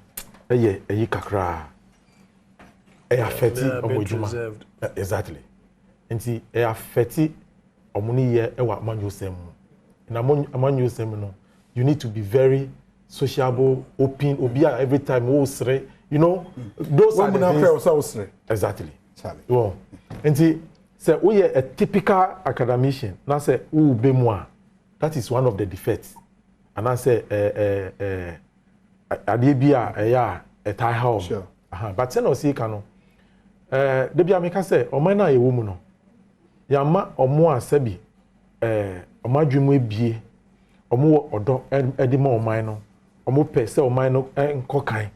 kakra exactly. And see affecti omuni ye manusem. In manusem you need to be very sociable, open, obia every time those are the things. Exactly. Well, and see, say we are a typical academician. Now say be moi. That is one of the defects. And I say adebia a tie home. Sure. But say no see kano. Debia make say o man na ye wo mu no. Yama omo asabi omadwemu ebie omo odo edima oman no. Omo pe say oman no enkokan.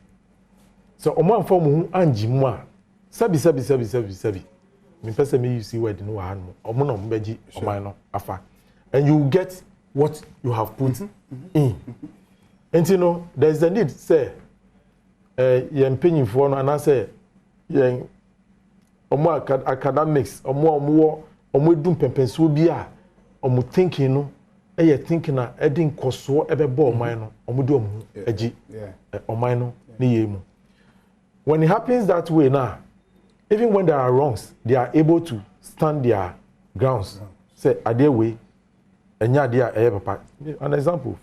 So omo amfa mu hu angimu a Sabi. Me person me you see where the no hand omo no mbeji oman no afa. And you get what you have put in. And you know, there is a need say yen penyimfo no and say yen omo academics omo dum pempenso bi a omo thinking no thinking na edin koso ebebo oman no omo do omo agi oman no ne yemu. When it happens that way now, even when there are wrongs, they are able to stand their grounds. Say, are they way? And an example,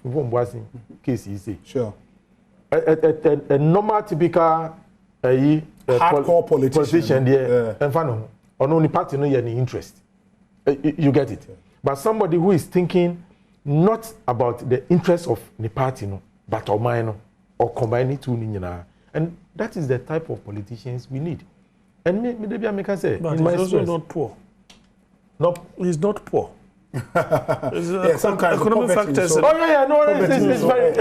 case you say. Sure. A normal, typical hardcore politician there, and fun on only party no any interest. You get it. But somebody who is thinking not about the interest of the party, but of mine, or combining two ninja. And that is the type of politicians we need. And maybe I can say, but he's also not poor. No, he's not poor. Some kind of economic factors. So, it's very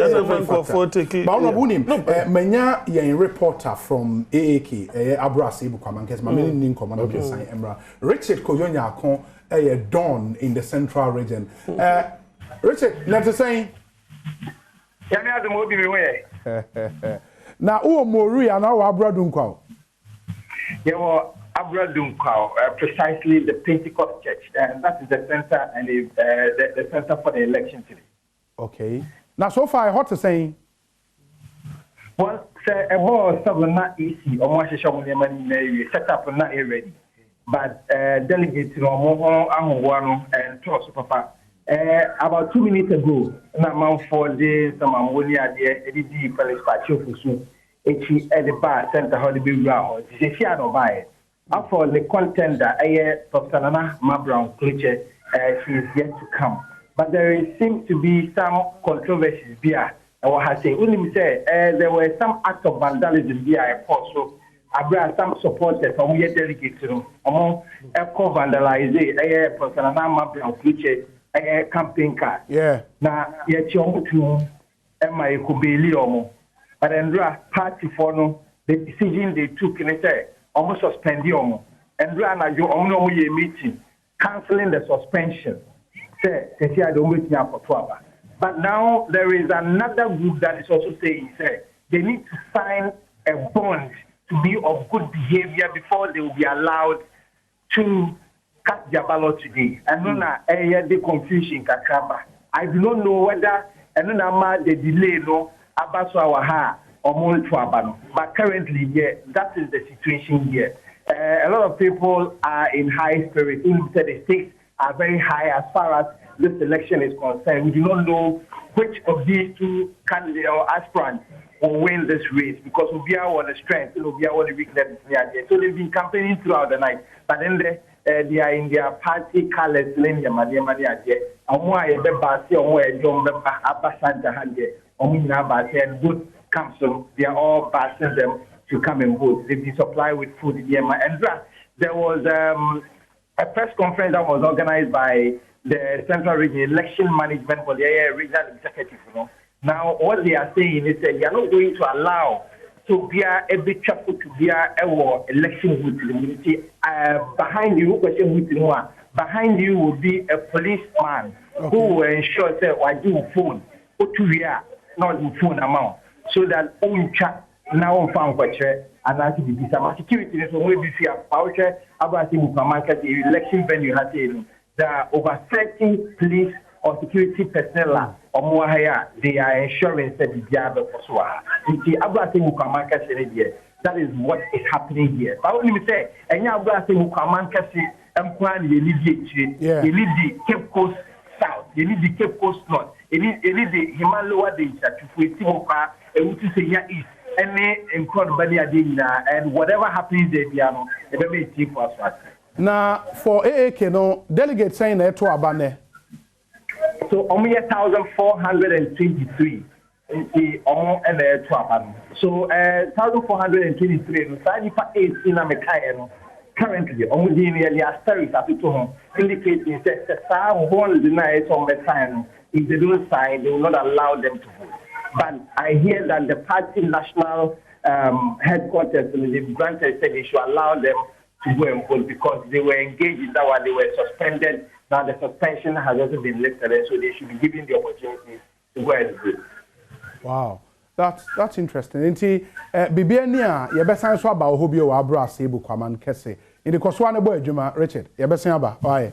Menya a reporter from AAK, Abras Ibukaman, my name Emra. Richard Koyonya Kon, a Don in the central region. Richard, let's say. Now, Mori and our Abradunko. Abradunko, precisely the Pentecost Church, and that is the center and the center for the election today. Okay. Now, so far, what to say? Well, say about something not easy, or more set up not ready, but delegates and trust papa. About 2 minutes ago, na man 4 days, some ammonia there, EDD Felix Pacho Fusu, H at the bar, Center Holiday Brown, Zesiano by after the contender, Professor Nana Mabrown Creature, she is yet to come. But there seems to be some controversies here. And what I say, only say there were some acts of vandalism here, also abra some supporters from we delegates no omo eco vandalize personal map future campaign card na ye chi omo tu ma e ko beli omo but endra party for no the decision they took in say almost suspend omo endra na jo omo no ye meeting cancelling the suspension say Adom meeting akoto. But now there is another group that is also saying they need to sign a bond to be of good behavior before they will be allowed to cast their ballot today. And the confusion kakraba. I do not know whether the delay no abaso or more to abano. But currently, that is the situation here. A lot of people are in high spirits. The stakes are very high as far as this election is concerned. We do not know which of these two candidates or aspirants will win this race because we are on the strength, we are on the weakness. So they've been campaigning throughout the night, but then they are in their party colors. And good council, they are all passing them to come and vote. They've been supplied with food. And there was a press conference that was organized by the Central Region Election Management for the regional executive. Now, what they are saying is that they are not going to allow to be a bit careful to be a election with the community. Behind you will be a policeman who will ensure that I do phone, not the phone amount, so that now on found question and I think some security is only be fear voucher about the election venue has there are over 30 police or security personnel or more higher. They are ensuring that the diable for that is what is happening here. But only me say, and you have you need the Cape Coast South, you need the Cape Coast North, you need the Himalaya data to Timoka, and to say East. And whatever happens there, it may be for us. Now, for AAK, no delegates saying that to Abane. So, only 1,423 So, 1,423. Currently, only nearly a series of people indicating that one denies on the time. If they don't sign, they will not allow them to vote. But I hear that the party national headquarters in the granted said they should allow them to go and vote because they were engaged in that one. They were suspended. Now the suspension has also been lifted, so they should be given the opportunity to go and vote. Wow, that's interesting. Inti Bibiania, yebesan so about hobby or abra sebu kwaman kese. In the Koswana boy Juma Richard, yebesan aba. Why?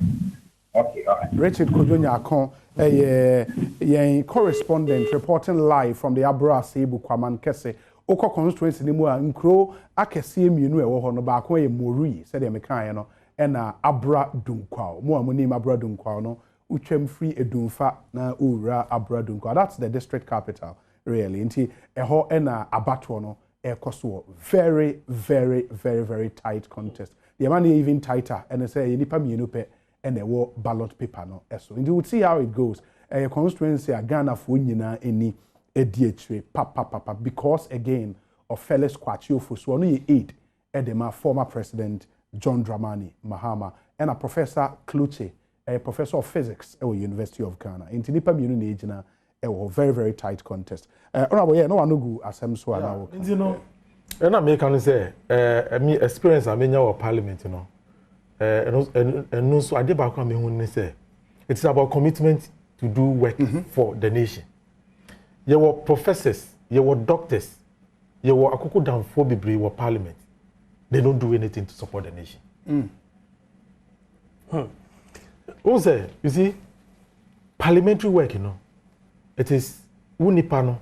Okay, all right. Richard Kojonya Akon, a correspondent reporting live from the Abra Sebu Kwaman Kese. Oko constituency ni mu a nkro akese mienu ewo ho no ba ko ye Mori said the mekan no e na Abra Dunkwao mu amunim Abra Dunkwao no utwem free edunfa na ura Abra Dunkwao. That's the district capital really. Nti eho e na abatwo no ekoso very tight contest. The man even tighter and say nipa mienu pe and a war ballot paper no eso. And you would see how it goes. A constituency a Ghana for nyina any DHA papa because again of fellow squatio for so only 8 edema former president John Dramani Mahama and a professor Kluche, a professor of physics at the University of Ghana. In Tinipa Muni Ejina, a very tight contest. No one go asem so now. You know, and I make say me experience I mean our parliament, you know. And no so I did back when say it's about commitment to do work for the nation. You were professors, you were doctors, you were akoko danfo bebre were parliament. They don't do anything to support the nation. Also, you see, parliamentary work, you know, it is unipano,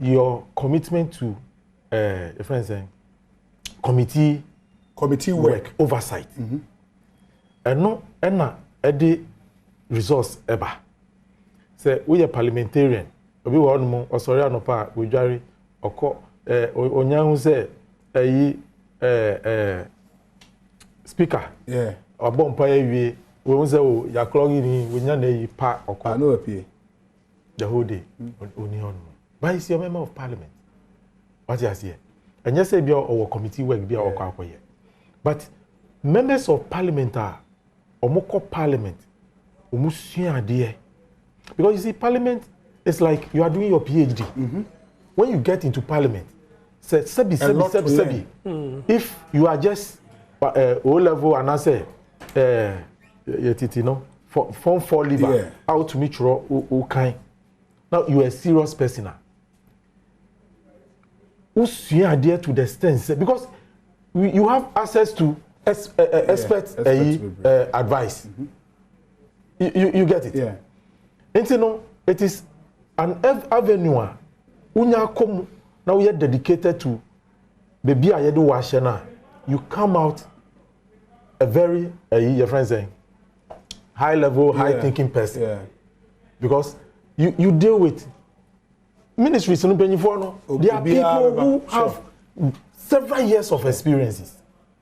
your commitment to your friend saying committee work oversight. And no, and na the resource ever. Say we are parliamentarian. Obi wa no osori anopa wejware oko onyahu say speaker obompa ewie we say o yaklogi ni wenya na yi pa oko no apie the whole day oni on. But is your member of parliament what you say and yes, be our committee work be our kwakoye. But members of parliament are omoko parliament omusia ade. Because you see, parliament is like you are doing your PhD. When you get into parliament, if you are just O level and I say form 4 liver out to meet your kind. Now you are a serious person now. You are there to the extent because you have access to expert advice. You get it? Yeah. And you know, it is an avenue. Unya come now we are dedicated to baby ayedu washena. You come out a very your friend saying high level, high thinking person. Yeah. Because you deal with ministries. There are people who have several years of experiences.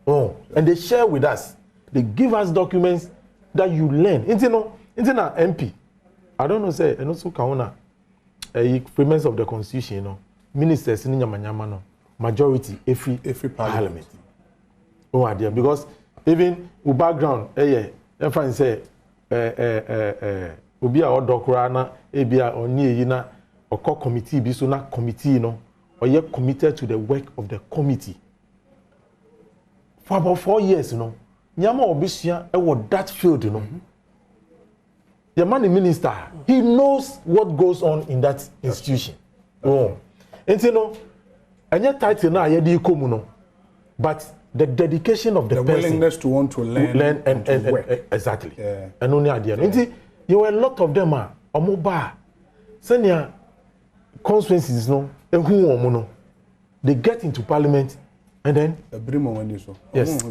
Oh, and they share with us. They give us documents that you learn. Into MP. I don't know say and also kauna payments of the constitution, you know, ministers in Yamanyama, no, majority every parliament. Oh, dear, because even the background, if I say, Ubia or Docrana, Ebia or Nina, or committee, Bisuna committee, you know, or you're committed to the work of the committee. For about 4 years, you know, Nyama Obisia, that field, you know. The man, the minister, he knows what goes on in that institution. Oh, and you know, and yet title now, but the dedication of the person, willingness to want to learn and work. Exactly. Yeah. And only idea. And you were a lot of them are mobile. Senior constituencies, no, and who they get into parliament. And then yes.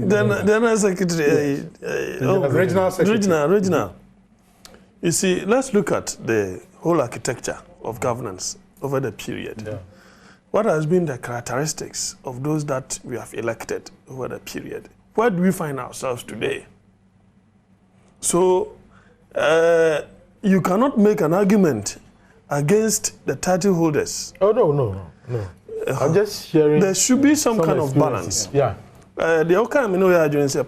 Then secretary, regional. You see, let's look at the whole architecture of governance over the period. Yeah. What has been the characteristics of those that we have elected over the period? Where do we find ourselves today? So, you cannot make an argument against the title holders. Oh, no. I'm just sharing. There should be some kind of balance. Yeah. The outcome,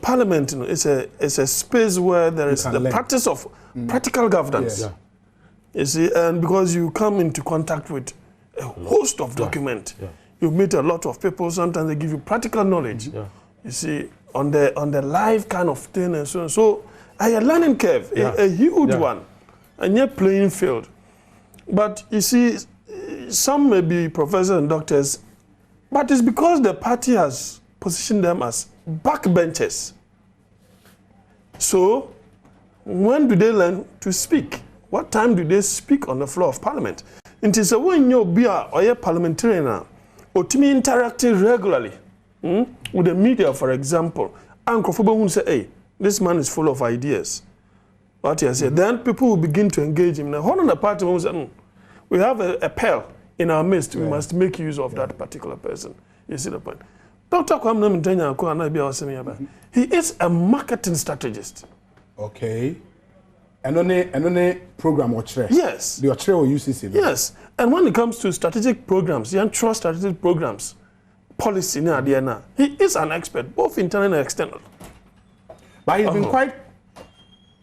Parliament, it's a space where there is the practice of practical governance. Yeah. You see, and because you come into contact with a host of documents, you meet a lot of people. Sometimes they give you practical knowledge. Yeah. You see, on the live kind of thing and so on. So, a learning curve, a huge one, and yet playing field. But you see, some may be professors and doctors, but it's because the party has positioned them as backbenchers. So, when do they learn to speak? What time do they speak on the floor of parliament? It is when you be a parliamentarian, or to me interacting regularly with the media, for example, and will say, hey, this man is full of ideas. What he said, then people will begin to engage him. Now, hold on the party, we have a pearl in our midst. We must make use of that particular person. You see the point? Dr. Kwame Ntenya, he is a marketing strategist. Okay. And on a program or yes. The or UCC. Yes. And when it comes to strategic programs, young trust strategic programs, policy, he is an expert, both internal and external. But he's been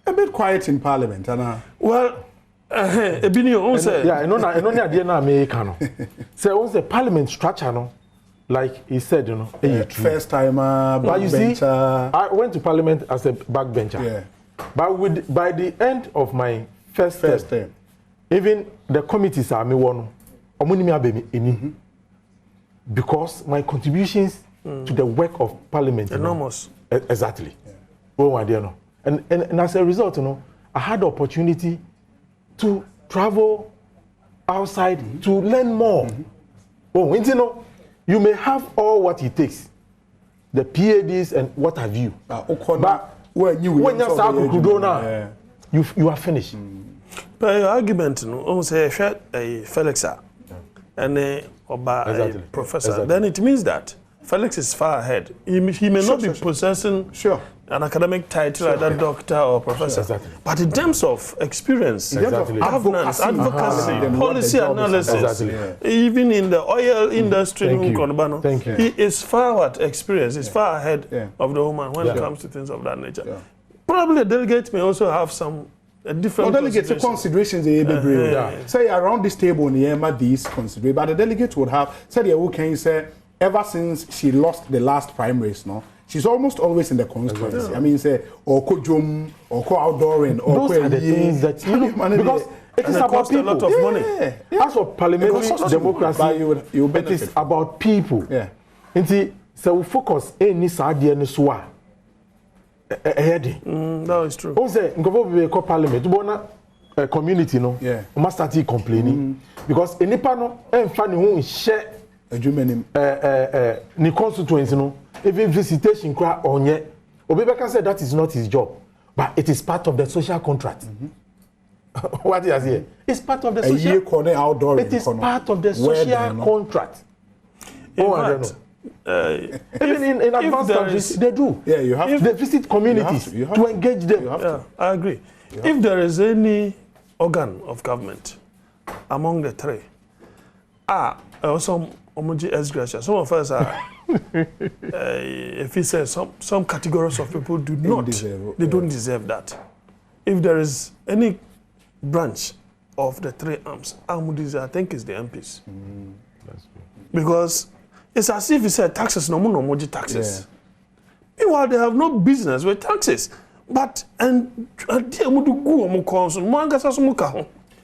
a bit quiet in Parliament, well, I know so once the Parliament structure, like he said, first timer, but you see, I went to Parliament as a backbencher. Yeah. But by the end of my first term, even the committees are because my contributions to the work of Parliament enormous. Exactly. Yeah. And as a result, I had the opportunity to travel outside to learn more. You may have all what it takes, the PADs and what have you. But when you are finished. But your argument, almost a Felix and a professor, then it means that Felix is far ahead. He may not be possessing an academic title like that, doctor or professor. Exactly. But in terms of experience, governance, advocacy, policy analysis, even in the oil industry, he is far out experienced. He's far ahead of the woman when it comes to things of that nature. Probably a delegate may also have some different considerations. Say around this table, these considerations, but the delegate would have said, who can say, ever since she lost the last primaries, she's almost always in the constituency. I mean, say, or kojum, or outdooring, or those are the things that because it is about people. A lot of money. As for parliamentary democracy, it is about people. So we focus in this idea in Swa. That is true. Also, we call parliament. You want a community, we must start complaining because any panel and funny who share ni constituency, even visitation cry on yet. Obibeka said that is not his job, but it is part of the social contract. What is here? It's part of the social. It is part of the social contract. I don't know. Even in advanced countries, they do. Yeah, you have they visit communities to engage them. I agree. If there is any organ of government among the three, some some of us are, if he says some categories of people do not, they don't deserve that. If there is any branch of the three arms, I think it's the MPs. Because it's as if he said taxes, no taxes. Meanwhile, they have no business with taxes. But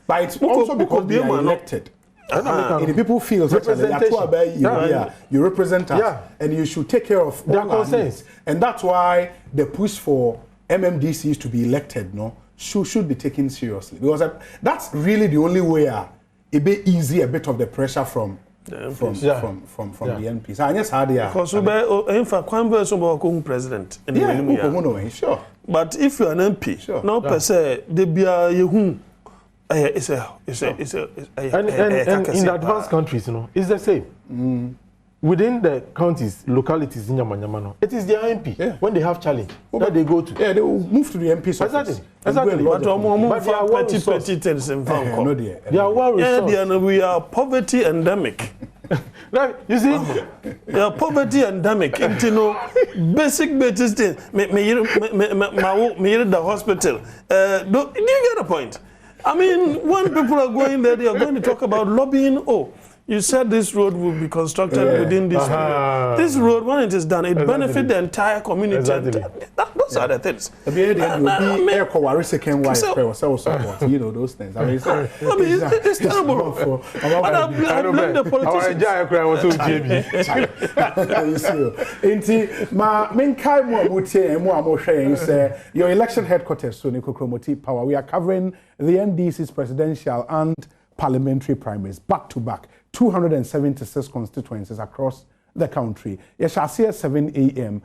but it's also because they are elected. The people feel that you represent us, and you should take care of their concerns. And that's why the push for MMDCs to be elected should be taken seriously, because that's really the only way it be easy a bit of the pressure from the MPs. I guess how they are. Because in fact, one president. Sure. But if you're an MP, no per se, they be a and in advanced countries, it's the same. Within the counties, localities in Yamanyamano, it is their MP when they have challenge that they go to. Yeah, they will move to the MP's office. Exactly. But they are petty things in they are well resourced. We are poverty endemic. You see, they are poverty endemic. Basic things. Me the hospital. Do you get a point? I mean, when people are going there, they are going to talk about lobbying. Oh, you said this road will be constructed within this period. This road, when it is done, it benefits the entire community. Those are the things. You know those things. I mean, it's terrible. But I blame the politicians. Your election headquarters, Power. We are covering the NDC's presidential and parliamentary primaries back to back, 276 constituencies across the country. You shall see at 7 a.m.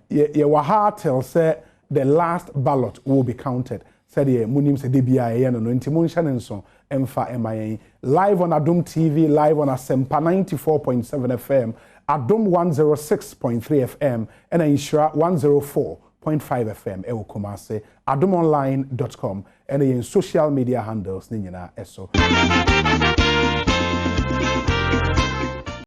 Your tells the last ballot will be counted. Said the Munim said DBI no intimuntion and so Emfa MIA live on Adom TV, live on Asempa 94.7 FM, Adom 106.3 FM, and Insura 104.5 FM. Ewo Kumase, AdomOnline.com, and in social media handles Ninyana Eso.